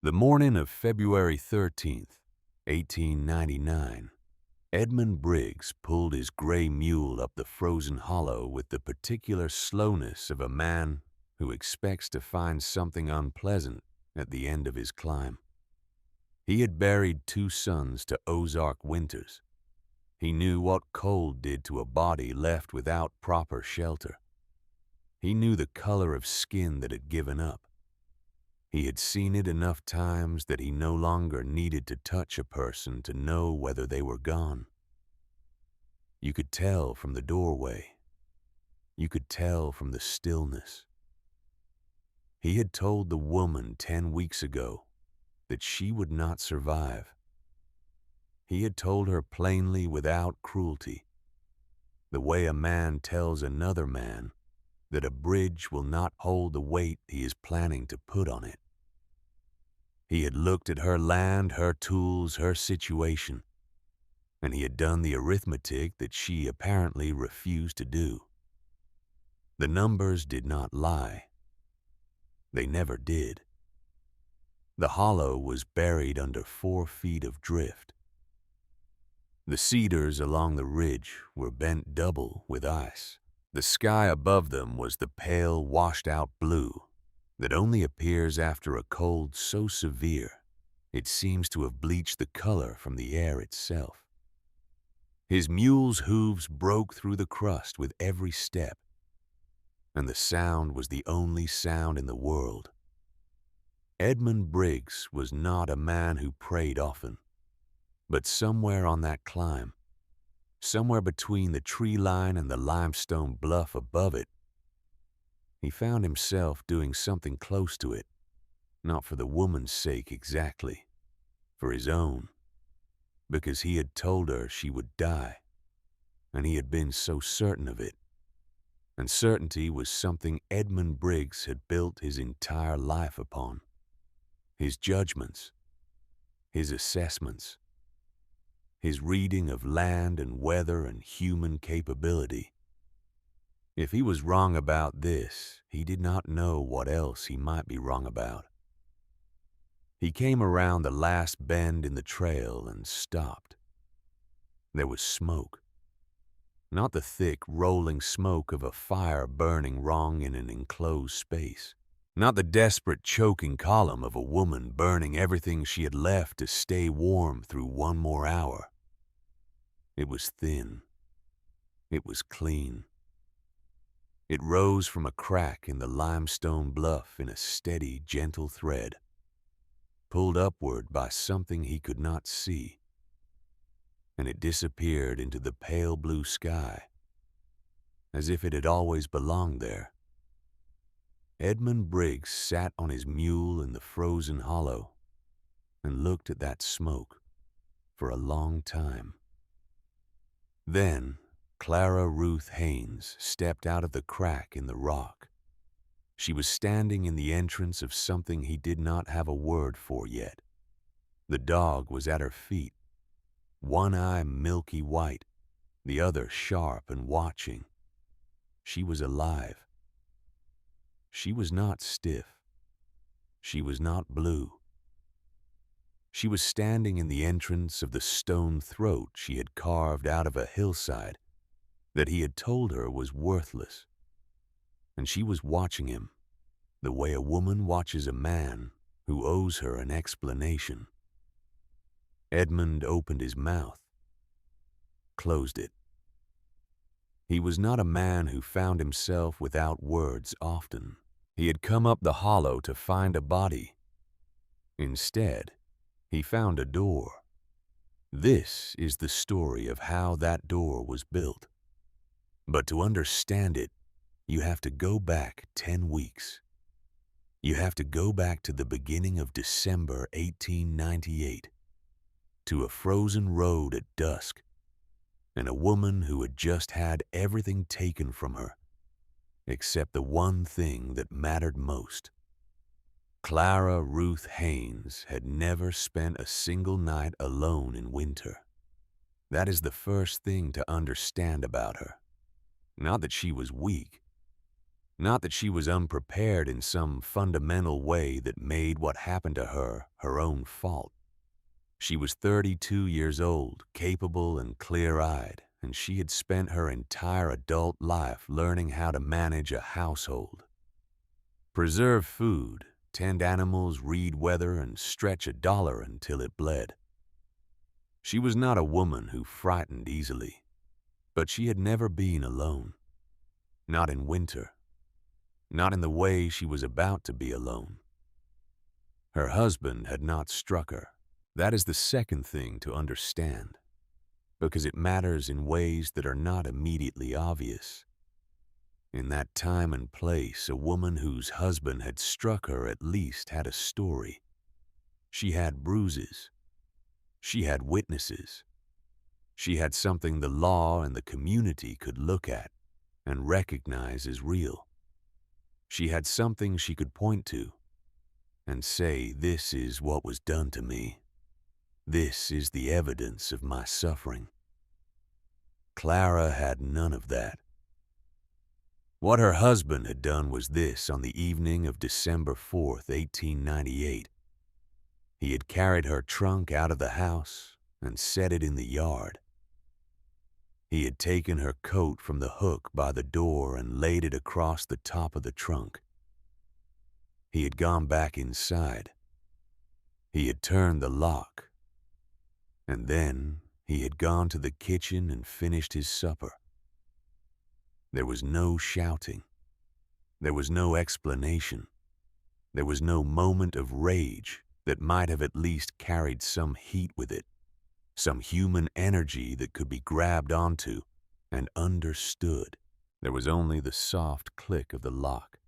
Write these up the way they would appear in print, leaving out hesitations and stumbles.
The morning of February 13th, 1899, Edmund Briggs pulled his gray mule up the frozen hollow with the particular slowness of a man who expects to find something unpleasant at the end of his climb. He had buried 2 sons to Ozark winters. He knew what cold did to a body left without proper shelter. He knew the color of skin that had given up. He had seen it enough times that he no longer needed to touch a person to know whether they were gone. You could tell from the doorway. You could tell from the stillness. He had told the woman 10 weeks ago that she would not survive. He had told her plainly without cruelty, the way a man tells another man that a bridge will not hold the weight he is planning to put on it. He had looked at her land, her tools, her situation, and he had done the arithmetic that she apparently refused to do. The numbers did not lie. They never did. The hollow was buried under 4 feet of drift. The cedars along the ridge were bent double with ice. The sky above them was the pale, washed-out blue that only appears after a cold so severe it seems to have bleached the color from the air itself. His mule's hooves broke through the crust with every step, and the sound was the only sound in the world. Edmund Briggs was not a man who prayed often, but somewhere on that climb, somewhere between the tree line and the limestone bluff above it, he found himself doing something close to it, not for the woman's sake exactly, for his own, because he had told her she would die, and he had been so certain of it, and certainty was something Edmund Briggs had built his entire life upon. His judgments, his assessments, his reading of land and weather and human capability. If he was wrong about this, he did not know what else he might be wrong about. He came around the last bend in the trail and stopped. There was smoke. Not the thick, rolling smoke of a fire burning wrong in an enclosed space. Not the desperate, choking column of a woman burning everything she had left to stay warm through one more hour. It was thin. It was clean. It rose from a crack in the limestone bluff in a steady, gentle thread, pulled upward by something he could not see, and it disappeared into the pale blue sky, as if it had always belonged there. Edmund Briggs sat on his mule in the frozen hollow and looked at that smoke for a long time. Then Clara Ruth Haynes stepped out of the crack in the rock. She was standing in the entrance of something he did not have a word for yet. The dog was at her feet, one eye milky white, the other sharp and watching. She was alive. She was not stiff. She was not blue. She was standing in the entrance of the stone throat she had carved out of a hillside that he had told her was worthless, and she was watching him the way a woman watches a man who owes her an explanation. Edmund opened his mouth, closed it. He was not a man who found himself without words often. He had come up the hollow to find a body. Instead, he found a door. This is the story of how that door was built. But to understand it, you have to go back 10 weeks. You have to go back to the beginning of December 1898, to a frozen road at dusk, and a woman who had just had everything taken from her, except the one thing that mattered most. Clara Ruth Haynes had never spent a single night alone in winter. That is the first thing to understand about her. Not that she was weak. Not that she was unprepared in some fundamental way that made what happened to her own fault. She was 32 years old, capable and clear-eyed, and she had spent her entire adult life learning how to manage a household. Preserve food, tend animals, read weather, and stretch a dollar until it bled. She was not a woman who frightened easily, but she had never been alone. Not in winter. Not in the way she was about to be alone. Her husband had not struck her. That is the second thing to understand, because it matters in ways that are not immediately obvious. In that time and place, a woman whose husband had struck her at least had a story. She had bruises. She had witnesses. She had something the law and the community could look at and recognize as real. She had something she could point to and say, "This is what was done to me. This is the evidence of my suffering." Clara had none of that. What her husband had done was this on the evening of December 4th, 1898. He had carried her trunk out of the house and set it in the yard. He had taken her coat from the hook by the door and laid it across the top of the trunk. He had gone back inside. He had turned the lock. And then he had gone to the kitchen and finished his supper. There was no shouting. There was no explanation. There was no moment of rage that might have at least carried some heat with it, some human energy that could be grabbed onto and understood. There was only the soft click of the lock,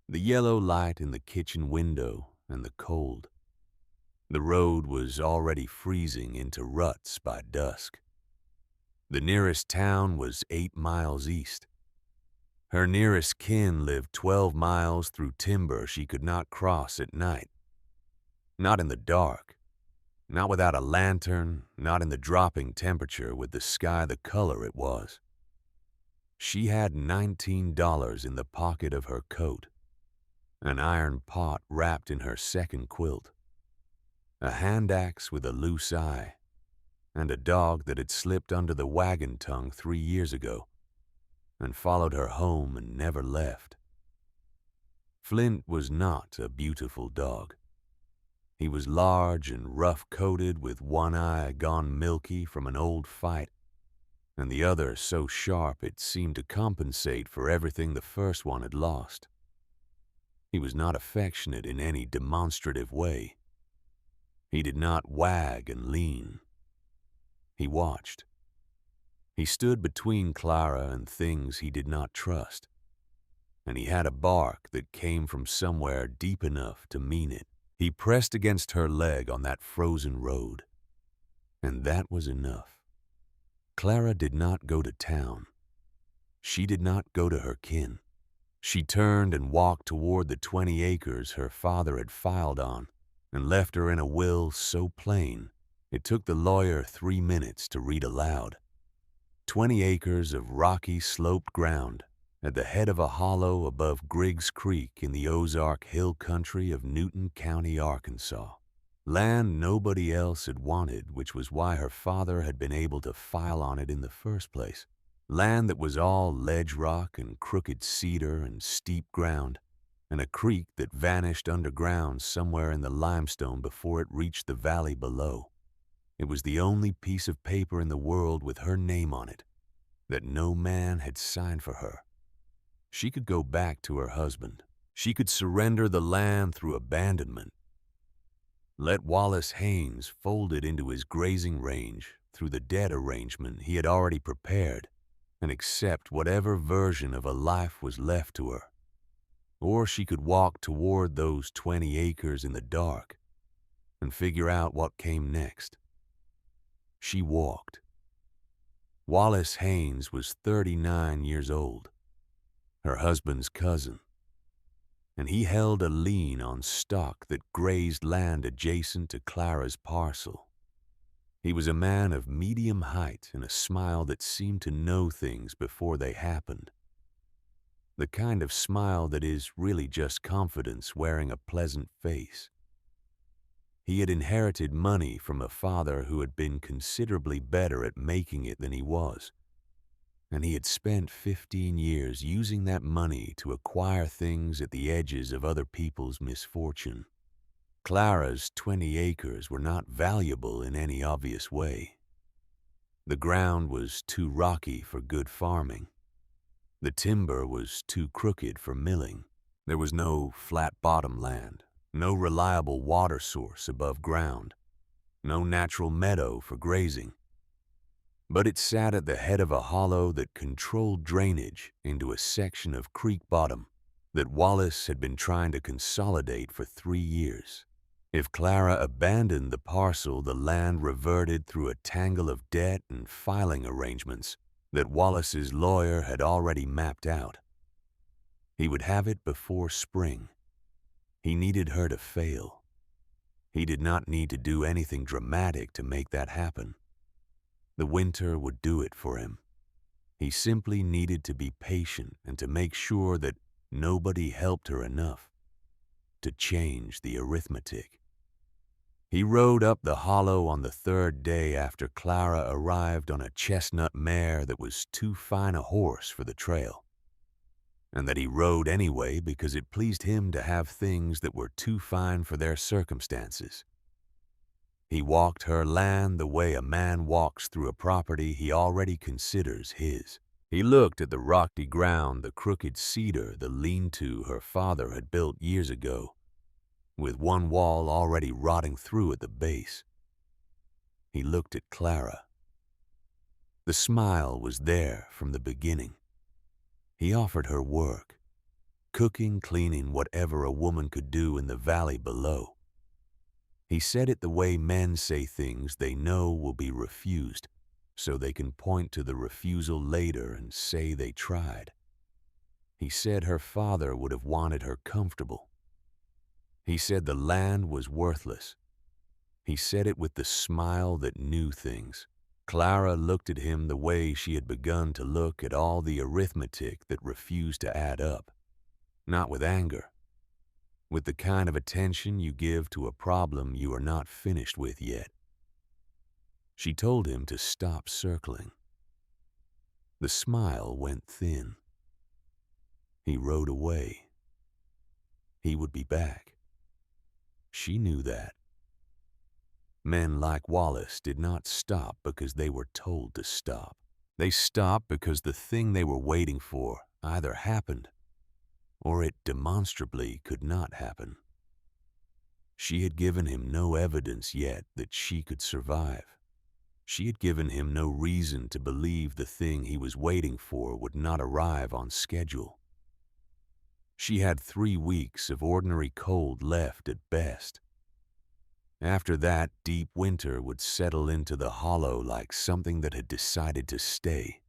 the yellow light in the kitchen window, and the cold. The road was already freezing into ruts by dusk. The nearest town was 8 miles east. Her nearest kin lived 12 miles through timber she could not cross at night. Not in the dark. Not without a lantern, not in the dropping temperature with the sky the color it was. She had $19 in the pocket of her coat, an iron pot wrapped in her second quilt, a hand axe with a loose eye, and a dog that had slipped under the wagon tongue 3 years ago and followed her home and never left. Flint was not a beautiful dog. He was large and rough-coated with one eye gone milky from an old fight, and the other so sharp it seemed to compensate for everything the first one had lost. He was not affectionate in any demonstrative way. He did not wag and lean. He watched. He stood between Clara and things he did not trust, and he had a bark that came from somewhere deep enough to mean it. He pressed against her leg on that frozen road, and that was enough. Clara did not go to town. She did not go to her kin. She turned and walked toward the 20 acres her father had filed on and left her in a will so plain it took the lawyer 3 minutes to read aloud. 20 acres of rocky sloped ground at the head of a hollow above Griggs Creek in the Ozark Hill country of Newton County, Arkansas. Land nobody else had wanted, which was why her father had been able to file on it in the first place. Land that was all ledge rock and crooked cedar and steep ground, and a creek that vanished underground somewhere in the limestone before it reached the valley below. It was the only piece of paper in the world with her name on it that no man had signed for her. She could go back to her husband. She could surrender the land through abandonment. Let Wallace Haynes fold it into his grazing range through the deed arrangement he had already prepared and accept whatever version of a life was left to her. Or she could walk toward those 20 acres in the dark and figure out what came next. She walked. Wallace Haynes was 39 years old, her husband's cousin, and he held a lien on stock that grazed land adjacent to Clara's parcel. He was a man of medium height and a smile that seemed to know things before they happened. the kind of smile that is really just confidence wearing a pleasant face. He had inherited money from a father who had been considerably better at making it than he was, and he had spent 15 years using that money to acquire things at the edges of other people's misfortune. Clara's 20 acres were not valuable in any obvious way. The ground was too rocky for good farming. The timber was too crooked for milling. There was no flat bottom land, no reliable water source above ground, no natural meadow for grazing. But it sat at the head of a hollow that controlled drainage into a section of creek bottom that Wallace had been trying to consolidate for 3 years. If Clara abandoned the parcel, the land reverted through a tangle of debt and filing arrangements that Wallace's lawyer had already mapped out. He would have it before spring. He needed her to fail. He did not need to do anything dramatic to make that happen. The winter would do it for him. He simply needed to be patient and to make sure that nobody helped her enough to change the arithmetic. He rode up the hollow on the 3rd day after Clara arrived on a chestnut mare that was too fine a horse for the trail, and that he rode anyway because it pleased him to have things that were too fine for their circumstances. He walked her land the way a man walks through a property he already considers his. He looked at the rocky ground, the crooked cedar, the lean-to her father had built years ago, with one wall already rotting through at the base. He looked at Clara. The smile was there from the beginning. He offered her work, cooking, cleaning, whatever a woman could do in the valley below. He said it the way men say things they know will be refused, so they can point to the refusal later and say they tried. He said her father would have wanted her comfortable. He said the land was worthless. He said it with the smile that knew things. Clara looked at him the way she had begun to look at all the arithmetic that refused to add up. Not with anger, with the kind of attention you give to a problem you are not finished with yet. She told him to stop circling. The smile went thin. He rode away. He would be back. She knew that. Men like Wallace did not stop because they were told to stop. They stopped because the thing they were waiting for either happened or it demonstrably could not happen. She had given him no evidence yet that she could survive. She had given him no reason to believe the thing he was waiting for would not arrive on schedule. She had 3 weeks of ordinary cold left at best. After that, deep winter would settle into the hollow like something that had decided to stay.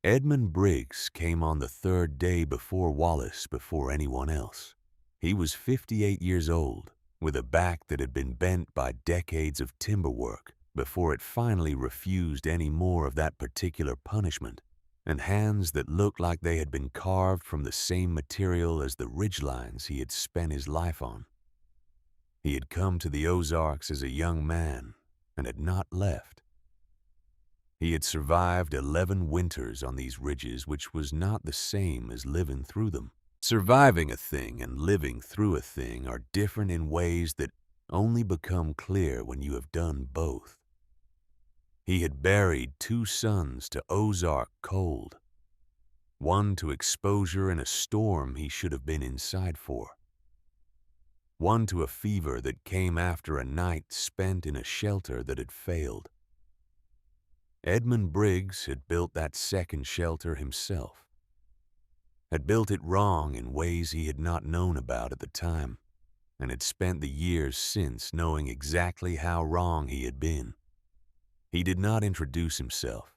Edmund Briggs came on the 3rd day before Wallace, before anyone else. He was 58 years old, with a back that had been bent by decades of timber work before it finally refused any more of that particular punishment, and hands that looked like they had been carved from the same material as the ridgelines he had spent his life on. He had come to the Ozarks as a young man and had not left. He had survived 11 winters on these ridges, which was not the same as living through them. Surviving a thing and living through a thing are different in ways that only become clear when you have done both. He had buried 2 sons to Ozark cold, one to exposure in a storm he should have been inside for, one to a fever that came after a night spent in a shelter that had failed. Edmund Briggs had built that second shelter himself, had built it wrong in ways he had not known about at the time, and had spent the years since knowing exactly how wrong he had been. He did not introduce himself.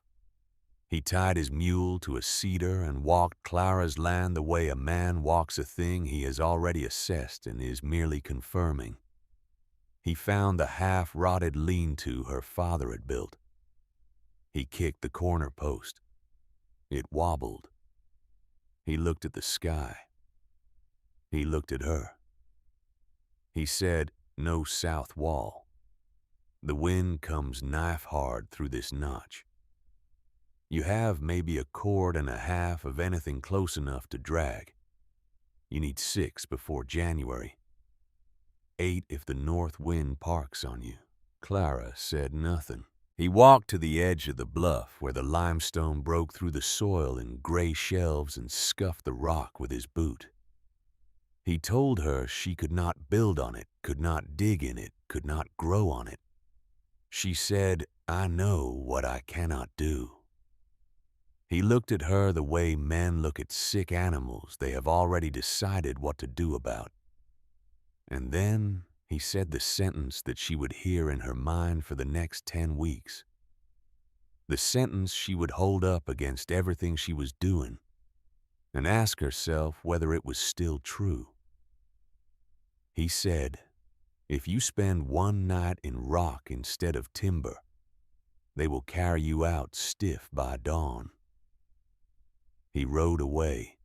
He tied his mule to a cedar and walked Clara's land the way a man walks a thing he has already assessed and is merely confirming. He found the half-rotted lean-to her father had built. He kicked the corner post. It wobbled. He looked at the sky. He looked at her. He said, "No south wall. The wind comes knife-hard through this notch. You have maybe a cord and a half of anything close enough to drag. You need 6 before January. 8 if the north wind parks on you." Clara said nothing. He walked to the edge of the bluff where the limestone broke through the soil in gray shelves and scuffed the rock with his boot. He told her she could not build on it, could not dig in it, could not grow on it. She said, "I know what I cannot do." He looked at her the way men look at sick animals they have already decided what to do about. And then he said the sentence that she would hear in her mind for the next 10 weeks. The sentence she would hold up against everything she was doing and ask herself whether it was still true. He said, "If you spend one night in rock instead of timber, they will carry you out stiff by dawn." He rode away.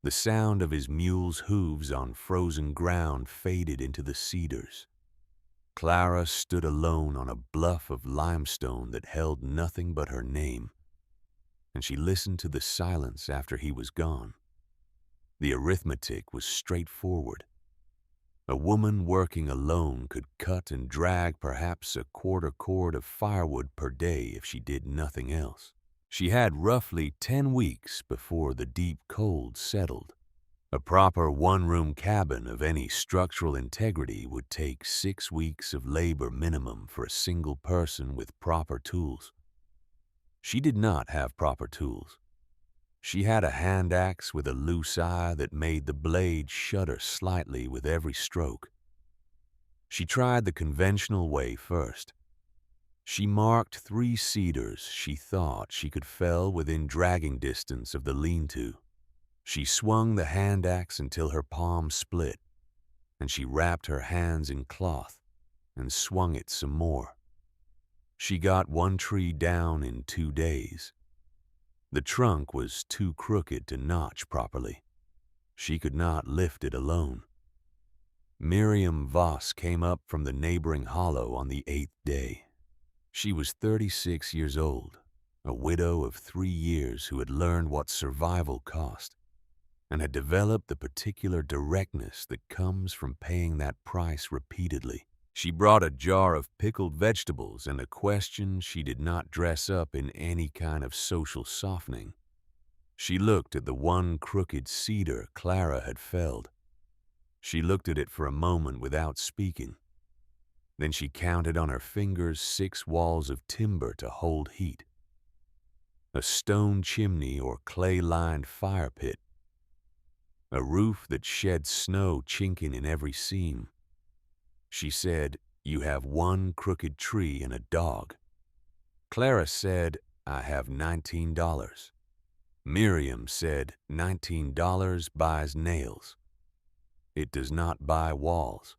The sound of his mule's hooves on frozen ground faded into the cedars. Clara stood alone on a bluff of limestone that held nothing but her name, and she listened to the silence after he was gone. The arithmetic was straightforward. A woman working alone could cut and drag perhaps a quarter cord of firewood per day if she did nothing else. She had roughly 10 weeks before the deep cold settled. A proper one-room cabin of any structural integrity would take 6 weeks of labor minimum for a single person with proper tools. She did not have proper tools. She had a hand axe with a loose eye that made the blade shudder slightly with every stroke. She tried the conventional way first. She marked 3 cedars she thought she could fell within dragging distance of the lean-to. She swung the hand axe until her palm split, and she wrapped her hands in cloth and swung it some more. She got 1 tree down in 2 days. The trunk was too crooked to notch properly. She could not lift it alone. Miriam Voss came up from the neighboring hollow on the 8th day. She was 36 years old, a widow of 3 years who had learned what survival cost and had developed the particular directness that comes from paying that price repeatedly. She brought a jar of pickled vegetables and a question she did not dress up in any kind of social softening. She looked at the one crooked cedar Clara had felled. She looked at it for a moment without speaking. Then she counted on her fingers 6 walls of timber to hold heat. A stone chimney or clay-lined fire pit. A roof that shed snow chinking in every seam. She said, "You have 1 crooked tree and a dog." Clara said, "I have $19. Miriam said, $19 buys nails. It does not buy walls."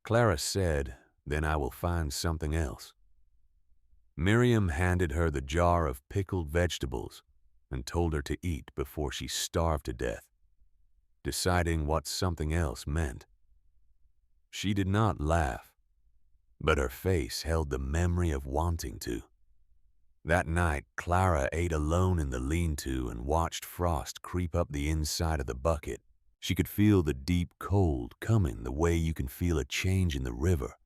Clara said, "Then I will find something else." Miriam handed her the jar of pickled vegetables and told her to eat before she starved to death, deciding what something else meant. She did not laugh, but her face held the memory of wanting to. That night, Clara ate alone in the lean-to and watched frost creep up the inside of the bucket. She could feel the deep cold coming the way you can feel a change in the river,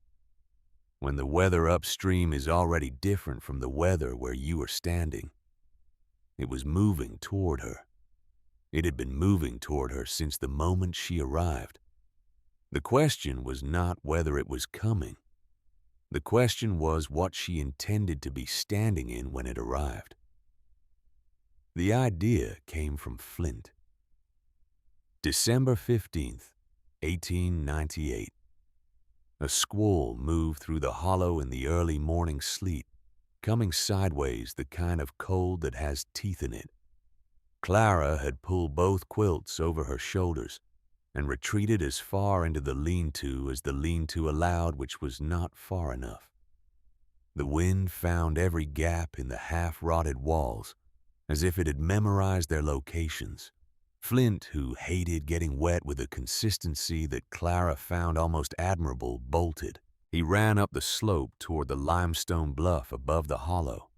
when the weather upstream is already different from the weather where you are standing. It was moving toward her. It had been moving toward her since the moment she arrived. The question was not whether it was coming. The question was what she intended to be standing in when it arrived. The idea came from Flint. December 15th, 1898. A squall moved through the hollow in the early morning sleet, coming sideways, the kind of cold that has teeth in it. Clara had pulled both quilts over her shoulders and retreated as far into the lean-to as the lean-to allowed, which was not far enough. The wind found every gap in the half-rotted walls as if it had memorized their locations. Flint, who hated getting wet with a consistency that Clara found almost admirable, bolted. He ran up the slope toward the limestone bluff above the hollow,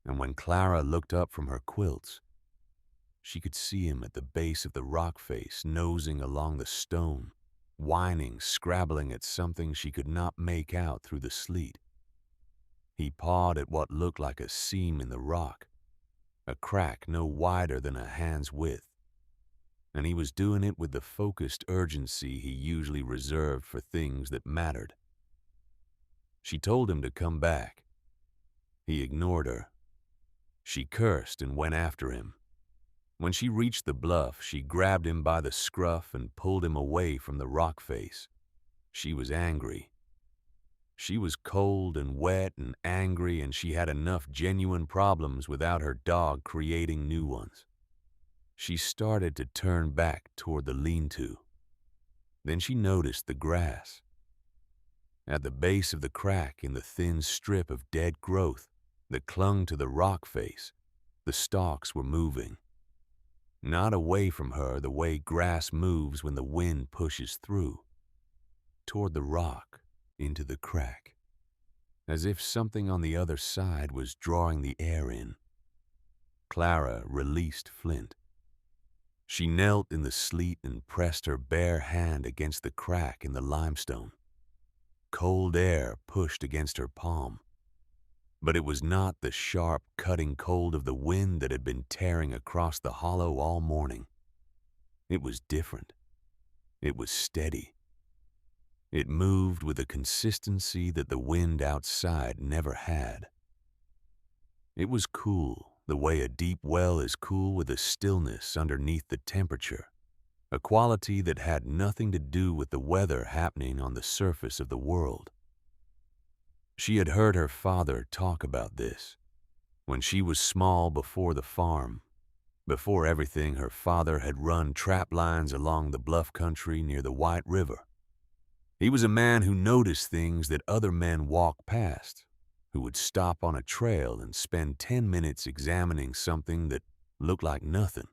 and when Clara looked up from her quilts, she could see him at the base of the rock face, nosing along the stone, whining, scrabbling at something she could not make out through the sleet. He pawed at what looked like a seam in the rock, a crack no wider than a hand's width, and he was doing it with the focused urgency he usually reserved for things that mattered. She told him to come back. He ignored her. She cursed and went after him. When she reached the bluff, she grabbed him by the scruff and pulled him away from the rock face. She was angry. She was cold and wet and angry, and she had enough genuine problems without her dog creating new ones. She started to turn back toward the lean-to. Then she noticed the grass. At the base of the crack in the thin strip of dead growth that clung to the rock face, the stalks were moving. Not away from her the way grass moves when the wind pushes through, toward the rock, into the crack, as if something on the other side was drawing the air in. Clara released Flint. She knelt in the sleet and pressed her bare hand against the crack in the limestone. Cold air pushed against her palm, but it was not the sharp, cutting cold of the wind that had been tearing across the hollow all morning. It was different. It was steady. It moved with a consistency that the wind outside never had. It was cool, the way a deep well is cool with a stillness underneath the temperature, a quality that had nothing to do with the weather happening on the surface of the world. She had heard her father talk about this when she was small, before the farm, before everything. Her father had run trap lines along the bluff country near the White River. He was a man who noticed things that other men walked past, who would stop on a trail and spend 10 minutes examining something that looked like nothing,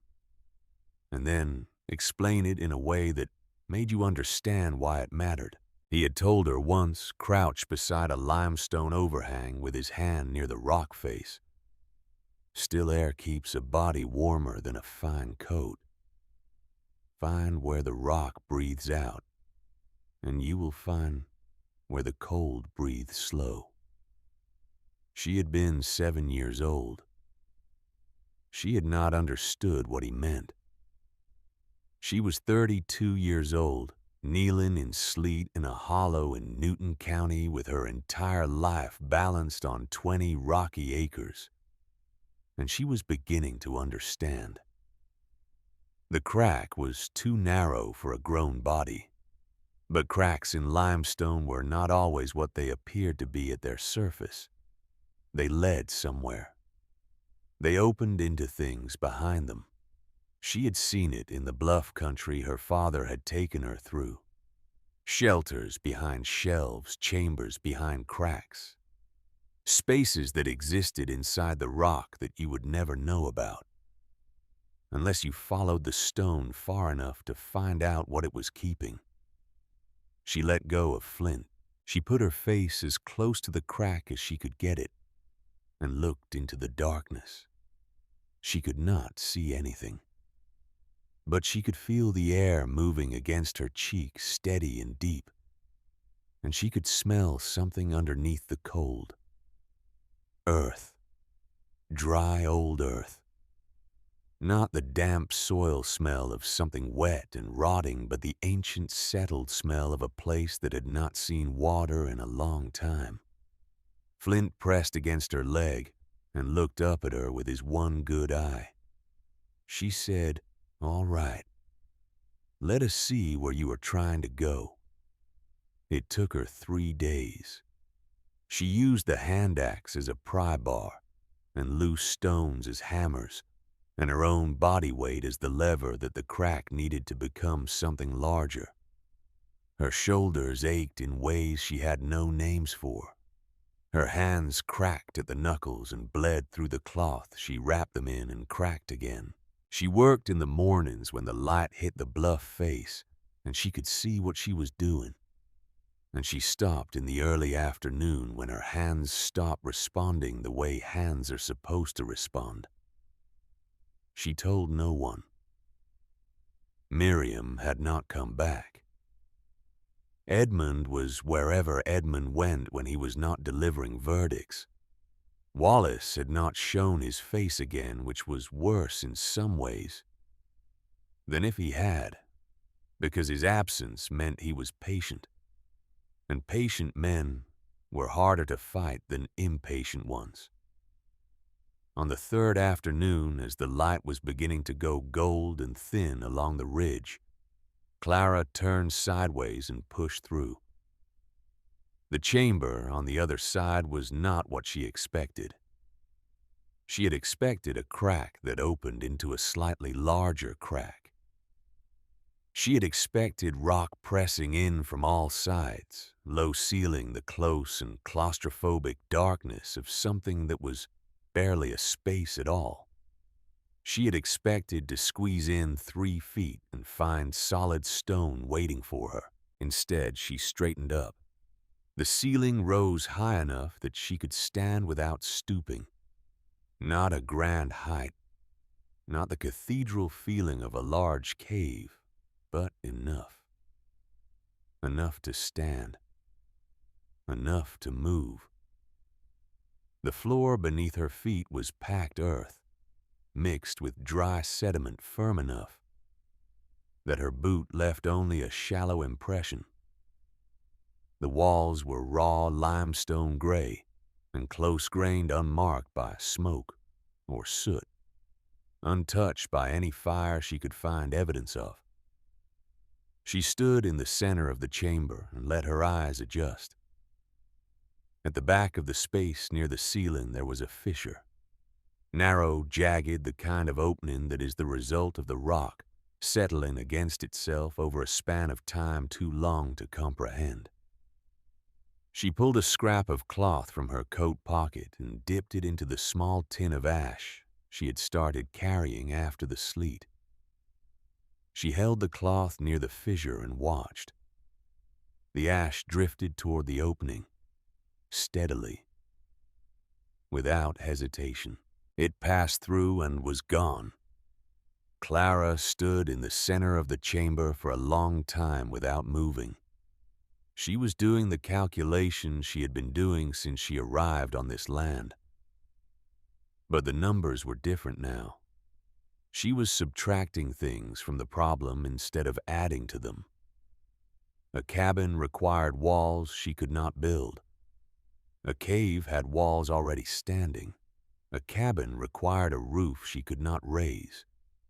and then explain it in a way that made you understand why it mattered. He had told her once, crouched beside a limestone overhang with his hand near the rock face, "Still air keeps a body warmer than a fine coat. Find where the rock breathes out, and you will find where the cold breathes slow." She had been 7 years old. She had not understood what he meant. She was 32 years old, kneeling in sleet in a hollow in Newton County with her entire life balanced on 20 rocky acres. And she was beginning to understand. The crack was too narrow for a grown body. But cracks in limestone were not always what they appeared to be at their surface. They led somewhere. They opened into things behind them. She had seen it in the bluff country her father had taken her through. Shelters behind shelves, chambers behind cracks. Spaces that existed inside the rock that you would never know about, unless you followed the stone far enough to find out what it was keeping. She let go of Flint. She put her face as close to the crack as she could get it and looked into the darkness. She could not see anything, but she could feel the air moving against her cheek, steady and deep, and she could smell something underneath the cold. Earth. Dry old earth. Not the damp soil smell of something wet and rotting, but the ancient settled smell of a place that had not seen water in a long time. Flint pressed against her leg and looked up at her with his one good eye. She said, "All right. Let us see where you are trying to go." It took her 3 days. She used the hand axe as a pry bar and loose stones as hammers, and her own body weight as the lever that the crack needed to become something larger. Her shoulders ached in ways she had no names for. Her hands cracked at the knuckles and bled through the cloth she wrapped them in and cracked again. She worked in the mornings when the light hit the bluff face and she could see what she was doing. And she stopped in the early afternoon when her hands stopped responding the way hands are supposed to respond. She told no one. Miriam had not come back. Edmund was wherever Edmund went when he was not delivering verdicts. Wallace had not shown his face again, which was worse in some ways than if he had, because his absence meant he was patient, and patient men were harder to fight than impatient ones. On the third afternoon, as the light was beginning to go gold and thin along the ridge, Clara turned sideways and pushed through. The chamber on the other side was not what she expected. She had expected a crack that opened into a slightly larger crack. She had expected rock pressing in from all sides, low ceiling the close and claustrophobic darkness of something that was barely a space at all. She had expected to squeeze in 3 feet and find solid stone waiting for her. Instead, she straightened up. The ceiling rose high enough that she could stand without stooping. Not a grand height, not the cathedral feeling of a large cave, but enough. Enough to stand. Enough to move. The floor beneath her feet was packed earth, mixed with dry sediment firm enough that her boot left only a shallow impression. The walls were raw limestone gray and close-grained, unmarked by smoke or soot, untouched by any fire she could find evidence of. She stood in the center of the chamber and let her eyes adjust. At the back of the space near the ceiling there was a fissure. Narrow, jagged, the kind of opening that is the result of the rock settling against itself over a span of time too long to comprehend. She pulled a scrap of cloth from her coat pocket and dipped it into the small tin of ash she had started carrying after the sleet. She held the cloth near the fissure and watched. The ash drifted toward the opening, steadily, without hesitation. It passed through and was gone. Clara stood in the center of the chamber for a long time without moving. She was doing the calculations she had been doing since she arrived on this land. But the numbers were different now. She was subtracting things from the problem instead of adding to them. A cabin required walls she could not build. A cave had walls already standing. A cabin required a roof she could not raise.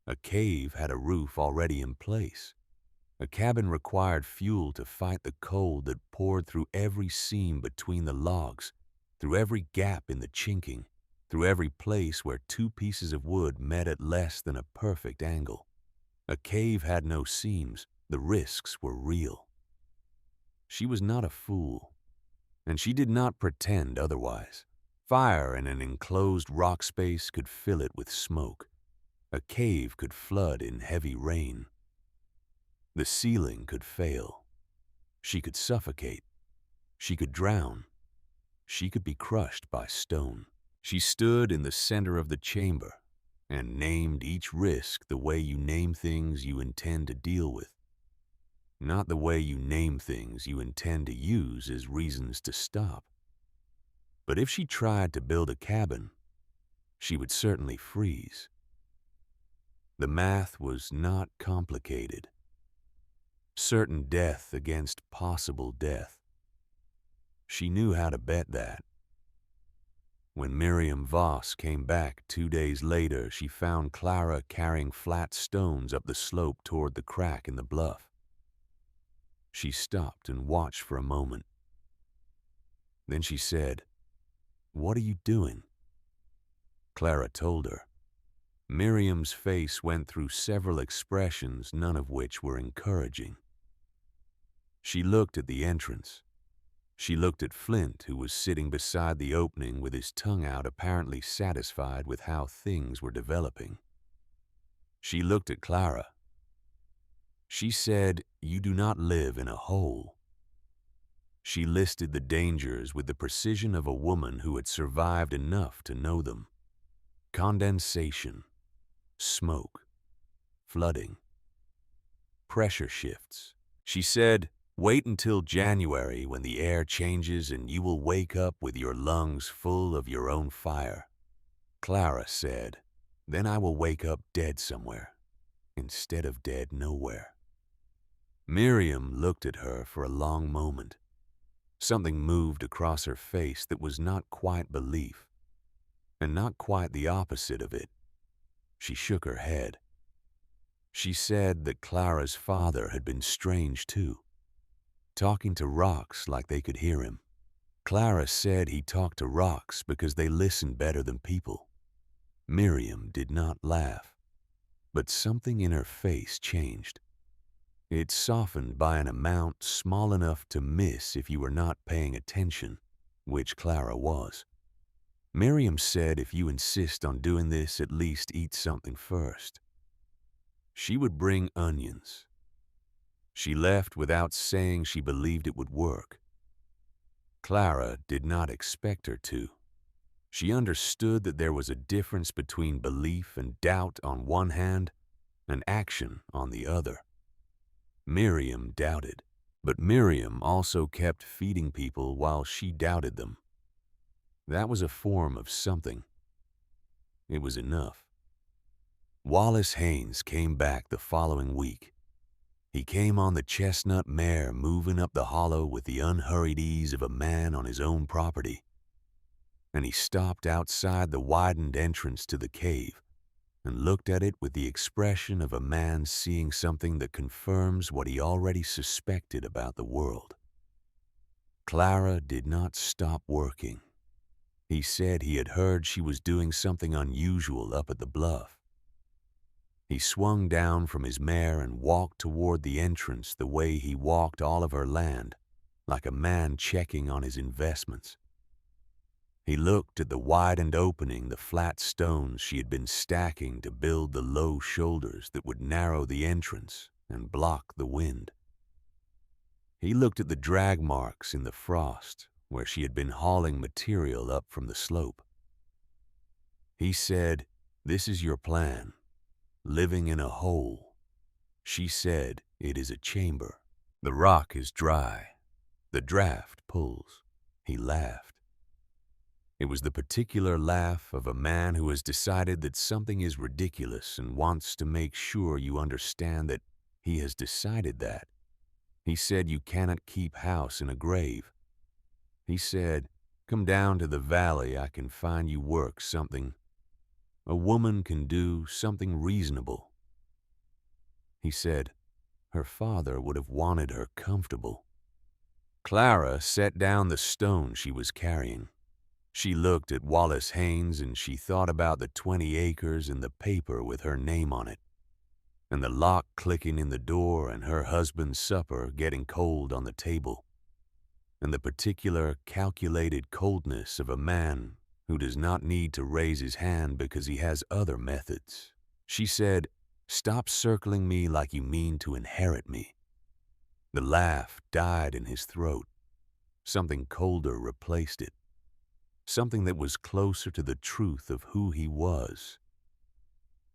A cave had a roof already in place. A cabin required fuel to fight the cold that poured through every seam between the logs, through every gap in the chinking, through every place where 2 pieces of wood met at less than a perfect angle. A cave had no seams. The risks were real. She was not a fool, and she did not pretend otherwise. Fire in an enclosed rock space could fill it with smoke. A cave could flood in heavy rain. The ceiling could fail. She could suffocate. She could drown. She could be crushed by stone. She stood in the center of the chamber and named each risk the way you name things you intend to deal with, not the way you name things you intend to use as reasons to stop. But if she tried to build a cabin, she would certainly freeze. The math was not complicated. Certain death against possible death. She knew how to bet that. When Miriam Voss came back 2 days later, she found Clara carrying flat stones up the slope toward the crack in the bluff. She stopped and watched for a moment. Then she said, "What are you doing?" Clara told her. Miriam's face went through several expressions, none of which were encouraging. She looked at the entrance. She looked at Flint, who was sitting beside the opening with his tongue out, apparently satisfied with how things were developing. She looked at Clara. She said, "You do not live in a hole." She listed the dangers with the precision of a woman who had survived enough to know them. Condensation, smoke, flooding, pressure shifts. She said, "Wait until January when the air changes and you will wake up with your lungs full of your own fire." Clara said, "Then I will wake up dead somewhere, instead of dead nowhere." Miriam looked at her for a long moment. Something moved across her face that was not quite belief, and not quite the opposite of it. She shook her head. She said that Clara's father had been strange too, talking to rocks like they could hear him. Clara said he talked to rocks because they listened better than people. Miriam did not laugh, but something in her face changed. It softened by an amount small enough to miss if you were not paying attention, which Clara was. Miriam said, "If you insist on doing this, at least eat something first." She would bring onions. She left without saying she believed it would work. Clara did not expect her to. She understood that there was a difference between belief and doubt on one hand and action on the other. Miriam doubted, but Miriam also kept feeding people while she doubted them. That was a form of something. It was enough. Wallace Haynes came back the following week. He came on the chestnut mare, moving up the hollow with the unhurried ease of a man on his own property. And he stopped outside the widened entrance to the cave and looked at it with the expression of a man seeing something that confirms what he already suspected about the world. Clara did not stop working. He said he had heard she was doing something unusual up at the bluff. He swung down from his mare and walked toward the entrance the way he walked all of her land, like a man checking on his investments. He looked at the widened opening, the flat stones she had been stacking to build the low shoulders that would narrow the entrance and block the wind. He looked at the drag marks in the frost where she had been hauling material up from the slope. He said, "This is your plan, living in a hole." She said, "It is a chamber. The rock is dry. The draft pulls." He laughed. It was the particular laugh of a man who has decided that something is ridiculous and wants to make sure you understand that he has decided that. He said, "You cannot keep house in a grave." He said, "Come down to the valley, I can find you work, something a woman can do, something reasonable." He said, her father would have wanted her comfortable. Clara set down the stone she was carrying. She looked at Wallace Haynes and she thought about the 20 acres and the paper with her name on it, and the lock clicking in the door and her husband's supper getting cold on the table, and the particular calculated coldness of a man who does not need to raise his hand because he has other methods. She said, "Stop circling me like you mean to inherit me." The laugh died in his throat. Something colder replaced it. Something that was closer to the truth of who he was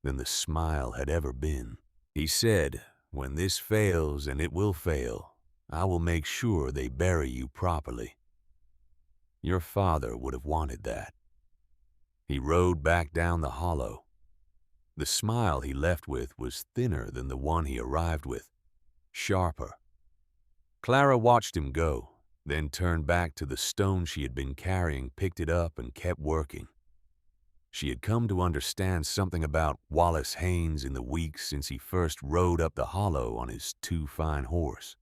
than the smile had ever been. He said, "When this fails, and it will fail, I will make sure they bury you properly. Your father would have wanted that." He rode back down the hollow. The smile he left with was thinner than the one he arrived with, sharper. Clara watched him go, then turned back to the stone she had been carrying, picked it up, and kept working. She had come to understand something about Wallace Haynes in the weeks since he first rode up the hollow on his too fine horse.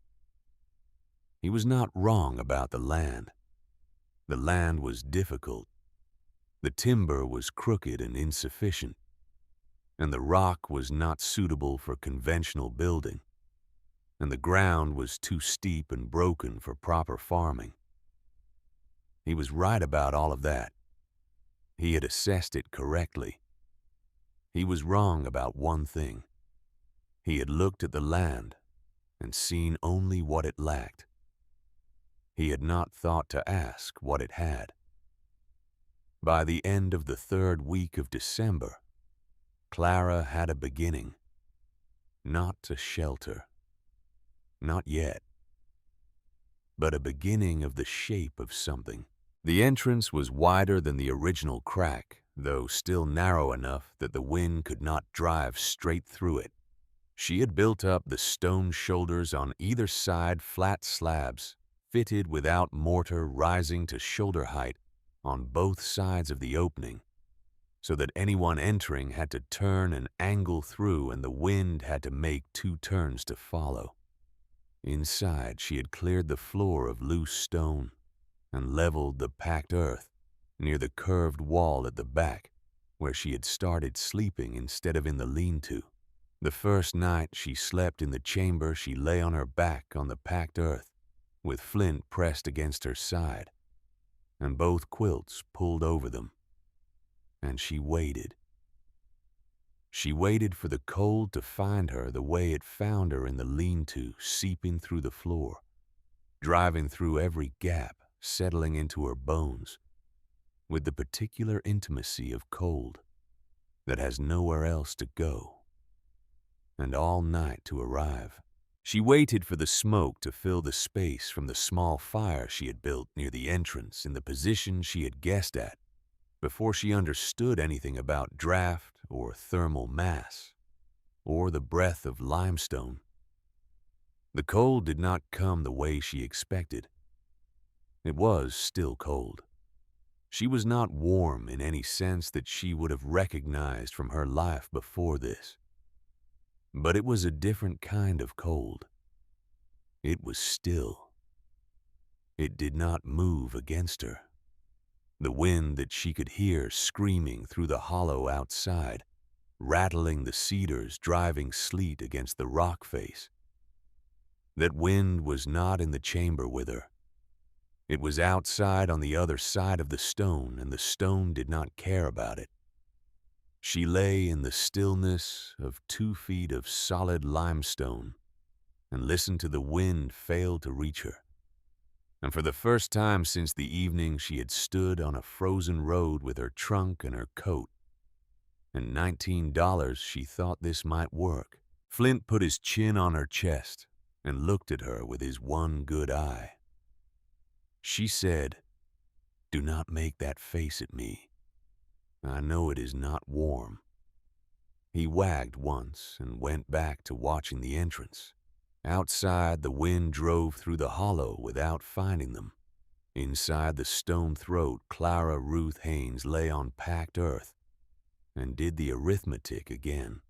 He was not wrong about the land. The land was difficult. The timber was crooked and insufficient, and the rock was not suitable for conventional building, and the ground was too steep and broken for proper farming. He was right about all of that. He had assessed it correctly. He was wrong about one thing. He had looked at the land and seen only what it lacked. He had not thought to ask what it had. By the end of the 3rd week of December, Clara had a beginning. Not a shelter. Not yet. But a beginning of the shape of something. The entrance was wider than the original crack, though still narrow enough that the wind could not drive straight through it. She had built up the stone shoulders on either side, flat slabs, fitted without mortar, rising to shoulder height on both sides of the opening, so that anyone entering had to turn and angle through, and the wind had to make 2 turns to follow. Inside, she had cleared the floor of loose stone and leveled the packed earth near the curved wall at the back, where she had started sleeping instead of in the lean-to. The first night she slept in the chamber, she lay on her back on the packed earth, with Flint pressed against her side, and both quilts pulled over them. And she waited. She waited for the cold to find her the way it found her in the lean-to, seeping through the floor, driving through every gap, settling into her bones, with the particular intimacy of cold that has nowhere else to go, and all night to arrive. She waited for the smoke to fill the space from the small fire she had built near the entrance in the position she had guessed at, before she understood anything about draft or thermal mass, or the breath of limestone. The cold did not come the way she expected. It was still cold. She was not warm in any sense that she would have recognized from her life before this. But it was a different kind of cold. It was still. It did not move against her. The wind that she could hear screaming through the hollow outside, rattling the cedars, driving sleet against the rock face. That wind was not in the chamber with her. It was outside on the other side of the stone, and the stone did not care about it. She lay in the stillness of 2 feet of solid limestone and listened to the wind fail to reach her. And for the first time since the evening she had stood on a frozen road with her trunk and her coat, and $19 she thought this might work. Flint put his chin on her chest and looked at her with his one good eye. She said, "Do not make that face at me. I know it is not warm." He wagged once and went back to watching the entrance. Outside, the wind drove through the hollow without finding them. Inside the stone throat, Clara Ruth Haynes lay on packed earth and did the arithmetic again.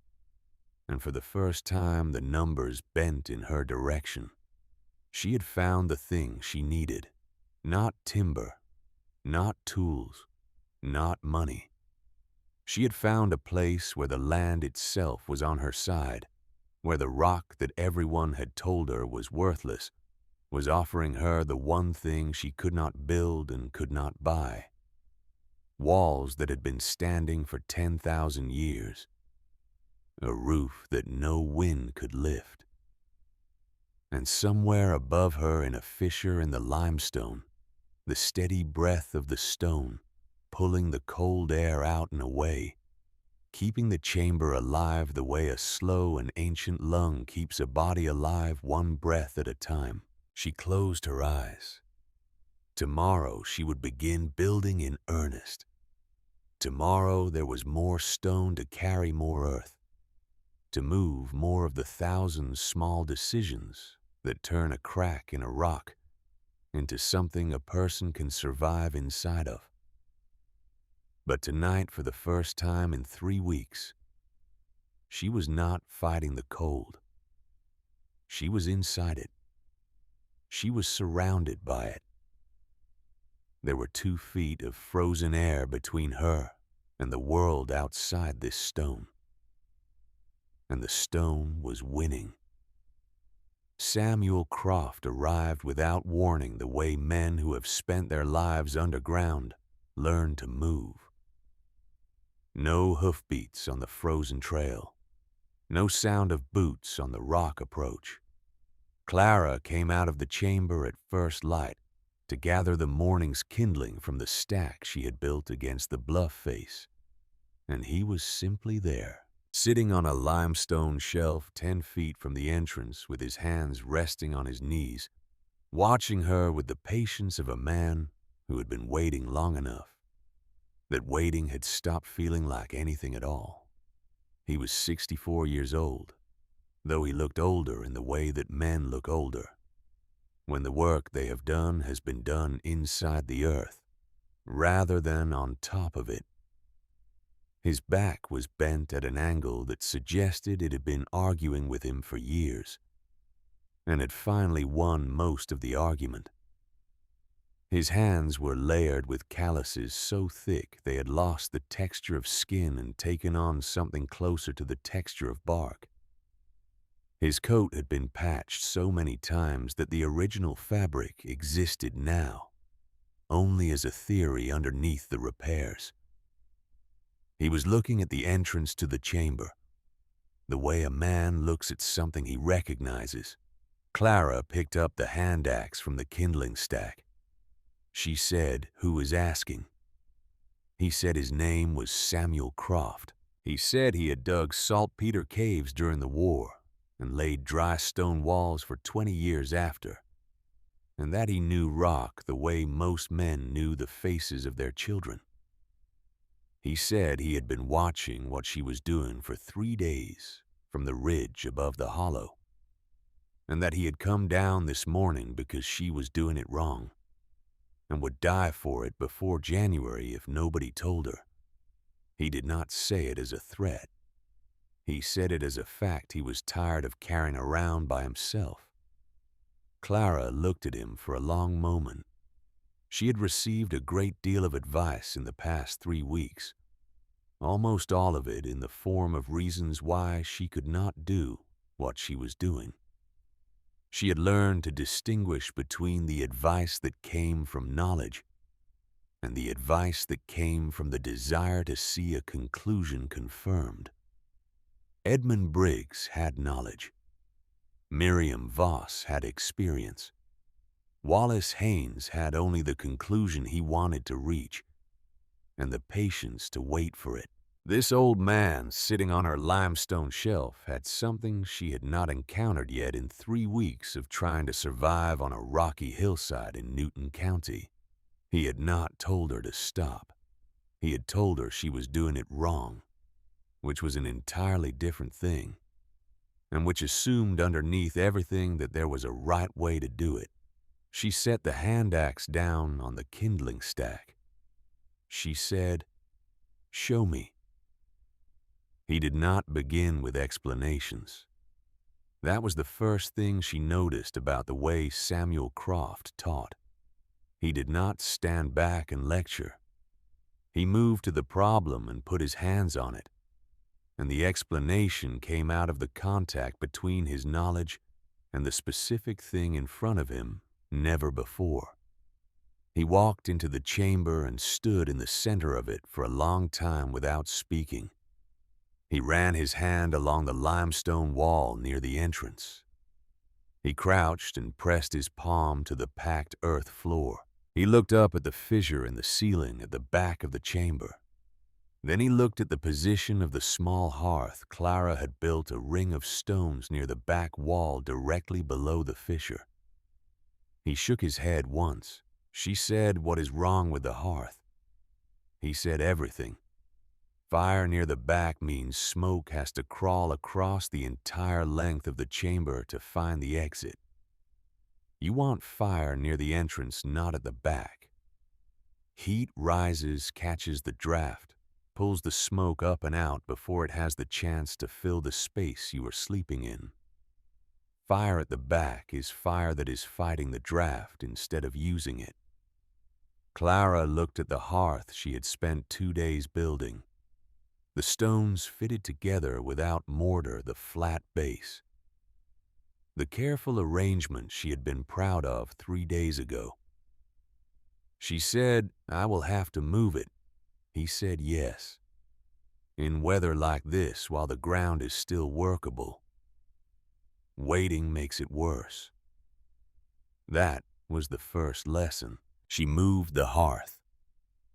And for the first time, the numbers bent in her direction. She had found the thing she needed. Not timber, not tools, not money. She had found a place where the land itself was on her side, where the rock that everyone had told her was worthless was offering her the one thing she could not build and could not buy. Walls that had been standing for 10,000 years. A roof that no wind could lift. And somewhere above her, in a fissure in the limestone, the steady breath of the stone, pulling the cold air out and away, keeping the chamber alive the way a slow and ancient lung keeps a body alive one breath at a time. She closed her eyes. Tomorrow she would begin building in earnest. Tomorrow there was more stone to carry more earth, to move more of the 1,000 small decisions that turn a crack in a rock into something a person can survive inside of. But tonight, for the first time in 3 weeks, she was not fighting the cold. She was inside it. She was surrounded by it. There were 2 feet of frozen air between her and the world outside this stone. And the stone was winning. Samuel Croft arrived without warning, the way men who have spent their lives underground learn to move. No hoofbeats on the frozen trail. No sound of boots on the rock approach. Clara came out of the chamber at first light to gather the morning's kindling from the stack she had built against the bluff face. And he was simply there, sitting on a limestone shelf 10 feet from the entrance with his hands resting on his knees, watching her with the patience of a man who had been waiting long enough, that waiting had stopped feeling like anything at all. He was 64 years old, though he looked older in the way that men look older, when the work they have done has been done inside the earth, rather than on top of it. His back was bent at an angle that suggested it had been arguing with him for years, and had finally won most of the argument. His hands were layered with calluses so thick they had lost the texture of skin and taken on something closer to the texture of bark. His coat had been patched so many times that the original fabric existed now, only as a theory underneath the repairs. He was looking at the entrance to the chamber, the way a man looks at something he recognizes. Clara picked up the hand axe from the kindling stack. She said, "Who is asking?" He said his name was Samuel Croft. He said he had dug saltpeter caves during the war and laid dry stone walls for 20 years after, and that he knew rock the way most men knew the faces of their children. He said he had been watching what she was doing for 3 days from the ridge above the hollow, and that he had come down this morning because she was doing it wrong, and would die for it before January if nobody told her. He did not say it as a threat. He said it as a fact he was tired of carrying around by himself. Clara looked at him for a long moment. She had received a great deal of advice in the past 3 weeks, almost all of it in the form of reasons why she could not do what she was doing. She had learned to distinguish between the advice that came from knowledge and the advice that came from the desire to see a conclusion confirmed. Edmund Briggs had knowledge. Miriam Voss had experience. Wallace Haynes had only the conclusion he wanted to reach and the patience to wait for it. This old man sitting on her limestone shelf had something she had not encountered yet in 3 weeks of trying to survive on a rocky hillside in Newton County. He had not told her to stop. He had told her she was doing it wrong, which was an entirely different thing, and which assumed underneath everything that there was a right way to do it. She set the hand axe down on the kindling stack. She said, "Show me." He did not begin with explanations. That was the first thing she noticed about the way Samuel Croft taught. He did not stand back and lecture. He moved to the problem and put his hands on it, and the explanation came out of the contact between his knowledge and the specific thing in front of him, never before. He walked into the chamber and stood in the center of it for a long time without speaking. He ran his hand along the limestone wall near the entrance. He crouched and pressed his palm to the packed earth floor. He looked up at the fissure in the ceiling at the back of the chamber. Then he looked at the position of the small hearth Clara had built a ring of stones near the back wall directly below the fissure. He shook his head once. She said, "What is wrong with the hearth?" He said, "Everything. Fire near the back means smoke has to crawl across the entire length of the chamber to find the exit. You want fire near the entrance, not at the back. Heat rises, catches the draft, pulls the smoke up and out before it has the chance to fill the space you are sleeping in. Fire at the back is fire that is fighting the draft instead of using it." Clara looked at the hearth she had spent 2 days building. The stones fitted together without mortar, the flat base. the careful arrangement she had been proud of 3 days ago. She said, "I will have to move it." He said yes. In weather like this, while the ground is still workable, waiting makes it worse. That was the first lesson. She moved the hearth.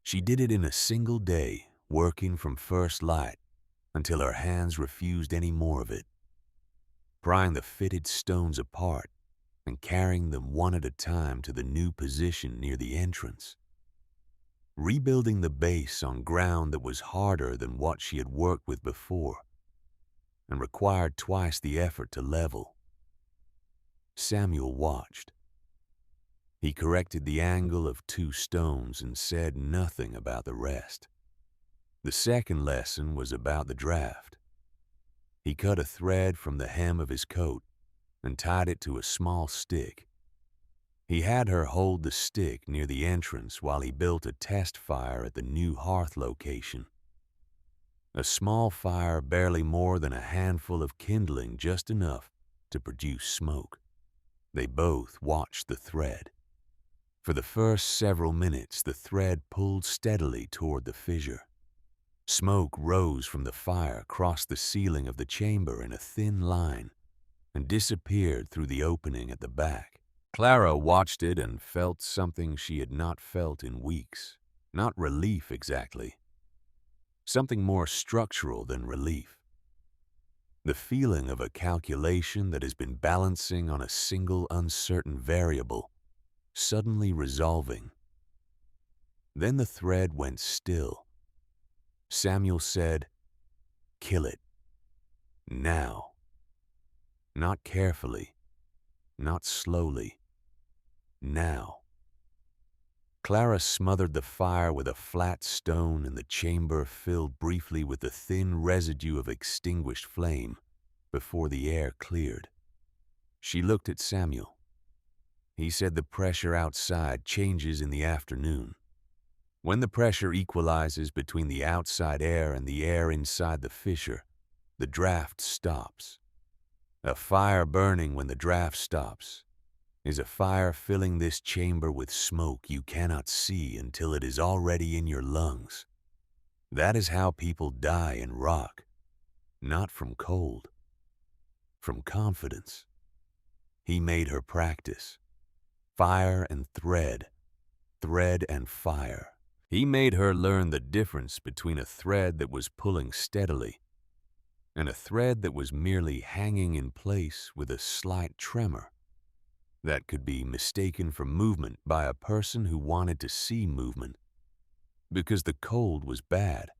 She did it in a single day, working from first light until her hands refused any more of it, prying the fitted stones apart and carrying them one at a time to the new position near the entrance, rebuilding the base on ground that was harder than what she had worked with before and required twice the effort to level. Samuel watched. He corrected the angle of 2 stones and said nothing about the rest. The second lesson was about the draft. He cut a thread from the hem of his coat and tied it to a small stick. He had her hold the stick near the entrance while he built a test fire at the new hearth location. A small fire, barely more than a handful of kindling, just enough to produce smoke. They both watched the thread. For the first several minutes, the thread pulled steadily toward the fissure. Smoke rose from the fire, crossed the ceiling of the chamber in a thin line, and disappeared through the opening at the back. Clara watched it and felt something she had not felt in weeks. Not relief exactly. Something more structural than relief. The feeling of a calculation that has been balancing on a single uncertain variable, suddenly resolving. Then the thread went still. Samuel said, "Kill it. Now." Not carefully, not slowly. Now. Clara smothered the fire with a flat stone and the chamber filled briefly with the thin residue of extinguished flame before the air cleared. She looked at Samuel. He said the pressure outside changes in the afternoon. When the pressure equalizes between the outside air and the air inside the fissure, the draft stops. A fire burning when the draft stops is a fire filling this chamber with smoke you cannot see until it is already in your lungs. That is how people die in rock, not from cold, from confidence. He made her practice. Fire and thread, thread and fire. He made her learn the difference between a thread that was pulling steadily and a thread that was merely hanging in place with a slight tremor that could be mistaken for movement by a person who wanted to see movement because the cold was bad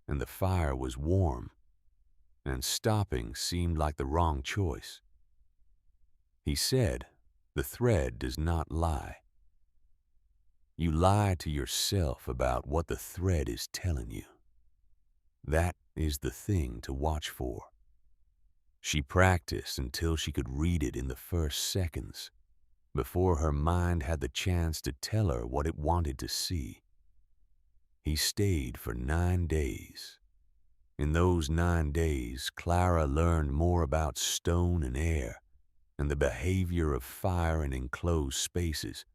and the fire was warm, and stopping seemed like the wrong choice. He said, "The thread does not lie. You lie to yourself about what the thread is telling you. That is the thing to watch for." She practiced until she could read it in the first seconds, before her mind had the chance to tell her what it wanted to see. He stayed for 9 days. In those 9 days, Clara learned more about stone and air and the behavior of fire in enclosed spaces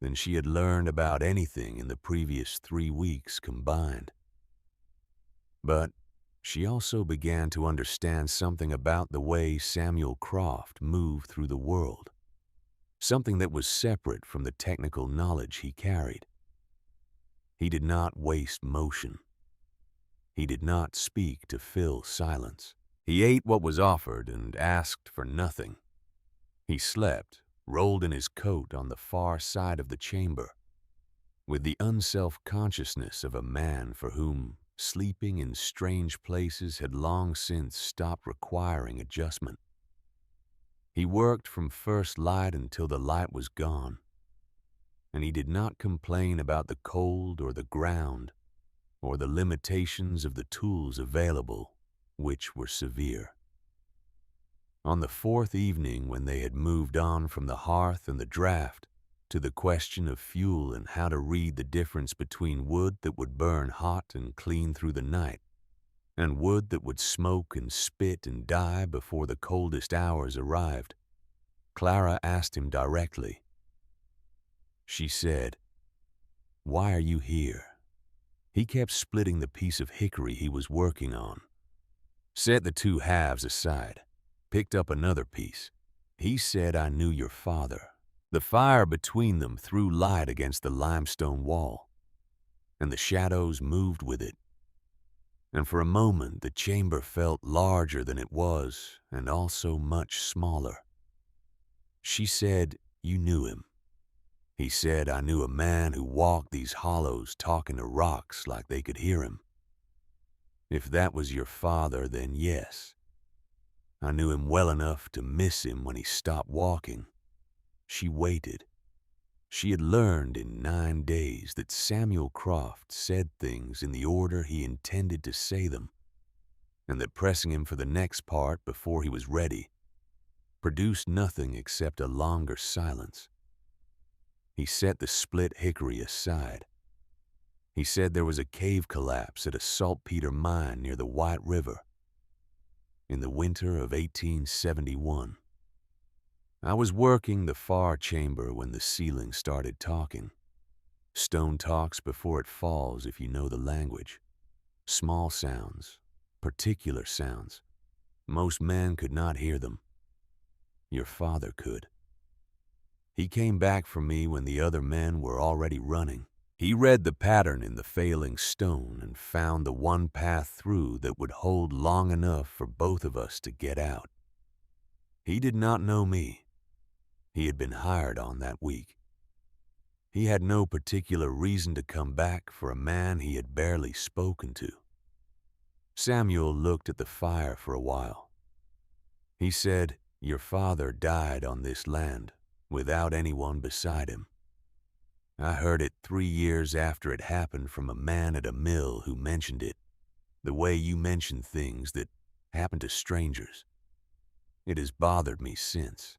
than she had learned about anything in the previous 3 weeks combined. But she also began to understand something about the way Samuel Croft moved through the world, something that was separate from the technical knowledge he carried. He did not waste motion. He did not speak to fill silence. He ate what was offered and asked for nothing. He slept, rolled in his coat on the far side of the chamber, with the unself-consciousness of a man for whom sleeping in strange places had long since stopped requiring adjustment. He worked from first light until the light was gone, and he did not complain about the cold or the ground or the limitations of the tools available, which were severe. On the 4th evening, when they had moved on from the hearth and the draft to the question of fuel and how to read the difference between wood that would burn hot and clean through the night and wood that would smoke and spit and die before the coldest hours arrived, Clara asked him directly. She said, "Why are you here?" He kept splitting the piece of hickory he was working on, set the two halves aside, picked up another piece. He said, "I knew your father." The fire between them threw light against the limestone wall, and the shadows moved with it. And for a moment the chamber felt larger than it was, and also much smaller. She said, "You knew him." He said, "I knew a man who walked these hollows talking to rocks like they could hear him." If that was your father, then yes. I knew him well enough to miss him when he stopped walking. She waited. She had learned in 9 days that Samuel Croft said things in the order he intended to say them, and that pressing him for the next part before he was ready produced nothing except a longer silence. He set the split hickory aside. He said there was a cave collapse at a saltpeter mine near the White River in the winter of 1871. I was working the far chamber when the ceiling started talking. Stone talks before it falls, if you know the language. Small sounds, particular sounds. Most men could not hear them. Your father could. He came back for me when the other men were already running. He read the pattern in the failing stone and found the one path through that would hold long enough for both of us to get out. He did not know me. He had been hired on that week. He had no particular reason to come back for a man he had barely spoken to. Samuel looked at the fire for a while. He said, "Your father died on this land, without anyone beside him. I heard it 3 years after it happened from a man at a mill who mentioned it, the way you mention things that happen to strangers. It has bothered me since.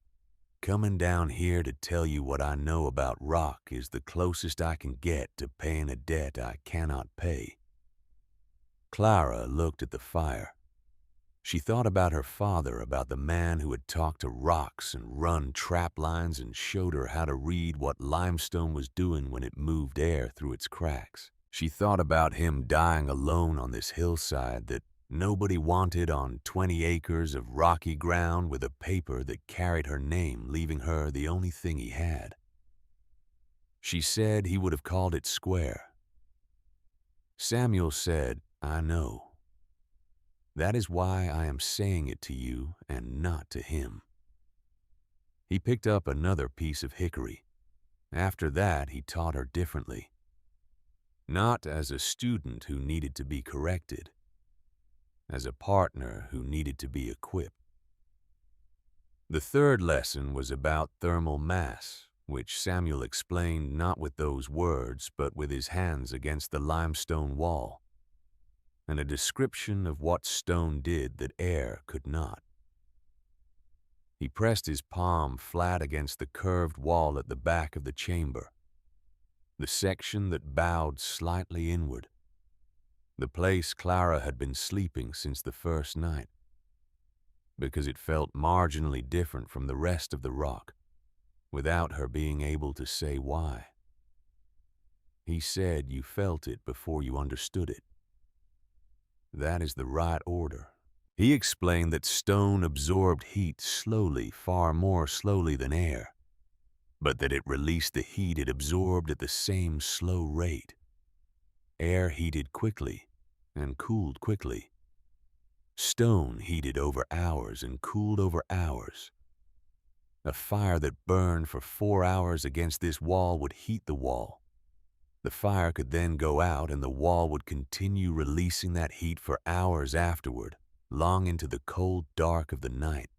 Coming down here to tell you what I know about rock is the closest I can get to paying a debt I cannot pay." Clara looked at the fire. She thought about her father, about the man who had talked to rocks and run trap lines and showed her how to read what limestone was doing when it moved air through its cracks. She thought about him dying alone on this hillside that nobody wanted, on 20 acres of rocky ground with a paper that carried her name, leaving her the only thing he had. She said he would have called it square. Samuel said, "I know. That is why I am saying it to you and not to him." He picked up another piece of hickory. After that, he taught her differently. Not as a student who needed to be corrected, as a partner who needed to be equipped. The third lesson was about thermal mass, which Samuel explained not with those words, but with his hands against the limestone wall, and a description of what stone did that air could not. He pressed his palm flat against the curved wall at the back of the chamber, the section that bowed slightly inward, the place Clara had been sleeping since the first night, because it felt marginally different from the rest of the rock, without her being able to say why. He said you felt it before you understood it. That is the right order. He explained that stone absorbed heat slowly, far more slowly than air, but that it released the heat it absorbed at the same slow rate. Air heated quickly and cooled quickly. Stone heated over hours and cooled over hours. A fire that burned for 4 hours against this wall would heat the wall. The fire could then go out and the wall would continue releasing that heat for hours afterward, long into the cold dark of the night,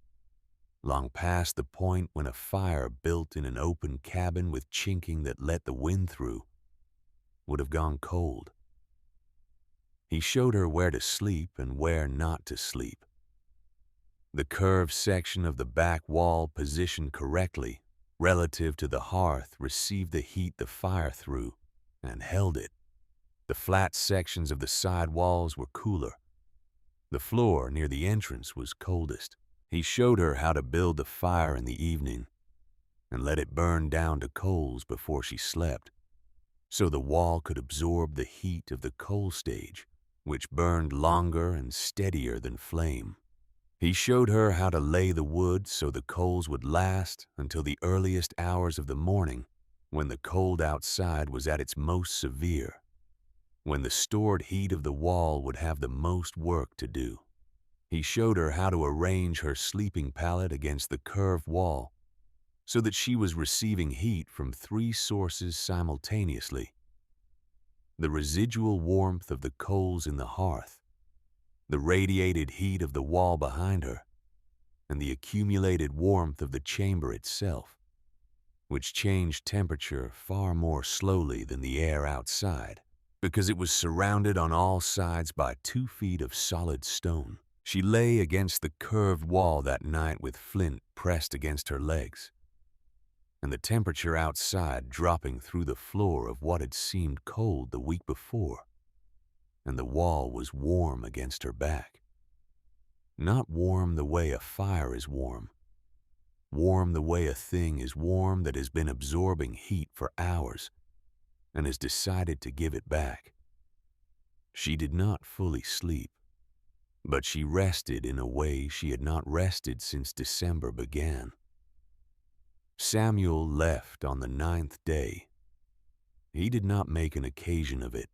long past the point when a fire built in an open cabin with chinking that let the wind through would have gone cold. He showed her where to sleep and where not to sleep. The curved section of the back wall positioned correctly relative to the hearth received the heat the fire threw and held it. The flat sections of the side walls were cooler. The floor near the entrance was coldest. He showed her how to build the fire in the evening, and let it burn down to coals before she slept, so the wall could absorb the heat of the coal stage, which burned longer and steadier than flame. He showed her how to lay the wood so the coals would last until the earliest hours of the morning, when the cold outside was at its most severe, when the stored heat of the wall would have the most work to do. He showed her how to arrange her sleeping pallet against the curved wall so that she was receiving heat from 3 sources simultaneously: the residual warmth of the coals in the hearth, the radiated heat of the wall behind her, and the accumulated warmth of the chamber itself, which changed temperature far more slowly than the air outside, because it was surrounded on all sides by 2 feet of solid stone. She lay against the curved wall that night with flint pressed against her legs, and the temperature outside dropping through the floor of what had seemed cold the week before, and the wall was warm against her back. Not warm the way a fire is warm. Warm the way a thing is warm that has been absorbing heat for hours and has decided to give it back. She did not fully sleep, but she rested in a way she had not rested since December began. Samuel left on the 9th day. He did not make an occasion of it.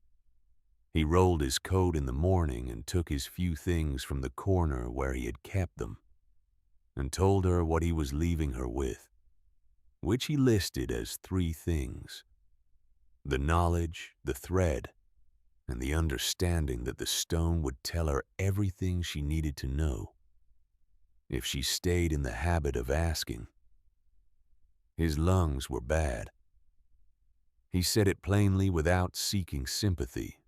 He rolled his coat in the morning and took his few things from the corner where he had kept them, and told her what he was leaving her with, which he listed as 3 things: the knowledge, the thread, and the understanding that the stone would tell her everything she needed to know, if she stayed in the habit of asking. His lungs were bad. He said it plainly without seeking sympathy,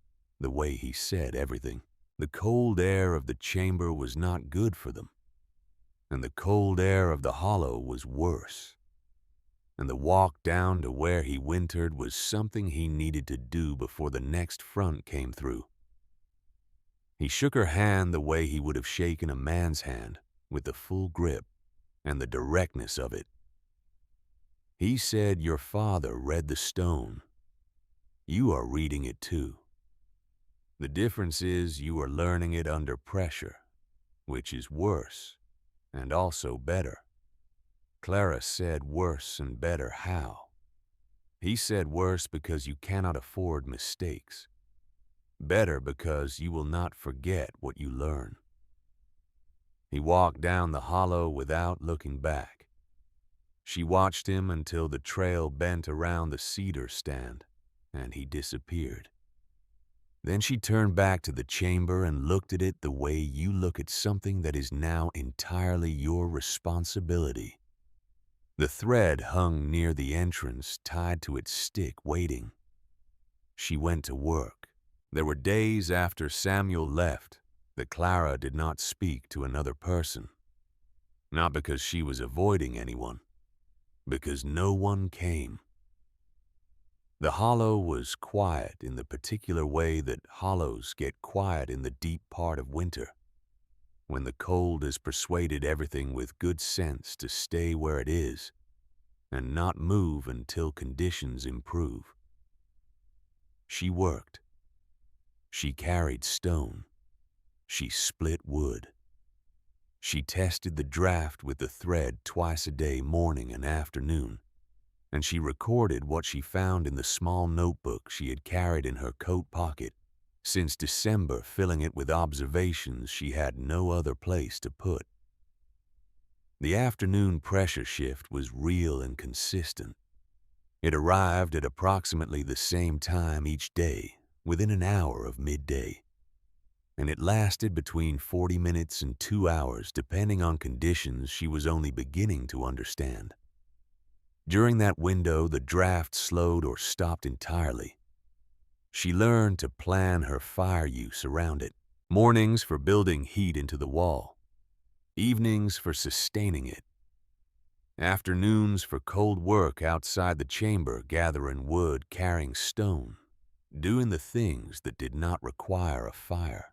the way he said everything. The cold air of the chamber was not good for them, and the cold air of the hollow was worse. And the walk down to where he wintered was something he needed to do before the next front came through. He shook her hand the way he would have shaken a man's hand, with the full grip and the directness of it. He said, "Your father read the stone. You are reading it too. The difference is you are learning it under pressure, which is worse and also better." Clara said, "Worse and better how?" He said, "Worse because you cannot afford mistakes. Better because you will not forget what you learn." He walked down the hollow without looking back. She watched him until the trail bent around the cedar stand, and he disappeared. Then she turned back to the chamber and looked at it the way you look at something that is now entirely your responsibility. The thread hung near the entrance, tied to its stick, waiting. She went to work. There were days after Samuel left that Clara did not speak to another person. Not because she was avoiding anyone, because no one came. The hollow was quiet in the particular way that hollows get quiet in the deep part of winter, when the cold has persuaded everything with good sense to stay where it is and not move until conditions improve. She worked. She carried stone. She split wood. She tested the draft with the thread twice a day, morning and afternoon, and she recorded what she found in the small notebook she had carried in her coat pocket since December, filling it with observations she had no other place to put. The afternoon pressure shift was real and consistent. It arrived at approximately the same time each day, within an hour of midday, and it lasted between 40 minutes and 2 hours, depending on conditions she was only beginning to understand. During that window, the draft slowed or stopped entirely. She learned to plan her fire use around it. Mornings for building heat into the wall. Evenings for sustaining it. Afternoons for cold work outside the chamber, gathering wood, carrying stone, doing the things that did not require a fire.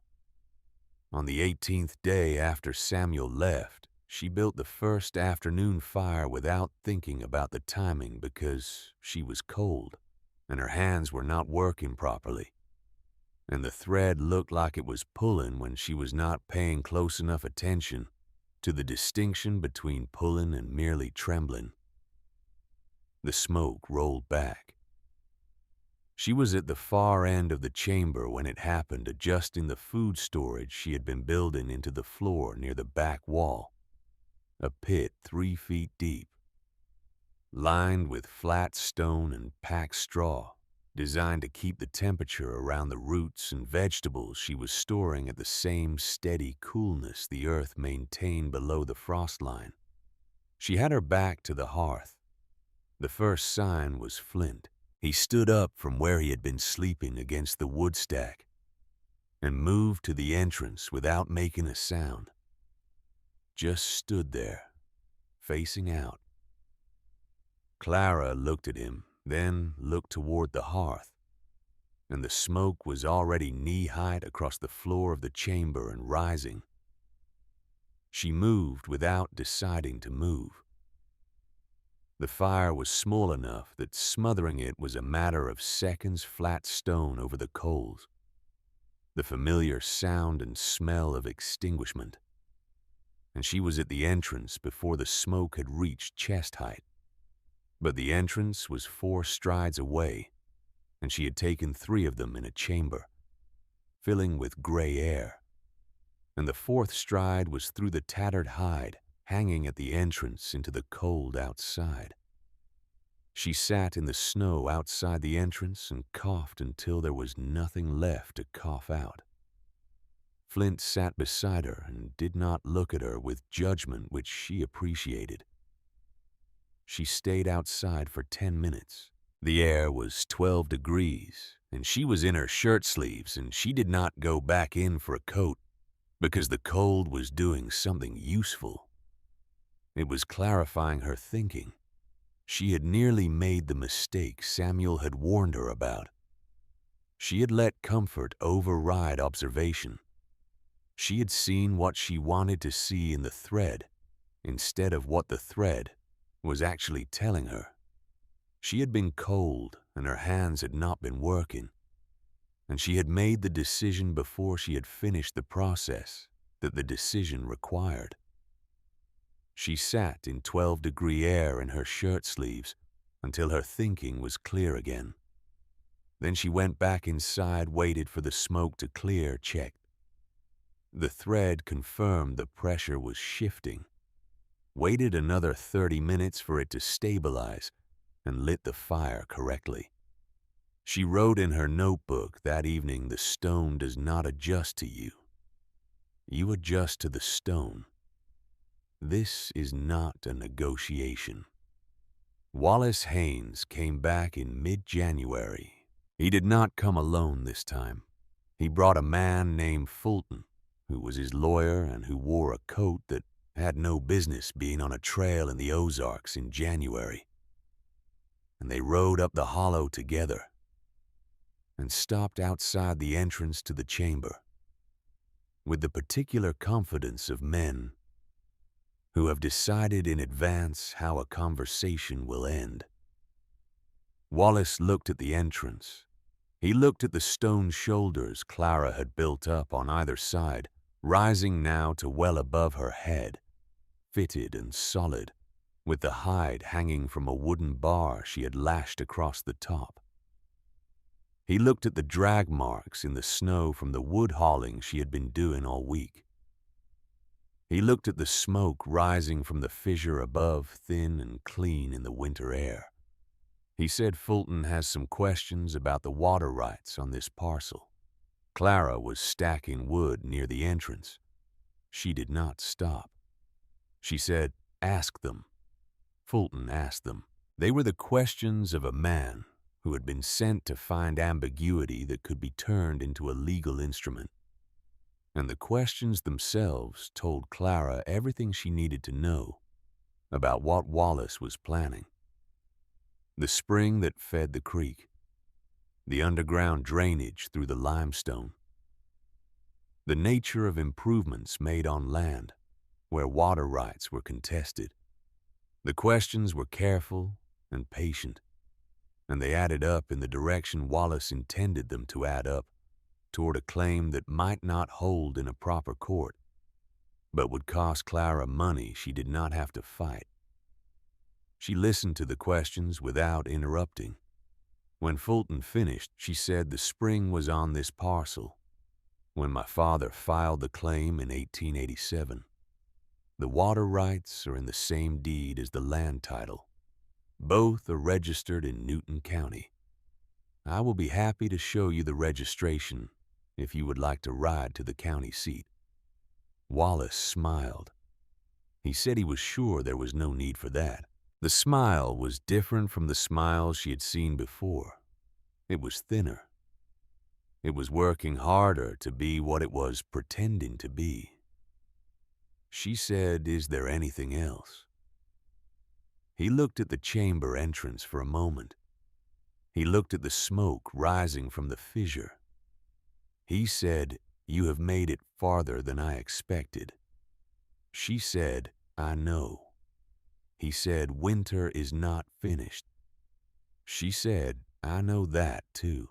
On the 18th day after Samuel left, She built the first afternoon fire without thinking about the timing because she was cold and her hands were not working properly, and the thread looked like it was pulling when she was not paying close enough attention to the distinction between pulling and merely trembling. The smoke rolled back. She was at the far end of the chamber when it happened, adjusting the food storage she had been building into the floor near the back wall, a pit 3 feet deep, lined with flat stone and packed straw, designed to keep the temperature around the roots and vegetables she was storing at the same steady coolness the earth maintained below the frost line. She had her back to the hearth. The first sign was Flint. He stood up from where he had been sleeping against the wood stack and moved to the entrance without making a sound. Just stood there, facing out. Clara looked at him, then looked toward the hearth, and the smoke was already knee-height across the floor of the chamber and rising. She moved without deciding to move. The fire was small enough that smothering it was a matter of seconds, flat stone over the coals, the familiar sound and smell of extinguishment. And she was at the entrance before the smoke had reached chest height. But the entrance was 4 strides away, and she had taken 3 of them in a chamber, filling with gray air. And the 4th stride was through the tattered hide, hanging at the entrance into the cold outside. She sat in the snow outside the entrance and coughed until there was nothing left to cough out. Flint sat beside her and did not look at her with judgment which she appreciated. She stayed outside for 10 minutes. The air was 12 degrees, and she was in her shirt sleeves, and she did not go back in for a coat because the cold was doing something useful. It was clarifying her thinking. She had nearly made the mistake Samuel had warned her about. She had let comfort override observation. She had seen what she wanted to see in the thread instead of what the thread was actually telling her. She had been cold and her hands had not been working, and she had made the decision before she had finished the process that the decision required. She sat in 12-degree air in her shirt sleeves until her thinking was clear again. Then she went back inside, waited for the smoke to clear, checked. The thread confirmed the pressure was shifting, waited another 30 minutes for it to stabilize, and lit the fire correctly. She wrote in her notebook that evening, "The stone does not adjust to you. You adjust to the stone. This is not a negotiation." Wallace Haynes came back in mid-January. He did not come alone this time. He brought a man named Fulton, who was his lawyer and who wore a coat that had no business being on a trail in the Ozarks in January. And they rode up the hollow together and stopped outside the entrance to the chamber with the particular confidence of men who have decided in advance how a conversation will end. Wallace looked at the entrance. He looked at the stone shoulders Clara had built up on either side, rising now to well above her head, fitted and solid, with the hide hanging from a wooden bar she had lashed across the top. He looked at the drag marks in the snow from the wood hauling she had been doing all week. He looked at the smoke rising from the fissure above, thin and clean in the winter air. He said Fulton has some questions about the water rights on this parcel. Clara was stacking wood near the entrance. She did not stop. She said, "Ask them." Fulton asked them. They were the questions of a man who had been sent to find ambiguity that could be turned into a legal instrument. And the questions themselves told Clara everything she needed to know about what Wallace was planning. The spring that fed the creek, the underground drainage through the limestone, the nature of improvements made on land, where water rights were contested. The questions were careful and patient, and they added up in the direction Wallace intended them to add up, toward a claim that might not hold in a proper court, but would cost Clara money she did not have to fight. She listened to the questions without interrupting. When Fulton finished, she said the spring was on this parcel. When my father filed the claim in 1887, the water rights are in the same deed as the land title. Both are registered in Newton County. I will be happy to show you the registration if you would like to ride to the county seat. Wallace smiled. He said he was sure there was no need for that. The smile was different from the smiles she had seen before. It was thinner. It was working harder to be what it was pretending to be. She said, "Is there anything else?" He looked at the chamber entrance for a moment. He looked at the smoke rising from the fissure. He said, "You have made it farther than I expected." She said, "I know." He said, "Winter is not finished." She said, "I know that, too."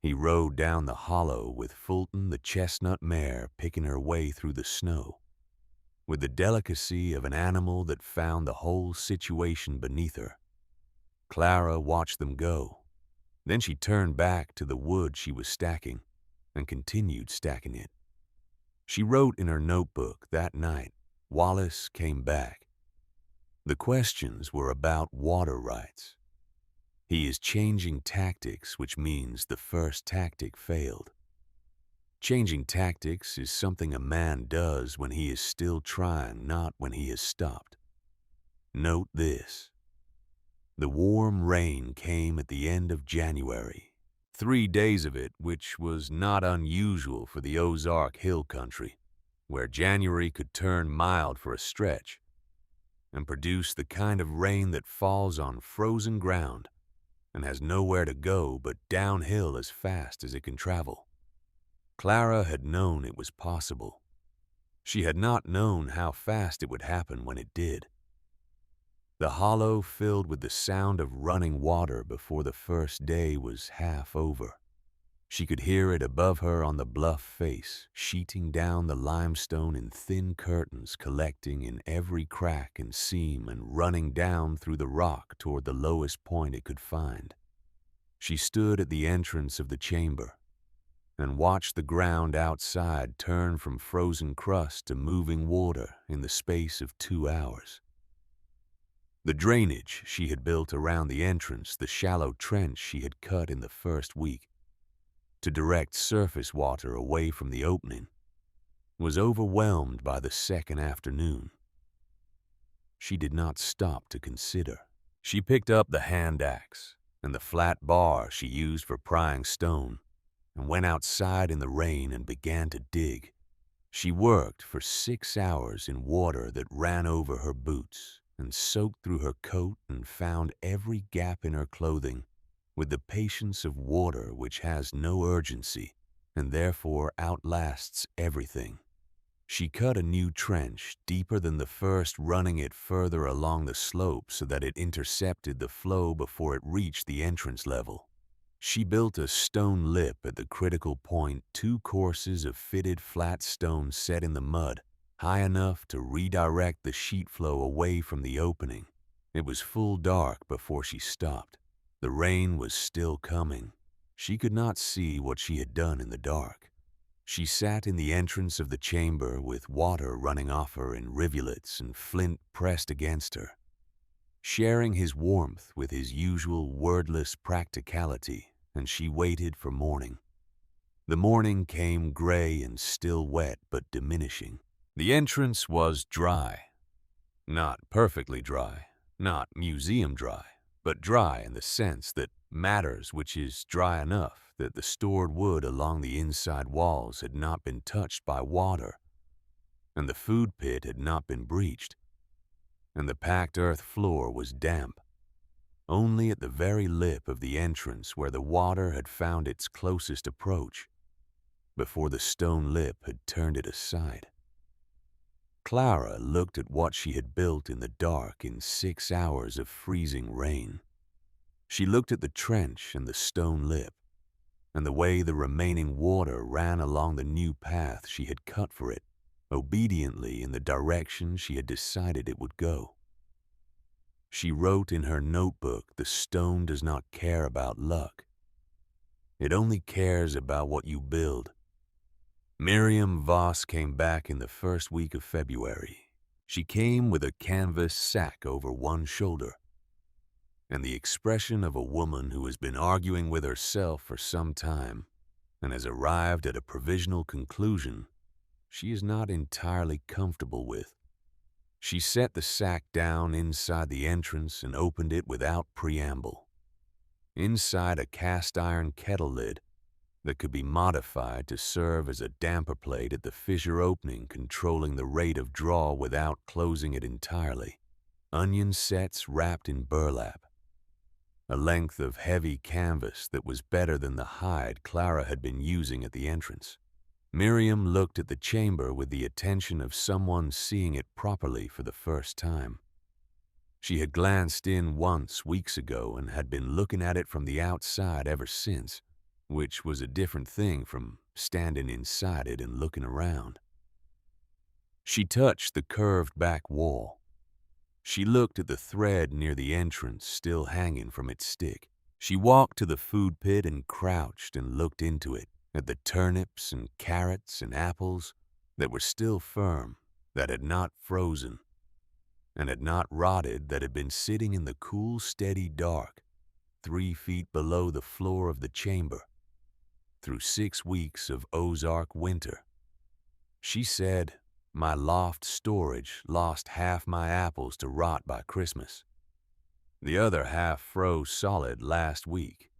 He rode down the hollow with Fulton, the chestnut mare, picking her way through the snow, with the delicacy of an animal that found the whole situation beneath her. Clara watched them go. Then she turned back to the wood she was stacking and continued stacking it. She wrote in her notebook that night. Wallace came back. The questions were about water rights. He is changing tactics, which means the first tactic failed. Changing tactics is something a man does when he is still trying, not when he has stopped. Note this. The warm rain came at the end of January. 3 days of it, which was not unusual for the Ozark Hill Country, where January could turn mild for a stretch and produce the kind of rain that falls on frozen ground and has nowhere to go but downhill as fast as it can travel. Clara had known it was possible. She had not known how fast it would happen when it did. The hollow filled with the sound of running water before the first day was half over. She could hear it above her on the bluff face, sheeting down the limestone in thin curtains, collecting in every crack and seam and running down through the rock toward the lowest point it could find. She stood at the entrance of the chamber and watched the ground outside turn from frozen crust to moving water in the space of 2 hours. The drainage she had built around the entrance, the shallow trench she had cut in the first week to direct surface water away from the opening, was overwhelmed by the second afternoon. She did not stop to consider. She picked up the hand axe and the flat bar she used for prying stone and went outside in the rain and began to dig. She worked for 6 hours in water that ran over her boots and soaked through her coat and found every gap in her clothing with the patience of water which has no urgency and therefore outlasts everything. She cut a new trench, deeper than the first, running it further along the slope so that it intercepted the flow before it reached the entrance level. She built a stone lip at the critical point, 2 courses of fitted flat stone set in the mud, high enough to redirect the sheet flow away from the opening. It was full dark before she stopped. The rain was still coming. She could not see what she had done in the dark. She sat in the entrance of the chamber with water running off her in rivulets and Flint pressed against her, sharing his warmth with his usual wordless practicality, and she waited for morning. The morning came gray and still wet but diminishing. The entrance was dry. Not perfectly dry, not museum dry, but dry in the sense that matters which is dry enough that the stored wood along the inside walls had not been touched by water, and the food pit had not been breached, and the packed earth floor was damp. Only at the very lip of the entrance where the water had found its closest approach, before the stone lip had turned it aside. Clara looked at what she had built in the dark in 6 hours of freezing rain. She looked at the trench and the stone lip, and the way the remaining water ran along the new path she had cut for it, obediently in the direction she had decided it would go. She wrote in her notebook, "The stone does not care about luck. It only cares about what you build." Miriam Voss came back in the first week of February. She came with a canvas sack over one shoulder, and the expression of a woman who has been arguing with herself for some time and has arrived at a provisional conclusion she is not entirely comfortable with. She set the sack down inside the entrance and opened it without preamble. Inside a cast-iron kettle lid that could be modified to serve as a damper plate at the fissure opening, controlling the rate of draw without closing it entirely. Onion sets wrapped in burlap. A length of heavy canvas that was better than the hide Clara had been using at the entrance. Miriam looked at the chamber with the attention of someone seeing it properly for the first time. She had glanced in once weeks ago and had been looking at it from the outside ever since, which was a different thing from standing inside it and looking around. She touched the curved back wall. She looked at the thread near the entrance still hanging from its stick. She walked to the food pit and crouched and looked into it, at the turnips and carrots and apples that were still firm, that had not frozen, and had not rotted, that had been sitting in the cool, steady dark, 3 feet below the floor of the chamber, through 6 weeks of Ozark winter. She said, "My loft storage lost half my apples to rot by Christmas. The other half froze solid last week."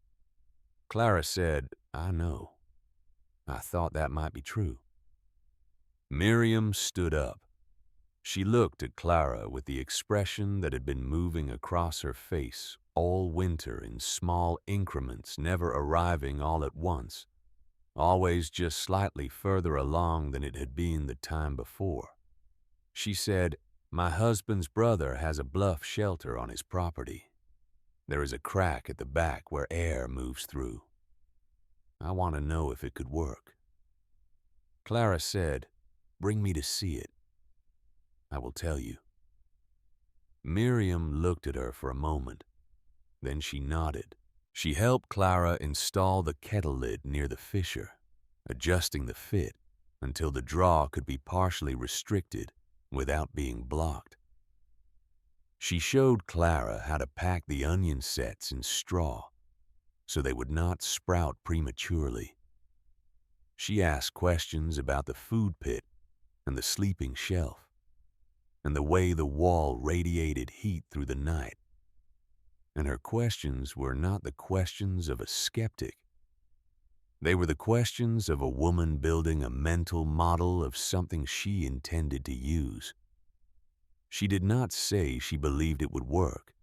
Clara said, "I know. I thought that might be true." Miriam stood up. She looked at Clara with the expression that had been moving across her face all winter in small increments, never arriving all at once, always just slightly further along than it had been the time before. She said, "My husband's brother has a bluff shelter on his property. There is a crack at the back where air moves through. I want to know if it could work." Clara said, "Bring me to see it. I will tell you." Miriam looked at her for a moment. Then she nodded. She helped Clara install the kettle lid near the fissure, adjusting the fit until the draw could be partially restricted without being blocked. She showed Clara how to pack the onion sets in straw so they would not sprout prematurely. She asked questions about the food pit and the sleeping shelf, and the way the wall radiated heat through the night. And her questions were not the questions of a skeptic. They were the questions of a woman building a mental model of something she intended to use. She did not say she believed it would work,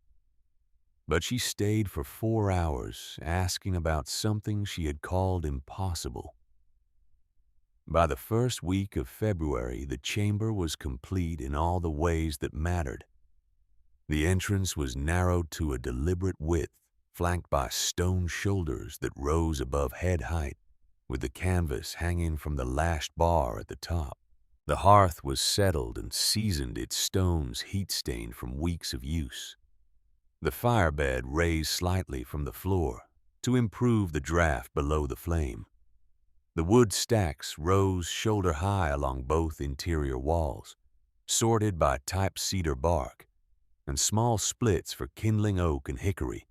but she stayed for 4 hours asking about something she had called impossible. By the first week of February, the chamber was complete in all the ways that mattered. The entrance was narrowed to a deliberate width, flanked by stone shoulders that rose above head height, with the canvas hanging from the lashed bar at the top. The hearth was settled and seasoned, its stones heat-stained from weeks of use. The firebed raised slightly from the floor to improve the draft below the flame. The wood stacks rose shoulder-high along both interior walls, sorted by type cedar bark, and small splits for kindling oak and hickory,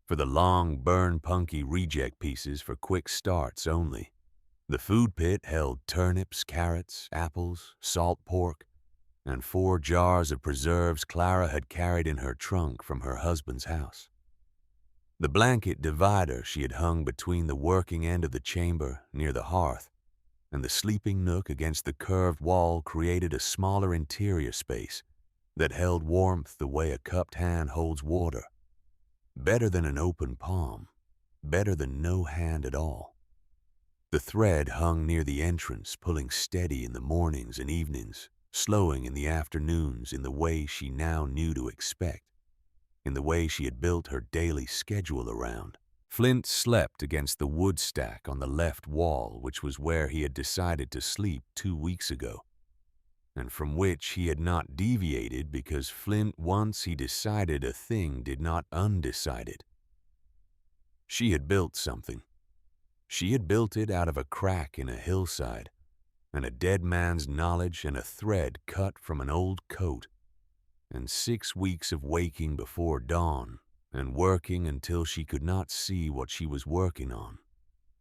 for the long, burn-punky reject pieces for quick starts only. The food pit held turnips, carrots, apples, salt pork, and 4 jars of preserves Clara had carried in her trunk from her husband's house. The blanket divider she had hung between the working end of the chamber near the hearth and the sleeping nook against the curved wall created a smaller interior space that held warmth the way a cupped hand holds water. Better than an open palm, better than no hand at all. The thread hung near the entrance, pulling steady in the mornings and evenings, slowing in the afternoons in the way she now knew to expect, in the way she had built her daily schedule around. Flint slept against the wood stack on the left wall, which was where he had decided to sleep 2 weeks ago, and from which he had not deviated because Flint, once he decided a thing, did not undecided it. She had built something. She had built it out of a crack in a hillside, and a dead man's knowledge and a thread cut from an old coat, and 6 weeks of waking before dawn and working until she could not see what she was working on.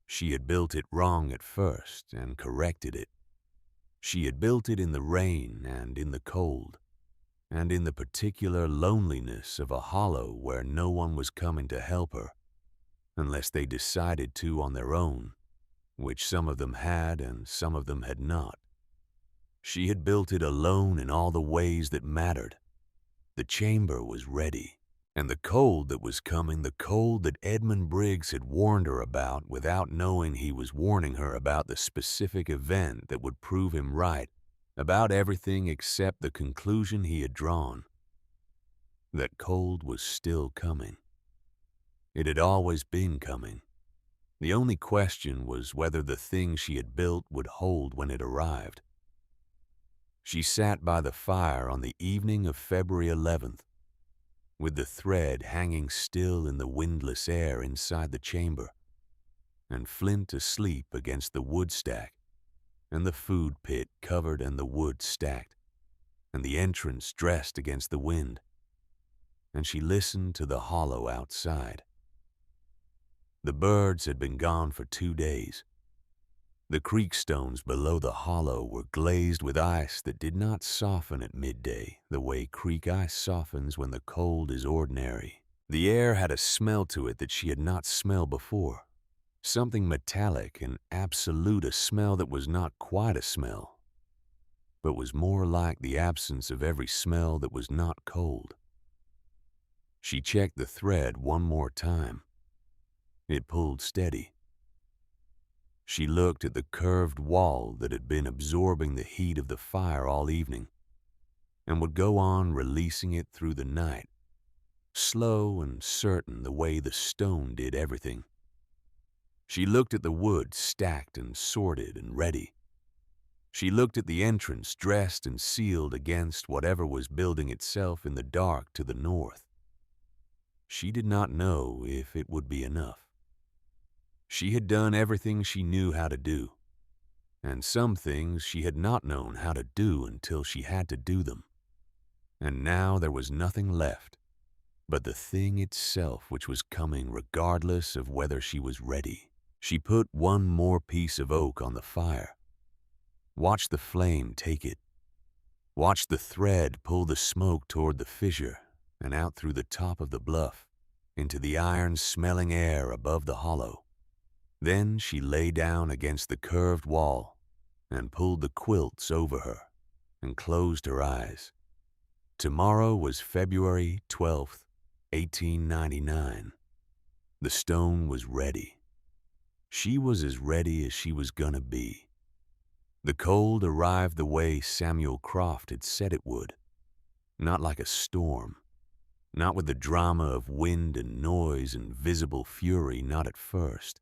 She had built it wrong at first and corrected it. She had built it in the rain and in the cold, and in the particular loneliness of a hollow where no one was coming to help her, unless they decided to on their own, which some of them had and some of them had not. She had built it alone in all the ways that mattered. The chamber was ready, and the cold that was coming, the cold that Edmund Briggs had warned her about without knowing he was warning her about the specific event that would prove him right about everything except the conclusion he had drawn. That cold was still coming. It had always been coming. The only question was whether the thing she had built would hold when it arrived. She sat by the fire on the evening of February 11th, with the thread hanging still in the windless air inside the chamber, and Flint asleep against the wood stack, and the food pit covered and the wood stacked, and the entrance dressed against the wind, and she listened to the hollow outside. The birds had been gone for 2 days. The creek stones below the hollow were glazed with ice that did not soften at midday the way creek ice softens when the cold is ordinary. The air had a smell to it that she had not smelled before, something metallic and absolute, a smell that was not quite a smell, but was more like the absence of every smell that was not cold. She checked the thread one more time. It pulled steady. She looked at the curved wall that had been absorbing the heat of the fire all evening and would go on releasing it through the night, slow and certain the way the stone did everything. She looked at the wood stacked and sorted and ready. She looked at the entrance dressed and sealed against whatever was building itself in the dark to the north. She did not know if it would be enough. She had done everything she knew how to do, and some things she had not known how to do until she had to do them. And now there was nothing left but the thing itself which was coming regardless of whether she was ready. She put one more piece of oak on the fire, watched the flame take it, watched the thread pull the smoke toward the fissure and out through the top of the bluff into the iron-smelling air above the hollow. Then she lay down against the curved wall and pulled the quilts over her and closed her eyes. Tomorrow was February 12th, 1899. The stone was ready. She was as ready as she was gonna be. The cold arrived the way Samuel Croft had said it would, not like a storm, not with the drama of wind and noise and visible fury, not at first.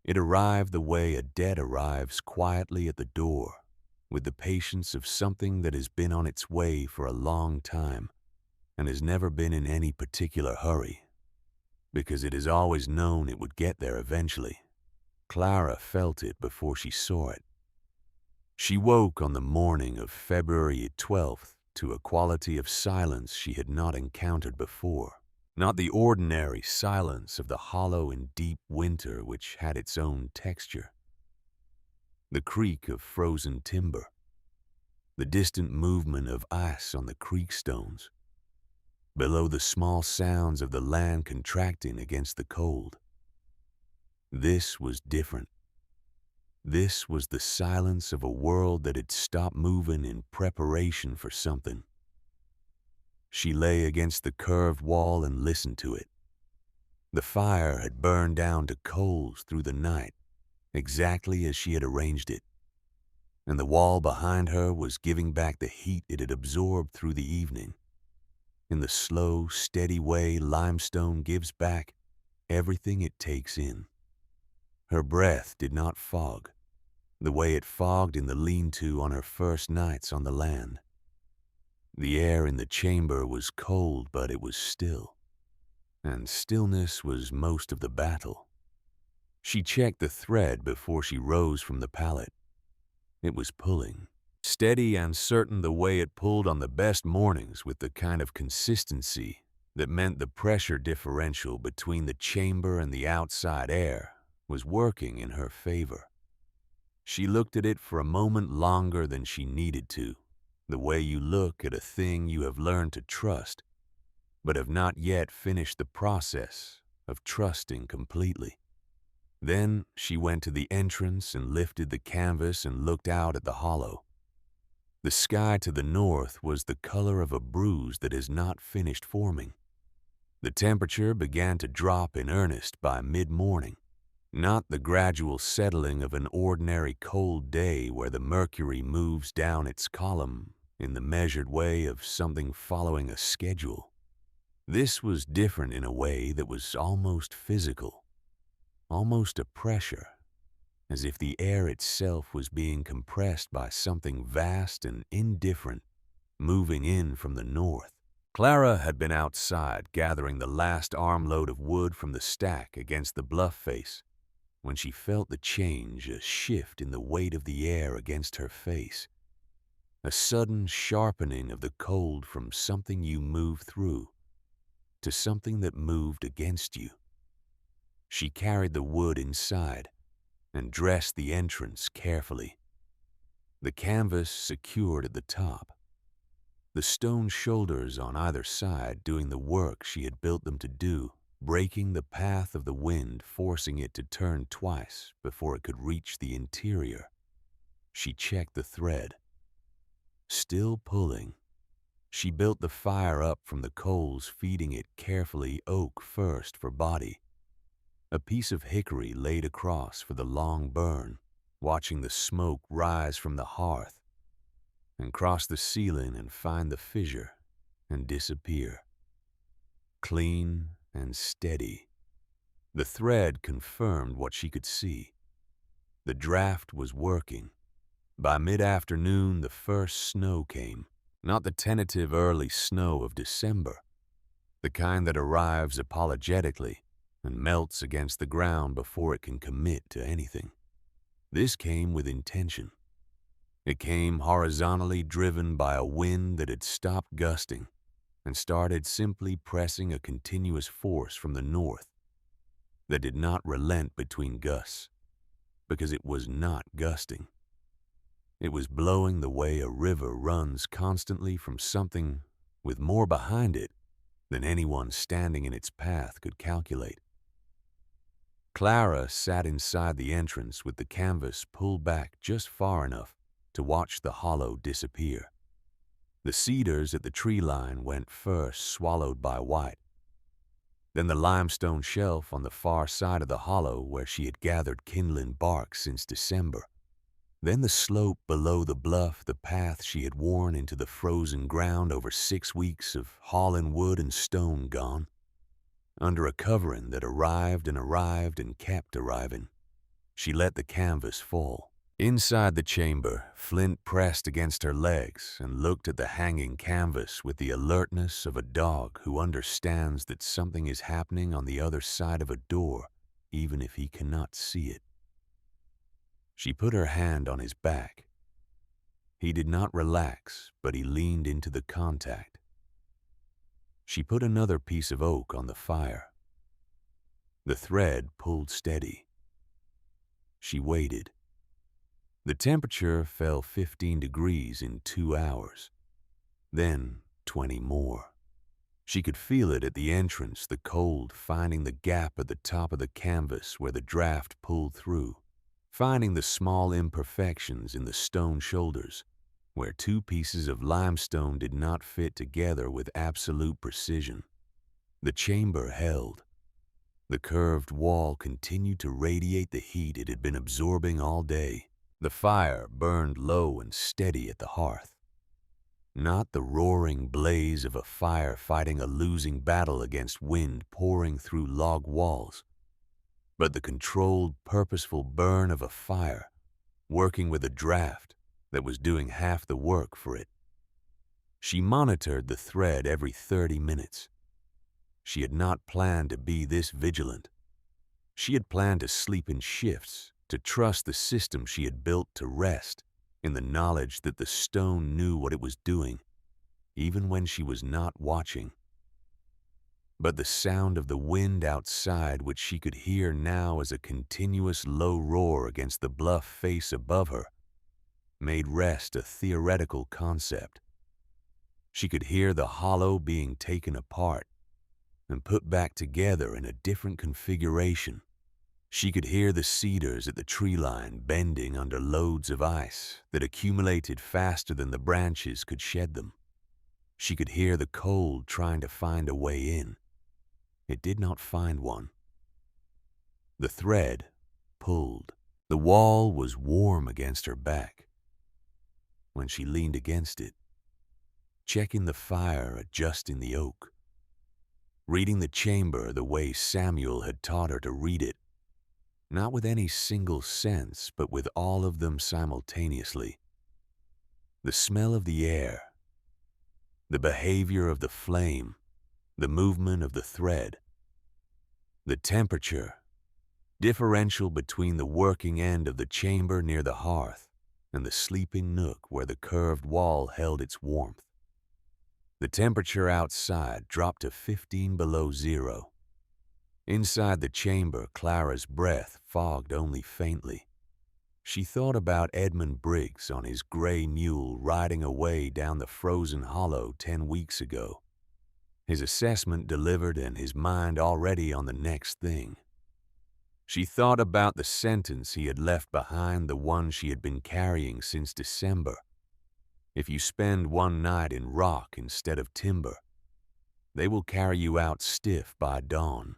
It arrived the way a debt arrives quietly at the door, with the patience of something that has been on its way for a long time and has never been in any particular hurry, because it has always known it would get there eventually. Clara felt it before she saw it. She woke on the morning of February 12th to a quality of silence she had not encountered before. Not the ordinary silence of the hollow and deep winter which had its own texture. The creak of frozen timber, the distant movement of ice on the creek stones, below the small sounds of the land contracting against the cold. This was different. This was the silence of a world that had stopped moving in preparation for something. She lay against the curved wall and listened to it. The fire had burned down to coals through the night, exactly as she had arranged it. and the wall behind her was giving back the heat it had absorbed through the evening. In the slow, steady way limestone gives back everything it takes in. Her breath did not fog, the way it fogged in the lean-to on her first nights on the land. The air in the chamber was cold, but it was still, and stillness was most of the battle. She checked the thread before she rose from the pallet. It was pulling, steady and certain the way it pulled on the best mornings, with the kind of consistency that meant the pressure differential between the chamber and the outside air was working in her favor. She looked at it for a moment longer than she needed to, the way you look at a thing you have learned to trust, but have not yet finished the process of trusting completely. Then she went to the entrance and lifted the canvas and looked out at the hollow. The sky to the north was the color of a bruise that has not finished forming. The temperature began to drop in earnest by mid-morning, not the gradual settling of an ordinary cold day where the mercury moves down its column in the measured way of something following a schedule. This was different in a way that was almost physical, almost a pressure, as if the air itself was being compressed by something vast and indifferent moving in from the north. Clara had been outside gathering the last armload of wood from the stack against the bluff face when she felt the change, a shift in the weight of the air against her face, a sudden sharpening of the cold from something you move through to something that moved against you. She carried the wood inside and dressed the entrance carefully, the canvas secured at the top, the stone shoulders on either side doing the work she had built them to do, breaking the path of the wind, forcing it to turn twice before it could reach the interior. She checked the thread. Still pulling. She built the fire up from the coals, feeding it carefully oak first for body, a piece of hickory laid across for the long burn, watching the smoke rise from the hearth and cross the ceiling and find the fissure and disappear. Clean and steady. The thread confirmed what she could see. The draft was working. By mid-afternoon, the first snow came, not the tentative early snow of December, the kind that arrives apologetically and melts against the ground before it can commit to anything. This came with intention. It came horizontally driven by a wind that had stopped gusting and started simply pressing a continuous force from the north that did not relent between gusts, because it was not gusting. It was blowing the way a river runs constantly from something with more behind it than anyone standing in its path could calculate. Clara sat inside the entrance with the canvas pulled back just far enough to watch the hollow disappear. The cedars at the tree line went first, swallowed by white. Then the limestone shelf on the far side of the hollow where she had gathered kindling bark since December. Then the slope below the bluff, the path she had worn into the frozen ground over 6 weeks of hauling wood and stone gone, under a covering that arrived and kept arriving. She let the canvas fall. Inside the chamber, Flint pressed against her legs and looked at the hanging canvas with the alertness of a dog who understands that something is happening on the other side of a door, even if he cannot see it. She put her hand on his back. He did not relax, but he leaned into the contact. She put another piece of oak on the fire. The thread pulled steady. She waited. The temperature fell 15 degrees in 2 hours, then 20 more. She could feel it at the entrance, the cold finding the gap at the top of the canvas where the draft pulled through, finding the small imperfections in the stone shoulders, where 2 pieces of limestone did not fit together with absolute precision. The chamber held. The curved wall continued to radiate the heat it had been absorbing all day. The fire burned low and steady at the hearth. Not the roaring blaze of a fire fighting a losing battle against wind pouring through log walls, but the controlled, purposeful burn of a fire working with a draft that was doing half the work for it. She monitored the thread every 30 minutes. She had not planned to be this vigilant. She had planned to sleep in shifts, to trust the system she had built to rest in the knowledge that the stone knew what it was doing, even when she was not watching. But the sound of the wind outside, which she could hear now as a continuous low roar against the bluff face above her, made rest a theoretical concept. She could hear the hollow being taken apart and put back together in a different configuration. She could hear the cedars at the tree line bending under loads of ice that accumulated faster than the branches could shed them. She could hear the cold trying to find a way in. It did not find one. The thread pulled. The wall was warm against her back. When she leaned against it, checking the fire, adjusting the oak, reading the chamber the way Samuel had taught her to read it, not with any single sense, but with all of them simultaneously. The smell of the air, the behavior of the flame, the movement of the thread, the temperature, differential between the working end of the chamber near the hearth and the sleeping nook where the curved wall held its warmth. The temperature outside dropped to 15 below zero. Inside the chamber, Clara's breath fogged only faintly. She thought about Edmund Briggs on his gray mule riding away down the frozen hollow 10 weeks ago. His assessment delivered and his mind already on the next thing. She thought about the sentence he had left behind, the one she had been carrying since December. If you spend one night in rock instead of timber, they will carry you out stiff by dawn.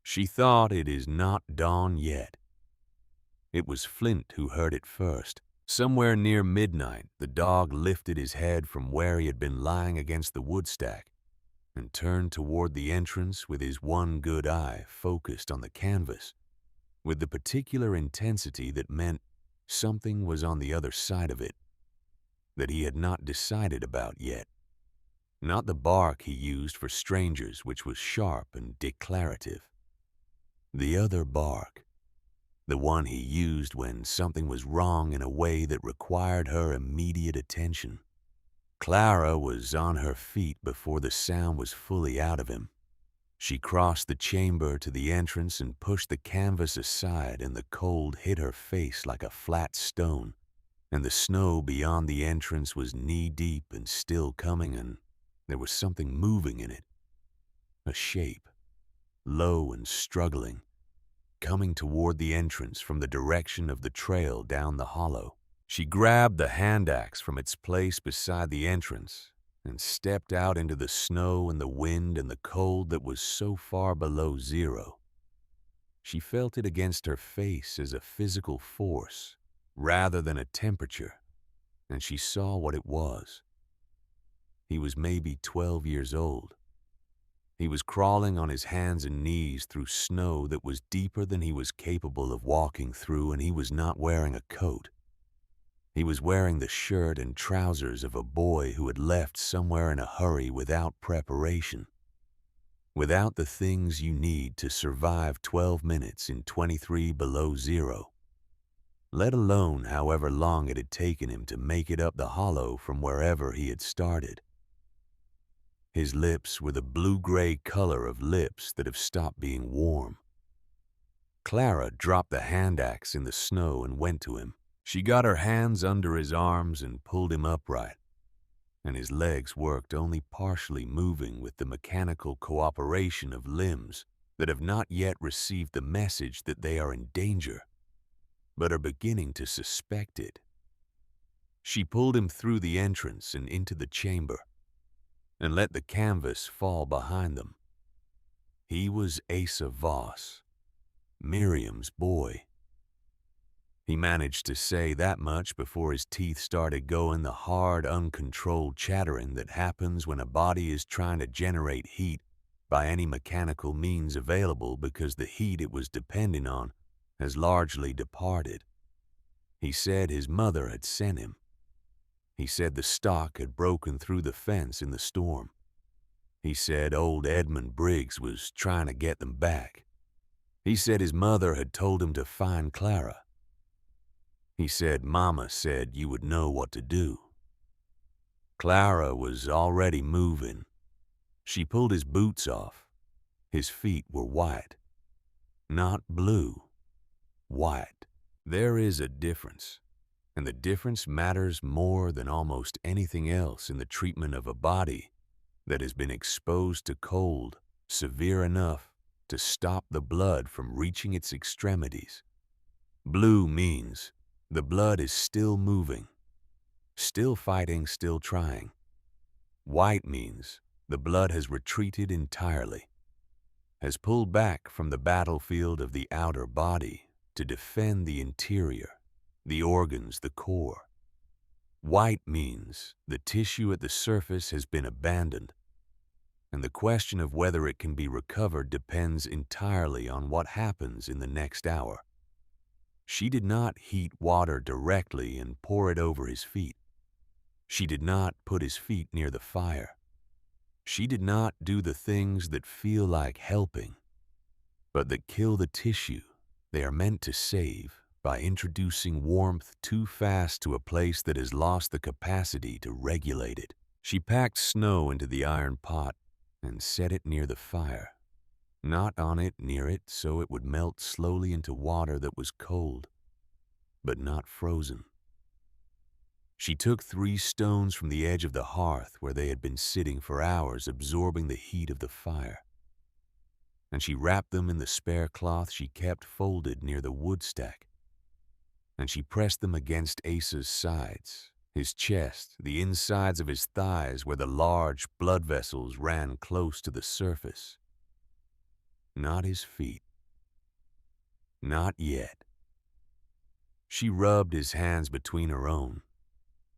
She thought, it is not dawn yet. It was Flint who heard it first. Somewhere near midnight, the dog lifted his head from where he had been lying against the woodstack and turned toward the entrance with his one good eye focused on the canvas, with the particular intensity that meant something was on the other side of it that he had not decided about yet. Not the bark he used for strangers, which was sharp and declarative. The other bark, the one he used when something was wrong in a way that required her immediate attention. Clara was on her feet before the sound was fully out of him. She crossed the chamber to the entrance and pushed the canvas aside, and the cold hit her face like a flat stone, and the snow beyond the entrance was knee-deep and still coming, and there was something moving in it. A shape, low and struggling, coming toward the entrance from the direction of the trail down the hollow. She grabbed the hand axe from its place beside the entrance and stepped out into the snow and the wind and the cold that was so far below zero. She felt it against her face as a physical force rather than a temperature, and she saw what it was. He was maybe 12 years old. He was crawling on his hands and knees through snow that was deeper than he was capable of walking through, and he was not wearing a coat. He was wearing the shirt and trousers of a boy who had left somewhere in a hurry without preparation, without the things you need to survive 12 minutes in 23 below zero, let alone however long it had taken him to make it up the hollow from wherever he had started. His lips were the blue-gray color of lips that have stopped being warm. Clara dropped the hand axe in the snow and went to him. She got her hands under his arms and pulled him upright, and his legs worked only partially, moving with the mechanical cooperation of limbs that have not yet received the message that they are in danger, but are beginning to suspect it. She pulled him through the entrance and into the chamber, and let the canvas fall behind them. He was Asa Voss, Miriam's boy. He managed to say that much before his teeth started going the hard, uncontrolled chattering that happens when a body is trying to generate heat by any mechanical means available because the heat it was depending on has largely departed. He said his mother had sent him. He said the stock had broken through the fence in the storm. He said old Edmund Briggs was trying to get them back. He said his mother had told him to find Clara. He said Mama said you would know what to do. Clara was already moving. She pulled his boots off. His feet were white. Not blue. White. There is a difference, and the difference matters more than almost anything else in the treatment of a body that has been exposed to cold severe enough to stop the blood from reaching its extremities. Blue means the blood is still moving, still fighting, still trying. White means the blood has retreated entirely, has pulled back from the battlefield of the outer body to defend the interior, the organs, the core. White means the tissue at the surface has been abandoned, and the question of whether it can be recovered depends entirely on what happens in the next hour. She did not heat water directly and pour it over his feet. She did not put his feet near the fire. She did not do the things that feel like helping, but that kill the tissue they are meant to save by introducing warmth too fast to a place that has lost the capacity to regulate it. She packed snow into the iron pot and set it near the fire, not on it, near it, so it would melt slowly into water that was cold, but not frozen. She took 3 stones from the edge of the hearth where they had been sitting for hours absorbing the heat of the fire, and she wrapped them in the spare cloth she kept folded near the wood stack, and she pressed them against Asa's sides, his chest, the insides of his thighs where the large blood vessels ran close to the surface. Not his feet. Not yet. She rubbed his hands between her own.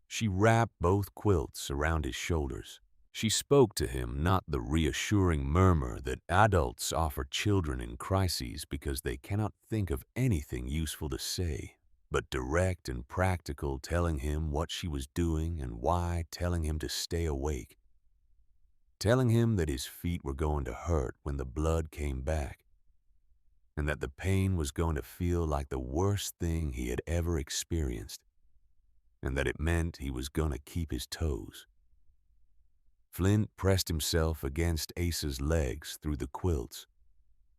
She wrapped both quilts around his shoulders. She spoke to him, not the reassuring murmur that adults offer children in crises because they cannot think of anything useful to say, but direct and practical, telling him what she was doing and why, telling him to stay awake, telling him that his feet were going to hurt when the blood came back, and that the pain was going to feel like the worst thing he had ever experienced, and that it meant he was going to keep his toes. Flint pressed himself against Asa's legs through the quilts,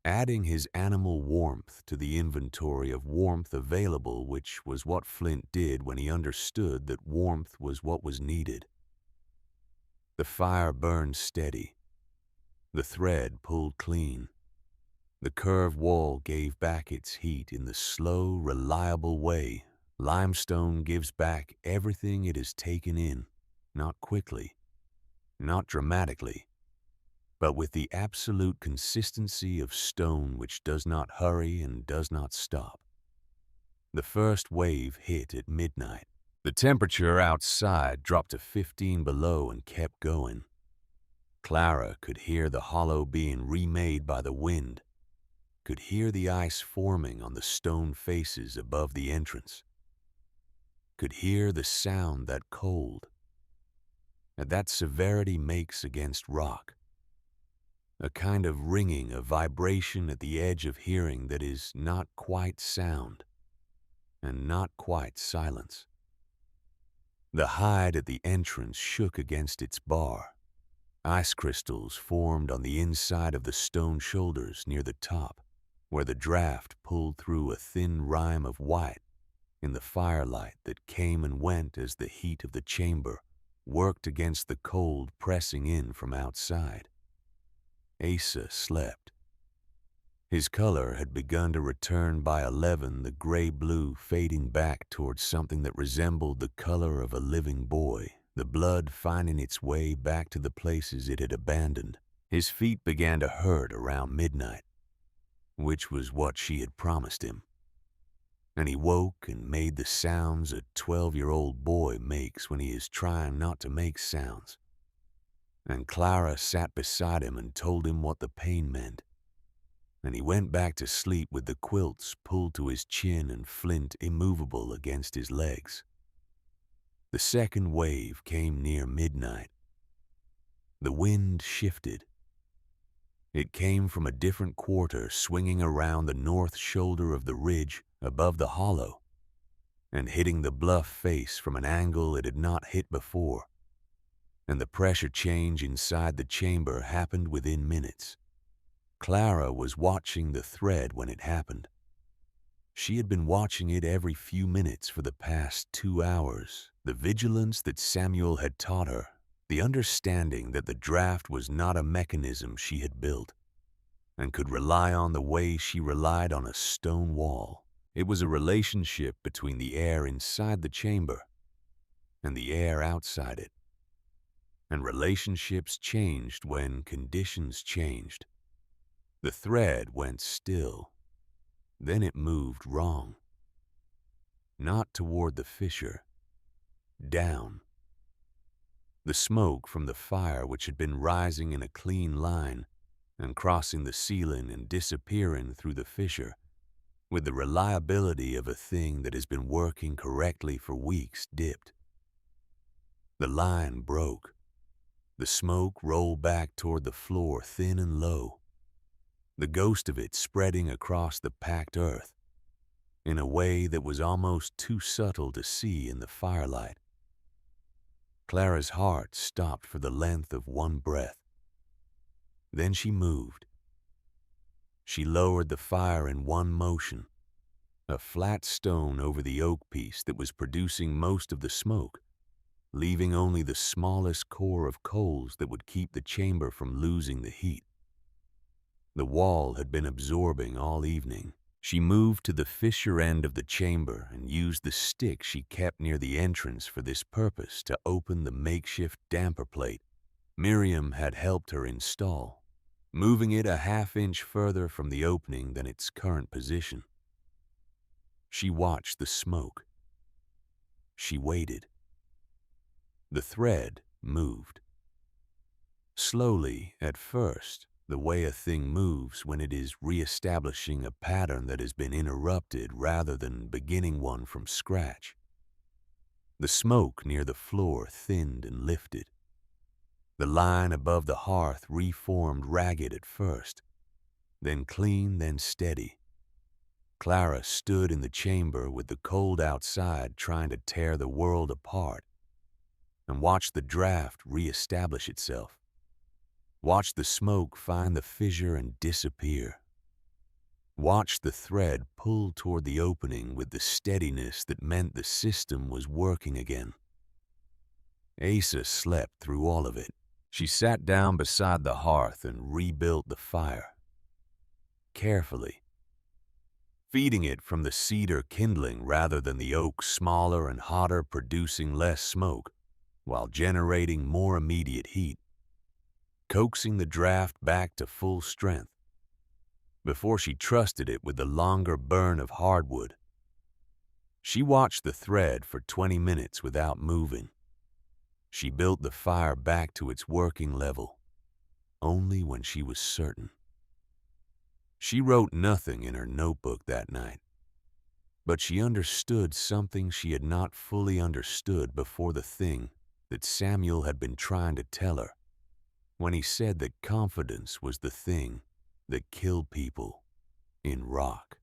adding his animal warmth to the inventory of warmth available, which was what Flint did when he understood that warmth was what was needed. The fire burned steady. The thread pulled clean. The curved wall gave back its heat in the slow, reliable way limestone gives back everything it has taken in, not quickly, not dramatically, but with the absolute consistency of stone which does not hurry and does not stop. The first wave hit at midnight. The temperature outside dropped to 15 below and kept going. Clara could hear the hollow being remade by the wind, could hear the ice forming on the stone faces above the entrance, could hear the sound that cold, that severity makes against rock, a kind of ringing, a vibration at the edge of hearing that is not quite sound and not quite silence. The hide at the entrance shook against its bar. Ice crystals formed on the inside of the stone shoulders near the top, where the draft pulled through a thin rime of white in the firelight that came and went as the heat of the chamber worked against the cold pressing in from outside. Asa slept. His color had begun to return by 11, the gray-blue fading back towards something that resembled the color of a living boy, the blood finding its way back to the places it had abandoned. His feet began to hurt around midnight, which was what she had promised him. and he woke and made the sounds a 12-year-old boy makes when he is trying not to make sounds. And Clara sat beside him and told him what the pain meant. And he went back to sleep with the quilts pulled to his chin and Flint immovable against his legs. The second wave came near midnight. The wind shifted. It came from a different quarter, swinging around the north shoulder of the ridge above the hollow, and hitting the bluff face from an angle it had not hit before. And the pressure change inside the chamber happened within minutes. Clara was watching the thread when it happened. She had been watching it every few minutes for the past 2 hours, the vigilance that Samuel had taught her, the understanding that the draft was not a mechanism she had built, and could rely on the way she relied on a stone wall. It was a relationship between the air inside the chamber and the air outside it. And relationships changed when conditions changed. The thread went still. Then it moved wrong. Not toward the fissure. Down. The smoke from the fire, which had been rising in a clean line and crossing the ceiling and disappearing through the fissure, with the reliability of a thing that has been working correctly for weeks, dipped. The line broke. The smoke rolled back toward the floor, thin and low, the ghost of it spreading across the packed earth in a way that was almost too subtle to see in the firelight. Clara's heart stopped for the length of one breath. Then she moved. She lowered the fire in one motion, a flat stone over the oak piece that was producing most of the smoke, leaving only the smallest core of coals that would keep the chamber from losing the heat. The wall had been absorbing all evening. She moved to the fissure end of the chamber and used the stick she kept near the entrance for this purpose to open the makeshift damper plate Miriam had helped her install, moving it a half-inch further from the opening than its current position. She watched the smoke. She waited. The thread moved. Slowly at first, the way a thing moves when it is re-establishing a pattern that has been interrupted rather than beginning one from scratch. The smoke near the floor thinned and lifted. The line above the hearth reformed ragged at first, then clean, then steady. Clara stood in the chamber with the cold outside trying to tear the world apart, and watched the draft re-establish itself. Watched the smoke find the fissure and disappear. Watched the thread pull toward the opening with the steadiness that meant the system was working again. Asa slept through all of it. She sat down beside the hearth and rebuilt the fire. Carefully. Feeding it from the cedar kindling rather than the oak smaller and hotter, producing less smoke, while generating more immediate heat. Coaxing the draft back to full strength before she trusted it with the longer burn of hardwood. She watched the thread for 20 minutes without moving. She built the fire back to its working level, only when she was certain. She wrote nothing in her notebook that night, but she understood something she had not fully understood before, the thing that Samuel had been trying to tell her when he said that confidence was the thing that killed people in rock.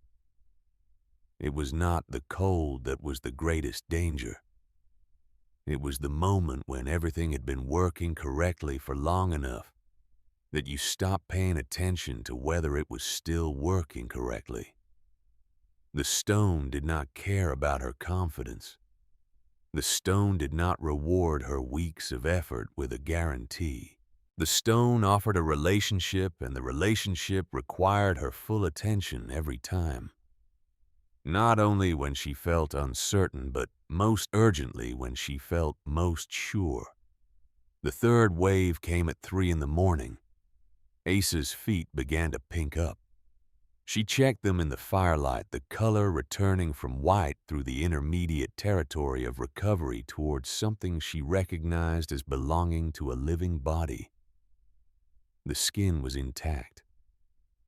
It was not the cold that was the greatest danger. It was the moment when everything had been working correctly for long enough that you stopped paying attention to whether it was still working correctly. The stone did not care about her confidence. The stone did not reward her weeks of effort with a guarantee. The stone offered a relationship, and the relationship required her full attention every time. Not only when she felt uncertain, but most urgently when she felt most sure. The third wave came at 3 in the morning. Asa's feet began to pink up. She checked them in the firelight, the color returning from white through the intermediate territory of recovery towards something she recognized as belonging to a living body. The skin was intact.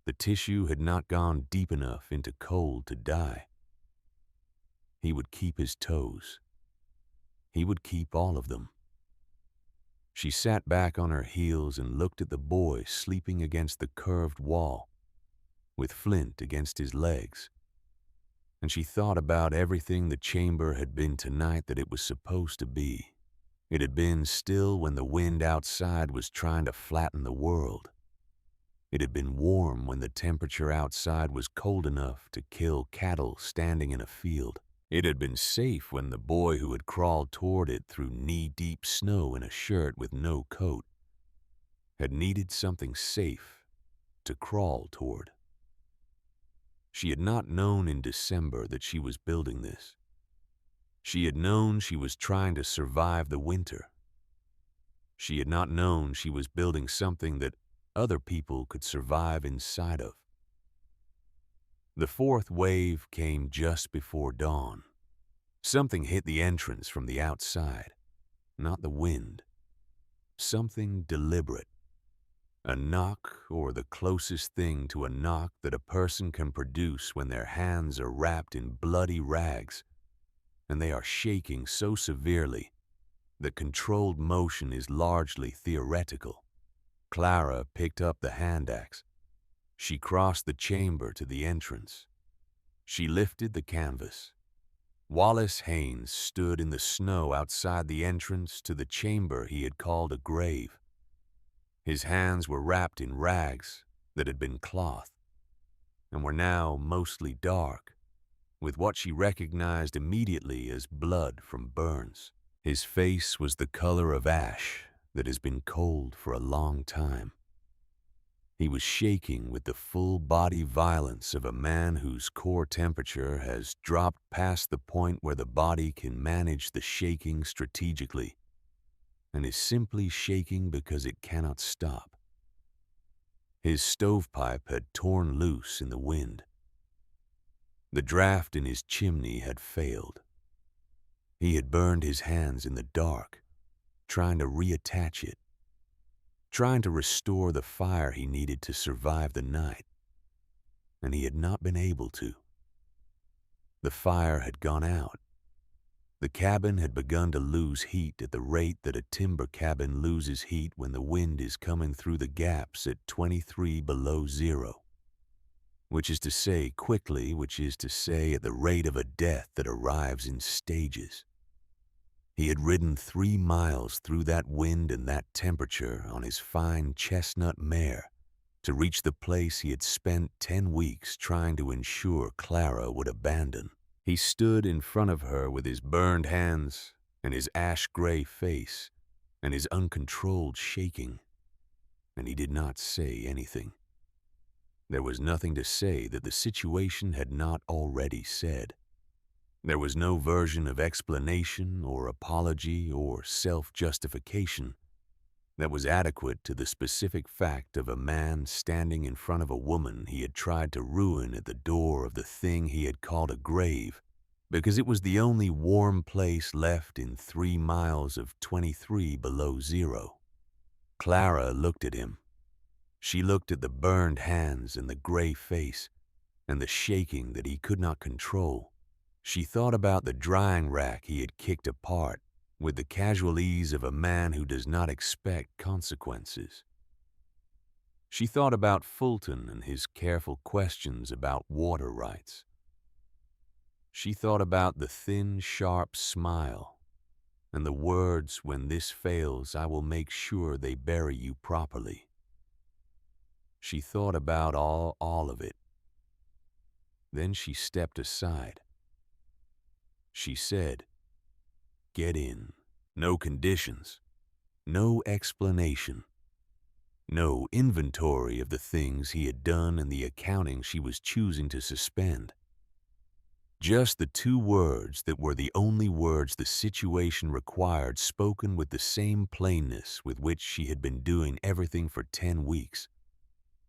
The tissue had not gone deep enough into cold to die. He would keep his toes. He would keep all of them. She sat back on her heels and looked at the boy sleeping against the curved wall, with Flint against his legs. And she thought about everything the chamber had been tonight that it was supposed to be. It had been still when the wind outside was trying to flatten the world. It had been warm when the temperature outside was cold enough to kill cattle standing in a field. It had been safe when the boy who had crawled toward it through knee-deep snow in a shirt with no coat had needed something safe to crawl toward. She had not known in December that she was building this. She had known she was trying to survive the winter. She had not known she was building something that other people could survive inside of. The fourth wave came just before dawn. Something hit the entrance from the outside, not the wind. Something deliberate. A knock, or the closest thing to a knock that a person can produce when their hands are wrapped in bloody rags and they are shaking so severely that controlled motion is largely theoretical. Clara picked up the hand axe. She crossed the chamber to the entrance. She lifted the canvas. Wallace Haynes stood in the snow outside the entrance to the chamber he had called a grave. His hands were wrapped in rags that had been cloth and were now mostly dark, with what she recognized immediately as blood from burns. His face was the color of ash that has been cold for a long time. He was shaking with the full body violence of a man whose core temperature has dropped past the point where the body can manage the shaking strategically and is simply shaking because it cannot stop. His stovepipe had torn loose in the wind. The draft in his chimney had failed. He had burned his hands in the dark, trying to reattach it, trying to restore the fire he needed to survive the night, and he had not been able to. The fire had gone out. The cabin had begun to lose heat at the rate that a timber cabin loses heat when the wind is coming through the gaps at 23 below zero, which is to say quickly, which is to say at the rate of a death that arrives in stages. He had ridden 3 miles through that wind and that temperature on his fine chestnut mare to reach the place he had spent 10 weeks trying to ensure Clara would abandon. He stood in front of her with his burned hands and his ash-gray face and his uncontrolled shaking, and he did not say anything. There was nothing to say that the situation had not already said. There was no version of explanation or apology or self-justification that was adequate to the specific fact of a man standing in front of a woman he had tried to ruin at the door of the thing he had called a grave, because it was the only warm place left in 3 miles of 23 below zero. Clara looked at him. She looked at the burned hands and the gray face and the shaking that he could not control. She thought about the drying rack he had kicked apart with the casual ease of a man who does not expect consequences. She thought about Fulton and his careful questions about water rights. She thought about the thin, sharp smile and the words, "When this fails, I will make sure they bury you properly." She thought about all of it. Then she stepped aside. She said, "Get in. No conditions. No explanation. No inventory of the things he had done and the accounting she was choosing to suspend. Just the 2 words that were the only words the situation required, spoken with the same plainness with which she had been doing everything for 10 weeks.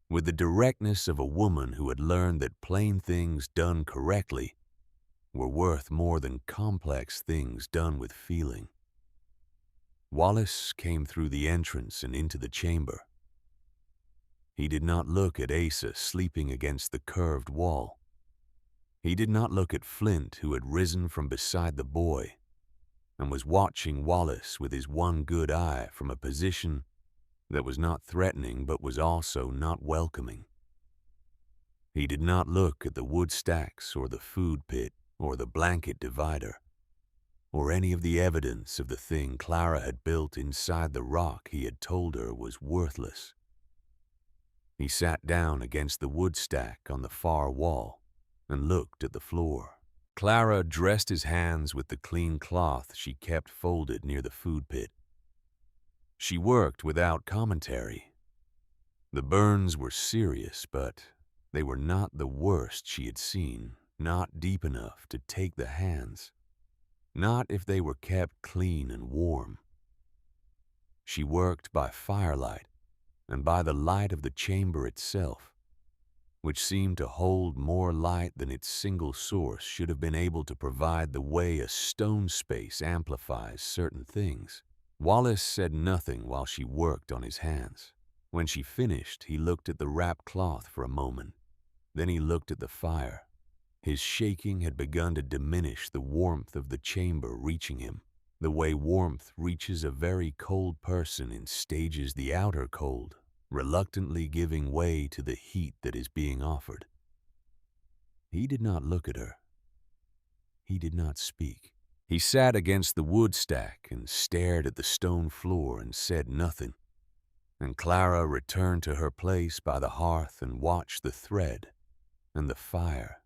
with the directness of a woman who had learned that plain things done correctly were worth more than complex things done with feeling. Wallace came through the entrance and into the chamber. He did not look at Asa sleeping against the curved wall. He did not look at Flint, who had risen from beside the boy and was watching Wallace with his one good eye from a position that was not threatening but was also not welcoming. He did not look at the wood stacks or the food pit or the blanket divider or any of the evidence of the thing Clara had built inside the rock he had told her was worthless. He sat down against the wood stack on the far wall and looked at the floor. Clara dressed his hands with the clean cloth she kept folded near the food pit. She worked without commentary. The burns were serious, but they were not the worst she had seen, not deep enough to take the hands, not if they were kept clean and warm. She worked by firelight and by the light of the chamber itself, which seemed to hold more light than its single source should have been able to provide, the way a stone space amplifies certain things. Wallace said nothing while she worked on his hands. When she finished, he looked at the wrapped cloth for a moment. Then he looked at the fire. His shaking had begun to diminish the warmth of the chamber reaching him, the way warmth reaches a very cold person in stages the outer cold, reluctantly giving way to the heat that is being offered. He did not look at her. He did not speak. He sat against the wood stack and stared at the stone floor and said nothing. And Clara returned to her place by the hearth and watched the thread and the fire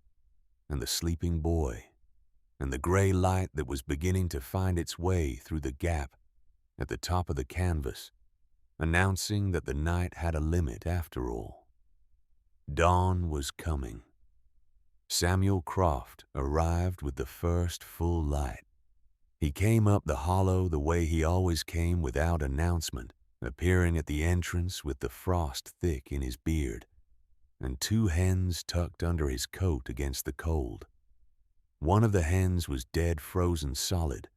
and the sleeping boy and the gray light that was beginning to find its way through the gap at the top of the canvas, announcing that the night had a limit after all. Dawn was coming. Samuel Croft arrived with the first full light. He came up the hollow the way he always came, without announcement, appearing at the entrance with the frost thick in his beard and 2 hens tucked under his coat against the cold. One of the hens was dead frozen solid,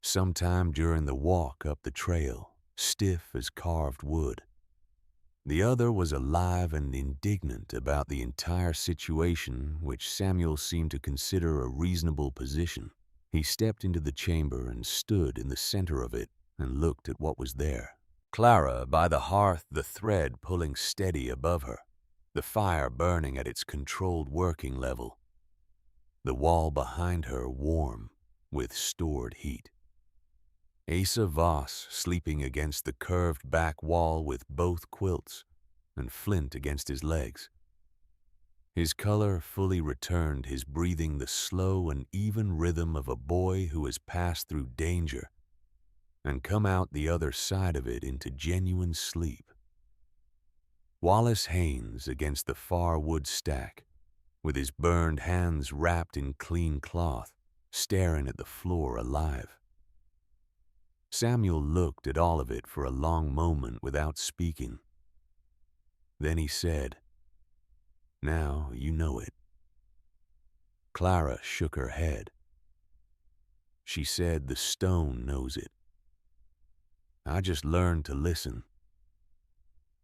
sometime during the walk up the trail, stiff as carved wood. The other was alive and indignant about the entire situation, which Samuel seemed to consider a reasonable position. He stepped into the chamber and stood in the center of it and looked at what was there. Clara by the hearth, the thread pulling steady above her, the fire burning at its controlled working level, the wall behind her warm with stored heat. Asa Voss sleeping against the curved back wall with both quilts, and Flint against his legs. His color fully returned, his breathing the slow and even rhythm of a boy who has passed through danger and come out the other side of it into genuine sleep. Wallace Haynes against the far wood stack, with his burned hands wrapped in clean cloth, staring at the floor alive. Samuel looked at all of it for a long moment without speaking. Then he said, "Now you know it." Clara shook her head. She said, "The stone knows it. I just learned to listen."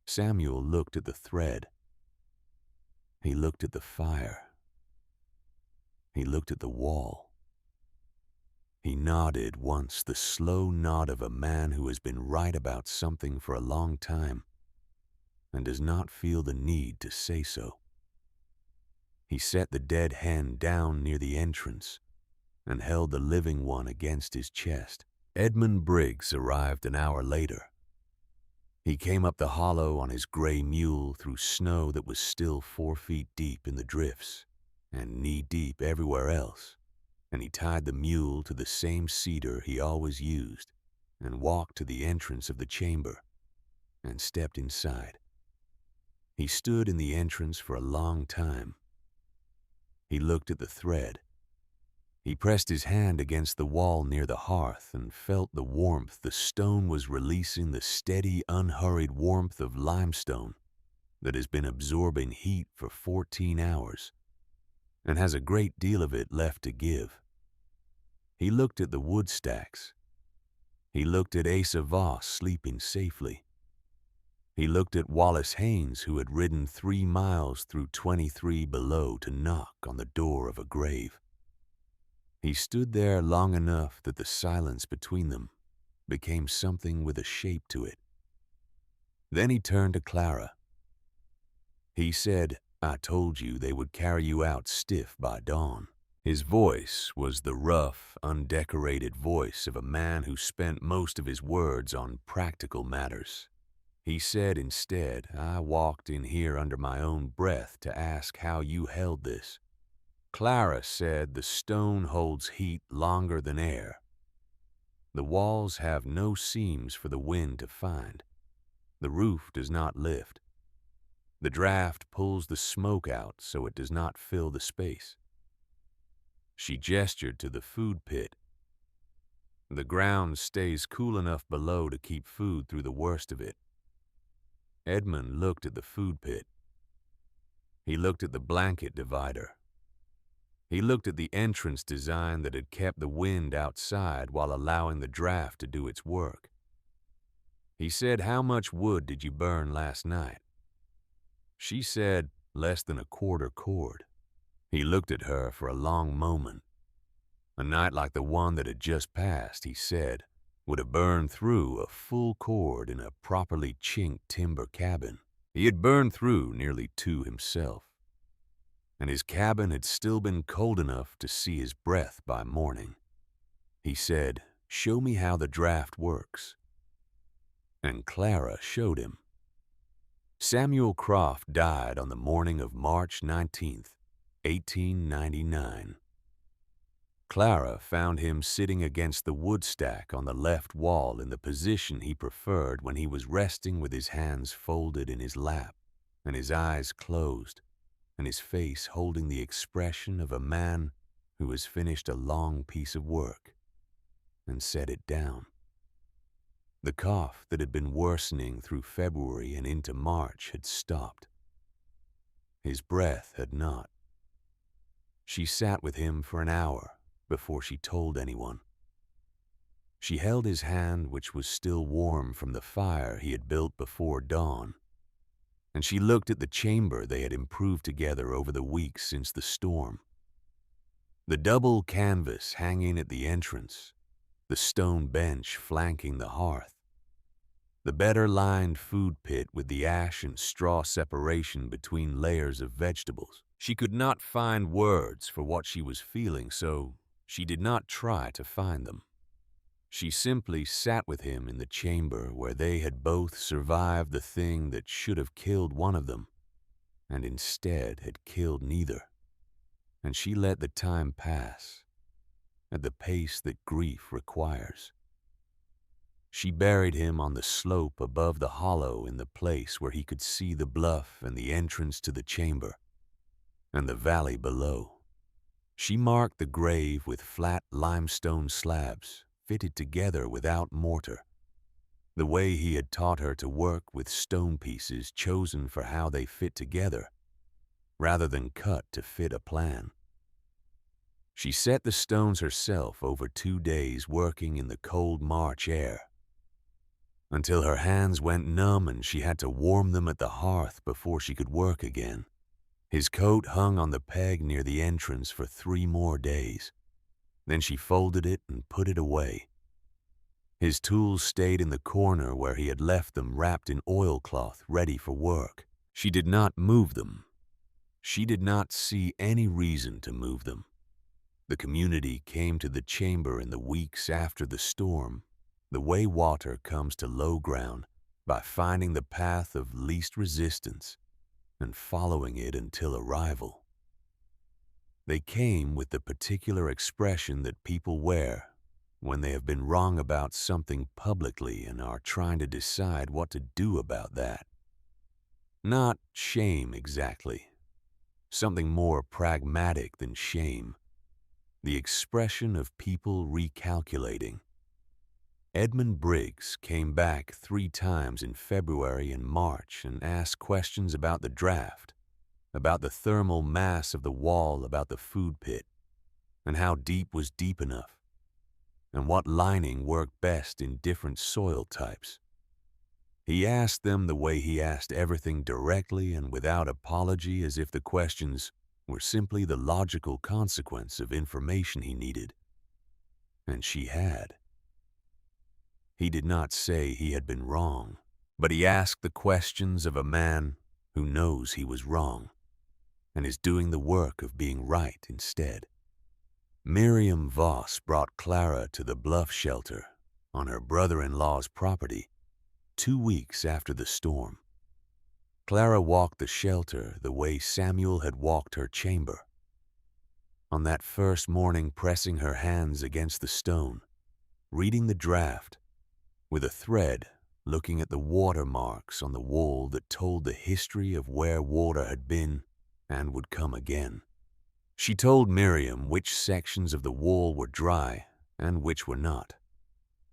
Samuel looked at the thread. He looked at the fire. He looked at the wall. He nodded once, the slow nod of a man who has been right about something for a long time and does not feel the need to say so. He set the dead hen down near the entrance and held the living one against his chest. Edmund Briggs arrived an hour later. He came up the hollow on his gray mule through snow that was still 4 feet deep in the drifts and knee-deep everywhere else, and he tied the mule to the same cedar he always used and walked to the entrance of the chamber and stepped inside. He stood in the entrance for a long time. He looked at the thread. He pressed his hand against the wall near the hearth and felt the warmth the stone was releasing, the steady, unhurried warmth of limestone. that has been absorbing heat for 14 hours and has a great deal of it left to give. He looked at the wood stacks. He looked at Asa Voss sleeping safely. He looked at Wallace Haynes, who had ridden 3 miles through 23 below to knock on the door of a grave. He stood there long enough that the silence between them became something with a shape to it. Then he turned to Clara. He said, "I told you they would carry you out stiff by dawn." His voice was the rough, undecorated voice of a man who spent most of his words on practical matters. He said instead, "I walked in here under my own breath to ask how you held this." Clara said, "The stone holds heat longer than air. The walls have no seams for the wind to find. The roof does not lift. The draft pulls the smoke out so it does not fill the space." She gestured to the food pit. "The ground stays cool enough below to keep food through the worst of it." Edmund looked at the food pit. He looked at the blanket divider. He looked at the entrance design that had kept the wind outside while allowing the draft to do its work. He said, "How much wood did you burn last night?" She said, "Less than a quarter cord." He looked at her for a long moment. A night like the one that had just passed, he said, would have burned through a full cord in a properly chinked timber cabin. He had burned through nearly 2 himself, and his cabin had still been cold enough to see his breath by morning. He said, "Show me how the draft works." And Clara showed him. Samuel Croft died on the morning of March 19th, 1899. Clara found him sitting against the wood stack on the left wall in the position he preferred when he was resting with his hands folded in his lap and his eyes closed and his face holding the expression of a man who has finished a long piece of work and set it down. The cough that had been worsening through February and into March had stopped. His breath had not. She sat with him for an hour before she told anyone. She held his hand, which was still warm from the fire he had built before dawn, and she looked at the chamber they had improved together over the weeks since the storm. The double canvas hanging at the entrance, the stone bench flanking the hearth, the better-lined food pit with the ash and straw separation between layers of vegetables. She could not find words for what she was feeling, so she did not try to find them. She simply sat with him in the chamber where they had both survived the thing that should have killed one of them, and instead had killed neither. And she let the time pass at the pace that grief requires. She buried him on the slope above the hollow in the place where he could see the bluff and the entrance to the chamber, and the valley below. She marked the grave with flat limestone slabs fitted together without mortar, the way he had taught her to work with stone pieces chosen for how they fit together, rather than cut to fit a plan. She set the stones herself over 2 days working in the cold March air, until her hands went numb and she had to warm them at the hearth before she could work again. His coat hung on the peg near the entrance for 3 more days. Then she folded it and put it away. His tools stayed in the corner where he had left them wrapped in oilcloth ready for work. She did not move them. She did not see any reason to move them. The community came to the chamber in the weeks after the storm, the way water comes to low ground by finding the path of least resistance and following it until arrival. They came with the particular expression that people wear when they have been wrong about something publicly and are trying to decide what to do about that. Not shame exactly, something more pragmatic than shame, the expression of people recalculating. Edmund Briggs came back 3 times in February and March and asked questions about the draft, about the thermal mass of the wall, about the food pit, and how deep was deep enough, and what lining worked best in different soil types. He asked them the way he asked everything, directly and without apology, as if the questions were simply the logical consequence of information he needed. And she had. He did not say he had been wrong, but he asked the questions of a man who knows he was wrong and is doing the work of being right instead. Miriam Voss brought Clara to the Bluff shelter on her brother-in-law's property 2 weeks after the storm. Clara walked the shelter the way Samuel had walked her chamber. On that first morning, pressing her hands against the stone, reading the draft, with a thread looking at the watermarks on the wall that told the history of where water had been and would come again. She told Miriam which sections of the wall were dry and which were not.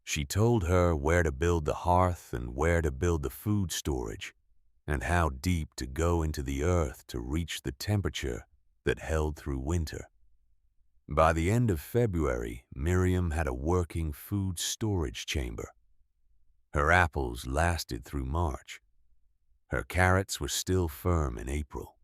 She told her where to build the hearth and where to build the food storage, and how deep to go into the earth to reach the temperature that held through winter. By the end of February, Miriam had a working food storage chamber. Her apples lasted through March. Her carrots were still firm in April.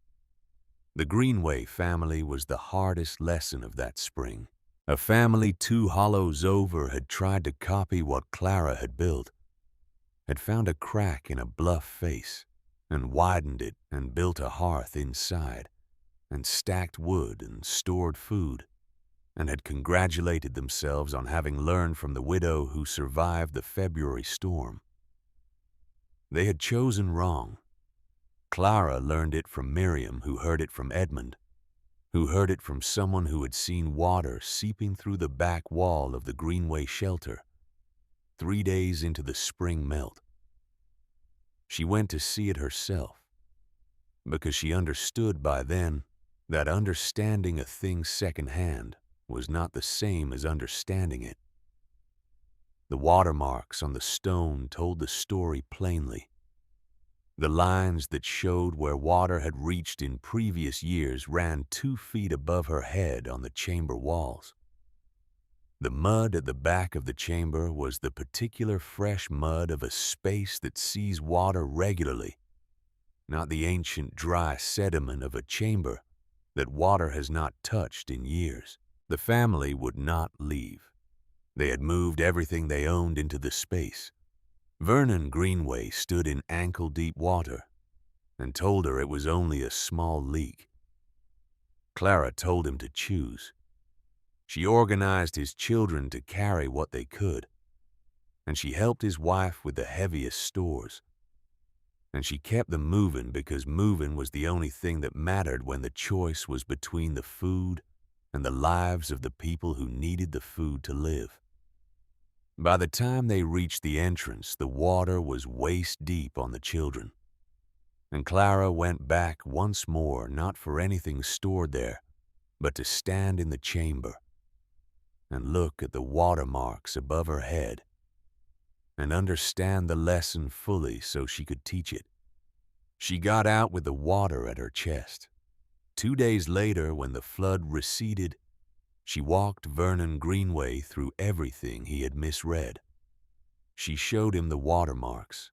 The Greenway family was the hardest lesson of that spring. A family 2 hollows over had tried to copy what Clara had built, had found a crack in a bluff face, and widened it and built a hearth inside, and stacked wood and stored food, and had congratulated themselves on having learned from the widow who survived the February storm. They had chosen wrong. Clara learned it from Miriam, who heard it from Edmund, who heard it from someone who had seen water seeping through the back wall of the Greenway shelter 3 days into the spring melt. She went to see it herself, because she understood by then that understanding a thing secondhand was not the same as understanding it. The watermarks on the stone told the story plainly. The lines that showed where water had reached in previous years ran 2 feet above her head on the chamber walls. The mud at the back of the chamber was the particular fresh mud of a space that sees water regularly, not the ancient dry sediment of a chamber that water has not touched in years. The family would not leave. They had moved everything they owned into the space. Vernon Greenway stood in ankle-deep water and told her it was only a small leak. Clara told him to choose. She organized his children to carry what they could, and she helped his wife with the heaviest stores. And she kept them moving because moving was the only thing that mattered when the choice was between the food and the lives of the people who needed the food to live. By the time they reached the entrance, the water was waist-deep on the children, and Clara went back once more, not for anything stored there, but to stand in the chamber and look at the watermarks above her head and understand the lesson fully so she could teach it. She got out with the water at her chest. 2 days later, when the flood receded, she walked Vernon Greenway through everything he had misread. She showed him the watermarks.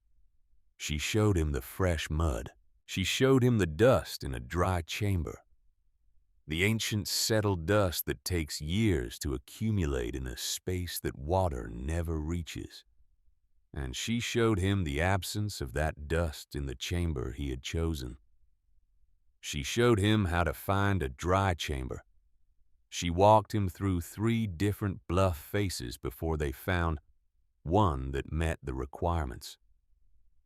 She showed him the fresh mud. She showed him the dust in a dry chamber, the ancient settled dust that takes years to accumulate in a space that water never reaches. And she showed him the absence of that dust in the chamber he had chosen. She showed him how to find a dry chamber. She walked him through 3 different bluff faces before they found one that met the requirements.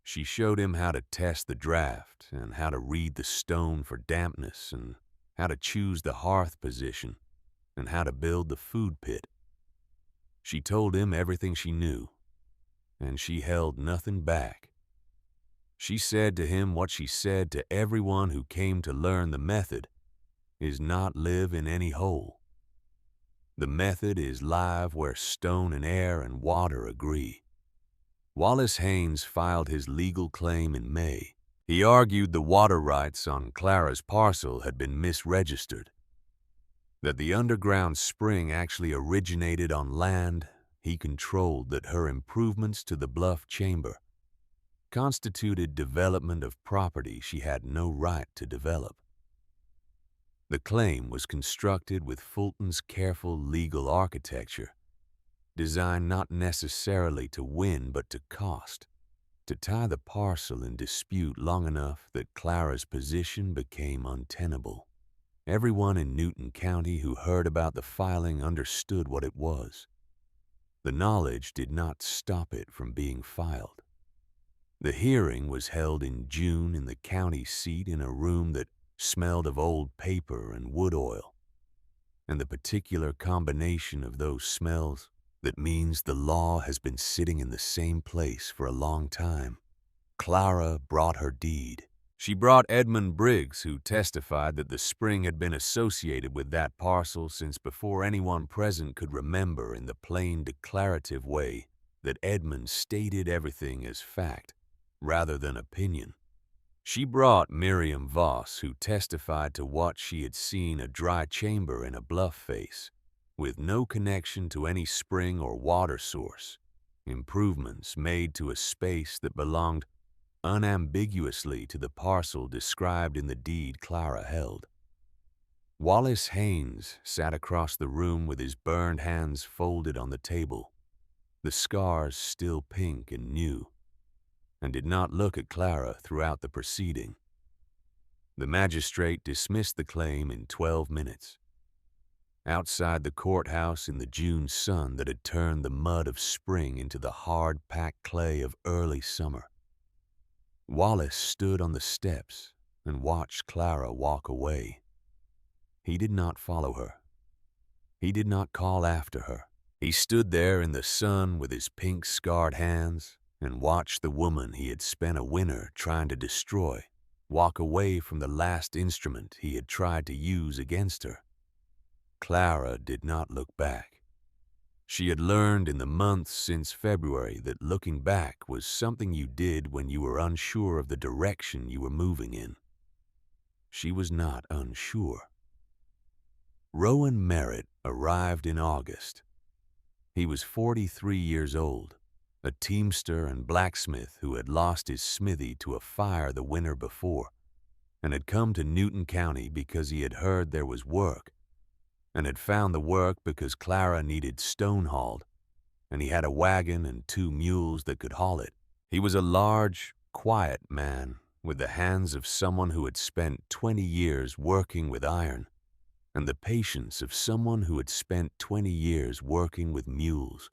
She showed him how to test the draft and how to read the stone for dampness and how to choose the hearth position and how to build the food pit. She told him everything she knew, and she held nothing back. She said to him what she said to everyone who came to learn the method is not live in any hole. The method is live where stone and air and water agree. Wallace Haynes filed his legal claim in May. He argued the water rights on Clara's parcel had been misregistered, that the underground spring actually originated on land he controlled, that her improvements to the bluff chamber constituted development of property she had no right to develop. The claim was constructed with Fulton's careful legal architecture, designed not necessarily to win but to cost, to tie the parcel in dispute long enough that Clara's position became untenable. Everyone in Newton County who heard about the filing understood what it was. The knowledge did not stop it from being filed. The hearing was held in June in the county seat in a room that smelled of old paper and wood oil, and the particular combination of those smells that means the law has been sitting in the same place for a long time. Clara brought her deed. She brought Edmund Briggs, who testified that the spring had been associated with that parcel since before anyone present could remember, in the plain declarative way that Edmund stated everything as fact rather than opinion. She brought Miriam Voss, who testified to what she had seen, a dry chamber in a bluff face, with no connection to any spring or water source, improvements made to a space that belonged unambiguously to the parcel described in the deed Clara held. Wallace Haynes sat across the room with his burned hands folded on the table, the scars still pink and new, and did not look at Clara throughout the proceeding. The magistrate dismissed the claim in 12 minutes. Outside the courthouse in the June sun that had turned the mud of spring into the hard packed clay of early summer, Wallace stood on the steps and watched Clara walk away. He did not follow her. He did not call after her. He stood there in the sun with his pink scarred hands and watched the woman he had spent a winter trying to destroy walk away from the last instrument he had tried to use against her. Clara did not look back. She had learned in the months since February that looking back was something you did when you were unsure of the direction you were moving in. She was not unsure. Rowan Merritt arrived in August. He was 43 years old, a teamster and blacksmith who had lost his smithy to a fire the winter before, and had come to Newton County because he had heard there was work, and had found the work because Clara needed stone hauled, and he had a wagon and 2 mules that could haul it. He was a large, quiet man with the hands of someone who had spent 20 years working with iron, and the patience of someone who had spent 20 years working with mules.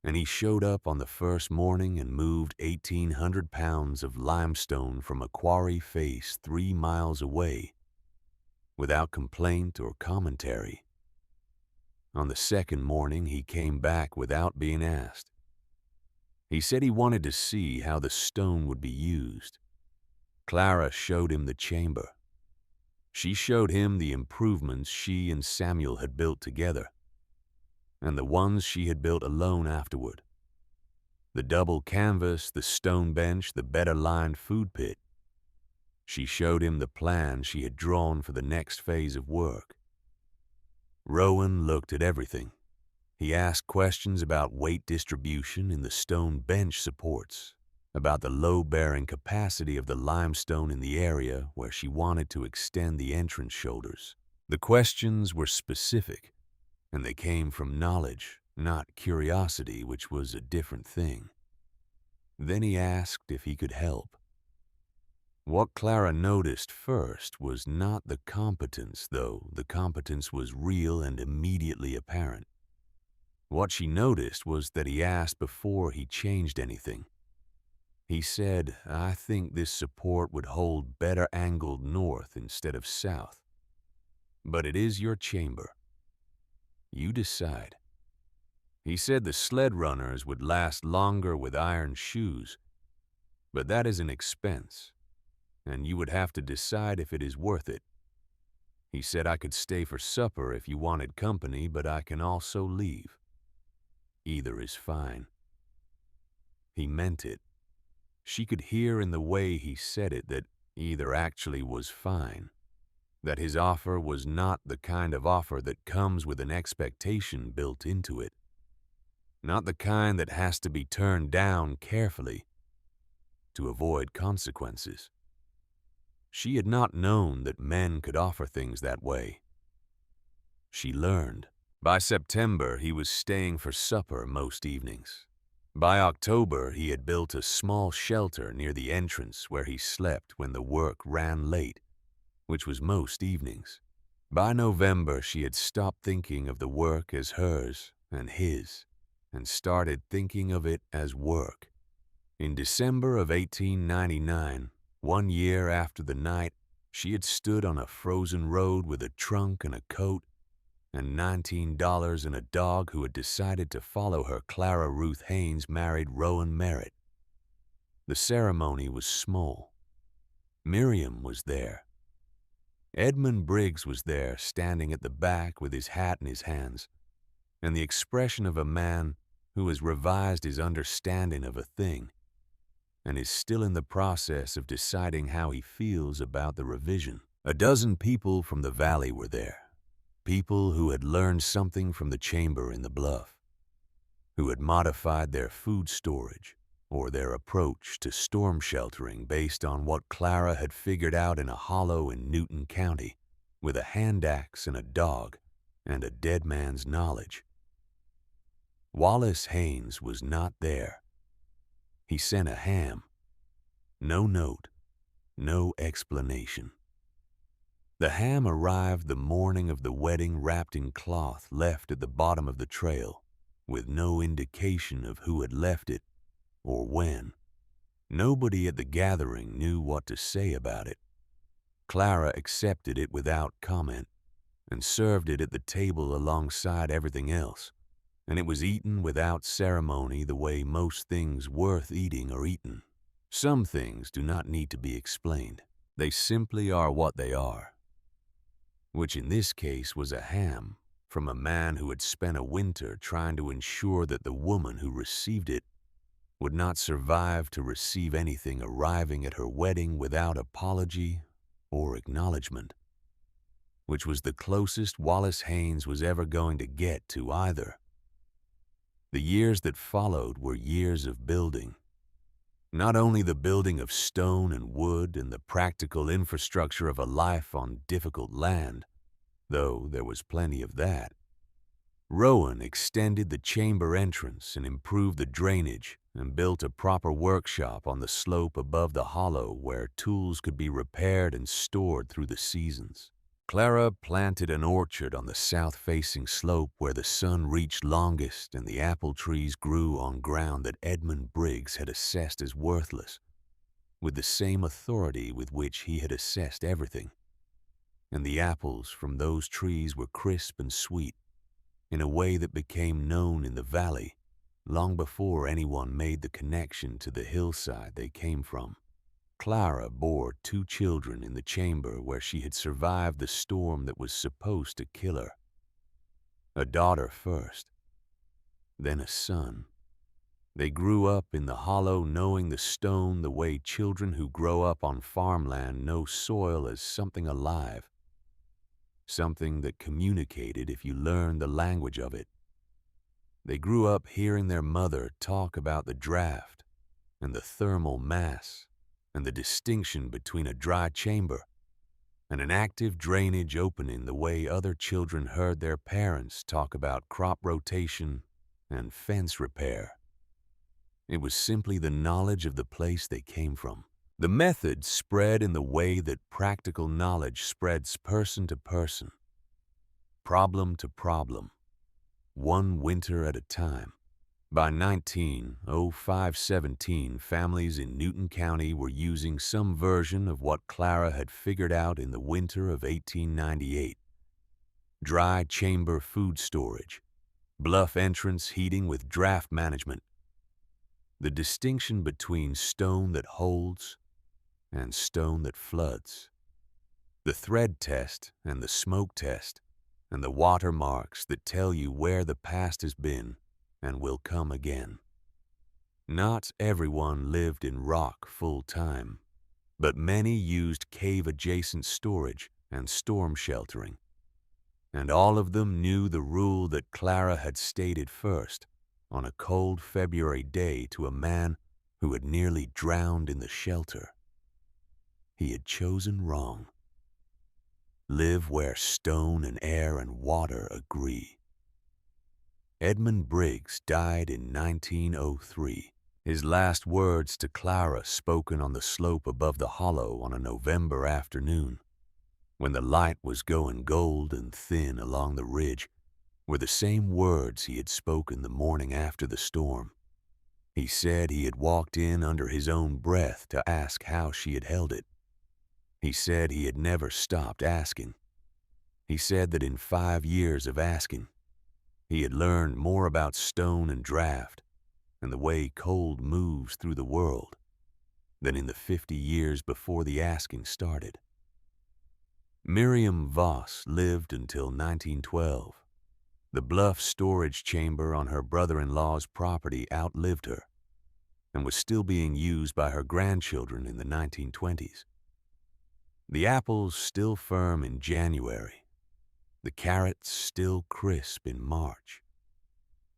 And he showed up on the first morning and moved 1,800 pounds of limestone from a quarry face 3 miles away, without complaint or commentary. On the second morning, he came back without being asked. He said he wanted to see how the stone would be used. Clara showed him the chamber. She showed him the improvements she and Samuel had built together, and the ones she had built alone afterward. The double canvas, the stone bench, the better-lined food pit. She showed him the plan she had drawn for the next phase of work. Rowan looked at everything. He asked questions about weight distribution in the stone bench supports, about the load-bearing capacity of the limestone in the area where she wanted to extend the entrance shoulders. The questions were specific, and they came from knowledge, not curiosity, which was a different thing. Then he asked if he could help. What Clara noticed first was not the competence, though the competence was real and immediately apparent. What she noticed was that he asked before he changed anything. He said, "I think this support would hold better angled north instead of south. But it is your chamber. You decide." He said the sled runners would last longer with iron shoes, but that is an expense, and you would have to decide if it is worth it. He said I could stay for supper if you wanted company, but I can also leave. Either is fine. He meant it. She could hear in the way he said it that either actually was fine, that his offer was not the kind of offer that comes with an expectation built into it, not the kind that has to be turned down carefully to avoid consequences. She had not known that men could offer things that way. She learned. By September, he was staying for supper most evenings. By October, he had built a small shelter near the entrance where he slept when the work ran late, which was most evenings. By November, she had stopped thinking of the work as hers and his, and started thinking of it as work. In December of 1899, 1 year after the night, she had stood on a frozen road with a trunk and a coat and $19 and a dog who had decided to follow her. Clara Ruth Haynes married Rowan Merritt. The ceremony was small. Miriam was there. Edmund Briggs was there, standing at the back with his hat in his hands, and the expression of a man who has revised his understanding of a thing and is still in the process of deciding how he feels about the revision. A dozen people from the valley were there. People who had learned something from the chamber in the bluff, who had modified their food storage or their approach to storm sheltering based on what Clara had figured out in a hollow in Newton County with a hand axe and a dog and a dead man's knowledge. Wallace Haynes was not there. He sent a ham. No note, no explanation. The ham arrived the morning of the wedding wrapped in cloth left at the bottom of the trail, with no indication of who had left it or when. Nobody at the gathering knew what to say about it. Clara accepted it without comment and served it at the table alongside everything else, and it was eaten without ceremony the way most things worth eating are eaten. Some things do not need to be explained. They simply are what they are, which in this case was a ham from a man who had spent a winter trying to ensure that the woman who received it would not survive to receive anything arriving at her wedding without apology or acknowledgement, which was the closest Wallace Haynes was ever going to get to either. The years that followed were years of building. Not only the building of stone and wood and the practical infrastructure of a life on difficult land, though there was plenty of that. Rowan extended the chamber entrance and improved the drainage and built a proper workshop on the slope above the hollow where tools could be repaired and stored through the seasons. Clara planted an orchard on the south-facing slope where the sun reached longest and the apple trees grew on ground that Edmund Briggs had assessed as worthless, with the same authority with which he had assessed everything. And the apples from those trees were crisp and sweet, in a way that became known in the valley long before anyone made the connection to the hillside they came from. Clara bore 2 children in the chamber where she had survived the storm that was supposed to kill her. A daughter first, then a son. They grew up in the hollow knowing the stone the way children who grow up on farmland know soil as something alive, something that communicated if you learned the language of it. They grew up hearing their mother talk about the draft and the thermal mass and the distinction between a dry chamber and an active drainage opening the way other children heard their parents talk about crop rotation and fence repair. It was simply the knowledge of the place they came from. The method spread in the way that practical knowledge spreads person to person, problem to problem, one winter at a time. By 1905-17, families in Newton County were using some version of what Clara had figured out in the winter of 1898. Dry chamber food storage, bluff entrance heating with draft management. The distinction between stone that holds and stone that floods. The thread test and the smoke test and the watermarks that tell you where the past has been and will come again. Not everyone lived in rock full time, but many used cave-adjacent storage and storm sheltering, and all of them knew the rule that Clara had stated first on a cold February day to a man who had nearly drowned in the shelter. He had chosen wrong. Live where stone and air and water agree. Edmund Briggs died in 1903. His last words to Clara, spoken on the slope above the hollow on a November afternoon, when the light was going gold and thin along the ridge, were the same words he had spoken the morning after the storm. He said he had walked in under his own breath to ask how she had held it. He said he had never stopped asking. He said that in 5 years of asking, he had learned more about stone and draft and the way cold moves through the world than in the 50 years before the asking started. Miriam Voss lived until 1912. The bluff storage chamber on her brother-in-law's property outlived her and was still being used by her grandchildren in the 1920s. The apples still firm in January, the carrots still crisp in March,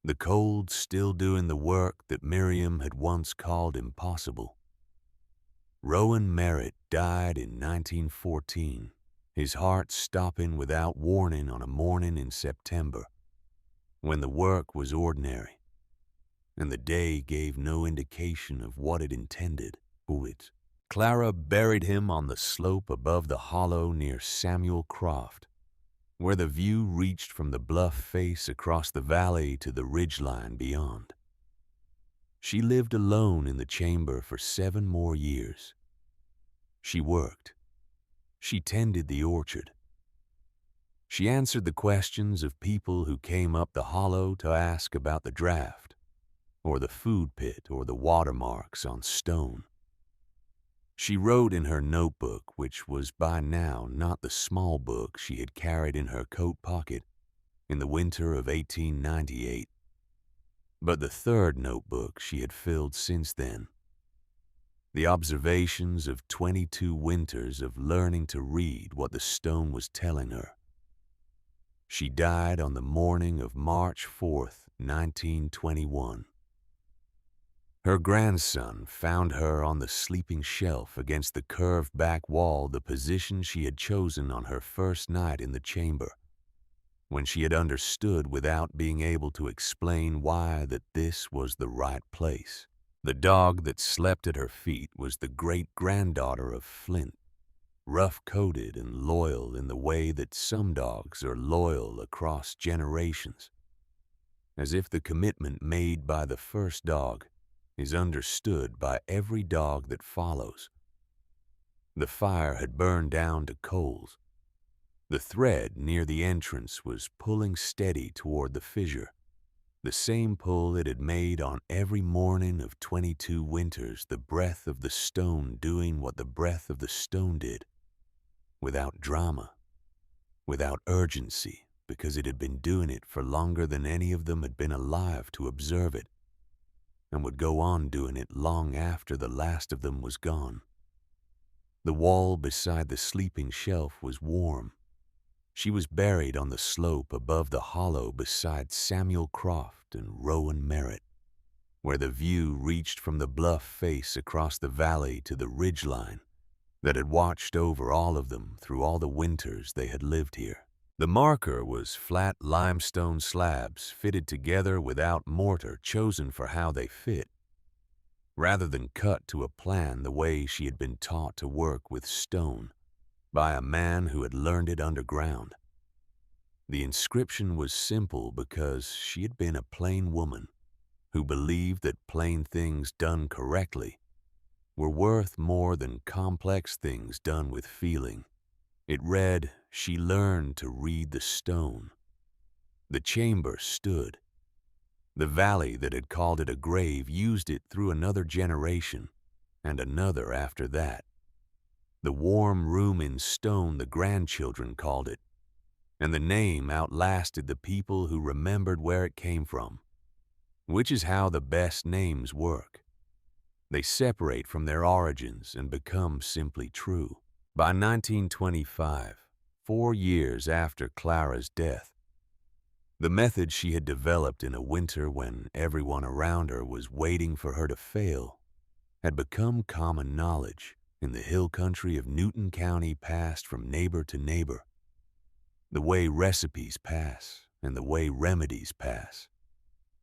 the cold still doing the work that Miriam had once called impossible. Rowan Merritt died in 1914, his heart stopping without warning on a morning in September, when the work was ordinary, and the day gave no indication of what it intended. Clara buried him on the slope above the hollow near Samuel Croft, where the view reached from the bluff face across the valley to the ridgeline beyond. She lived alone in the chamber for 7 more years. She worked. She tended the orchard. She answered the questions of people who came up the hollow to ask about the draft, or the food pit, or the watermarks on stone. She wrote in her notebook, which was by now not the small book she had carried in her coat pocket in the winter of 1898, but the 3rd notebook she had filled since then. The observations of 22 winters of learning to read what the stone was telling her. She died on the morning of March 4th, 1921. Her grandson found her on the sleeping shelf against the curved back wall, the position she had chosen on her first night in the chamber, when she had understood without being able to explain why that this was the right place. The dog that slept at her feet was the great-granddaughter of Flint, rough-coated and loyal in the way that some dogs are loyal across generations, as if the commitment made by the first dog is understood by every dog that follows. The fire had burned down to coals. The thread near the entrance was pulling steady toward the fissure, the same pull it had made on every morning of 22 winters, the breath of the stone doing what the breath of the stone did, without drama, without urgency, because it had been doing it for longer than any of them had been alive to observe it, and would go on doing it long after the last of them was gone. The wall beside the sleeping shelf was warm. She was buried on the slope above the hollow beside Samuel Croft and Rowan Merritt, where the view reached from the bluff face across the valley to the ridgeline that had watched over all of them through all the winters they had lived here. The marker was flat limestone slabs fitted together without mortar, chosen for how they fit, rather than cut to a plan the way she had been taught to work with stone by a man who had learned it underground. The inscription was simple because she had been a plain woman who believed that plain things done correctly were worth more than complex things done with feeling. It read, "She learned to read the stone." The chamber stood. The valley that had called it a grave used it through another generation and another after that. The warm room in stone, the grandchildren called it, and the name outlasted the people who remembered where it came from, which is how the best names work. They separate from their origins and become simply true. By 1925, 4 years after Clara's death, the method she had developed in a winter when everyone around her was waiting for her to fail had become common knowledge in the hill country of Newton County, passed from neighbor to neighbor. The way recipes pass and the way remedies pass,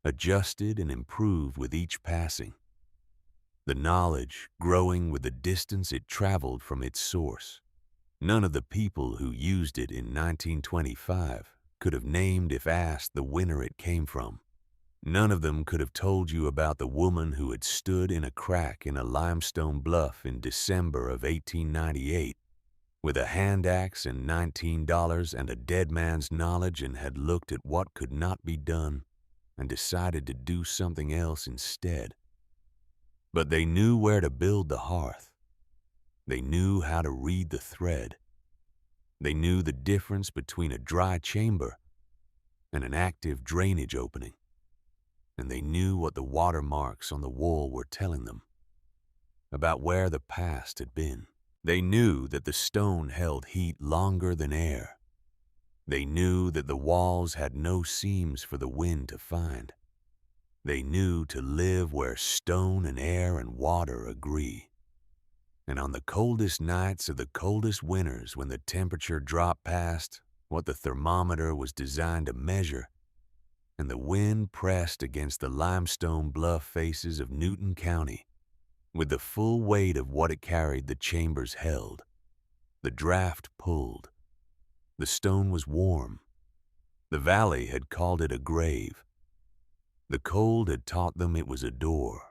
adjusted and improved with each passing. The knowledge growing with the distance it traveled from its source. None of the people who used it in 1925 could have named, if asked, the winter it came from. None of them could have told you about the woman who had stood in a crack in a limestone bluff in December of 1898 with a hand axe and $19 and a dead man's knowledge, and had looked at what could not be done and decided to do something else instead. But they knew where to build the hearth. They knew how to read the thread. They knew the difference between a dry chamber and an active drainage opening. And they knew what the watermarks on the wall were telling them about where the past had been. They knew that the stone held heat longer than air. They knew that the walls had no seams for the wind to find. They knew to live where stone and air and water agree. And on the coldest nights of the coldest winters, when the temperature dropped past what the thermometer was designed to measure, and the wind pressed against the limestone bluff faces of Newton County, with the full weight of what it carried, the chambers held. The draft pulled. The stone was warm. The valley had called it a grave. The cold had taught them it was a door.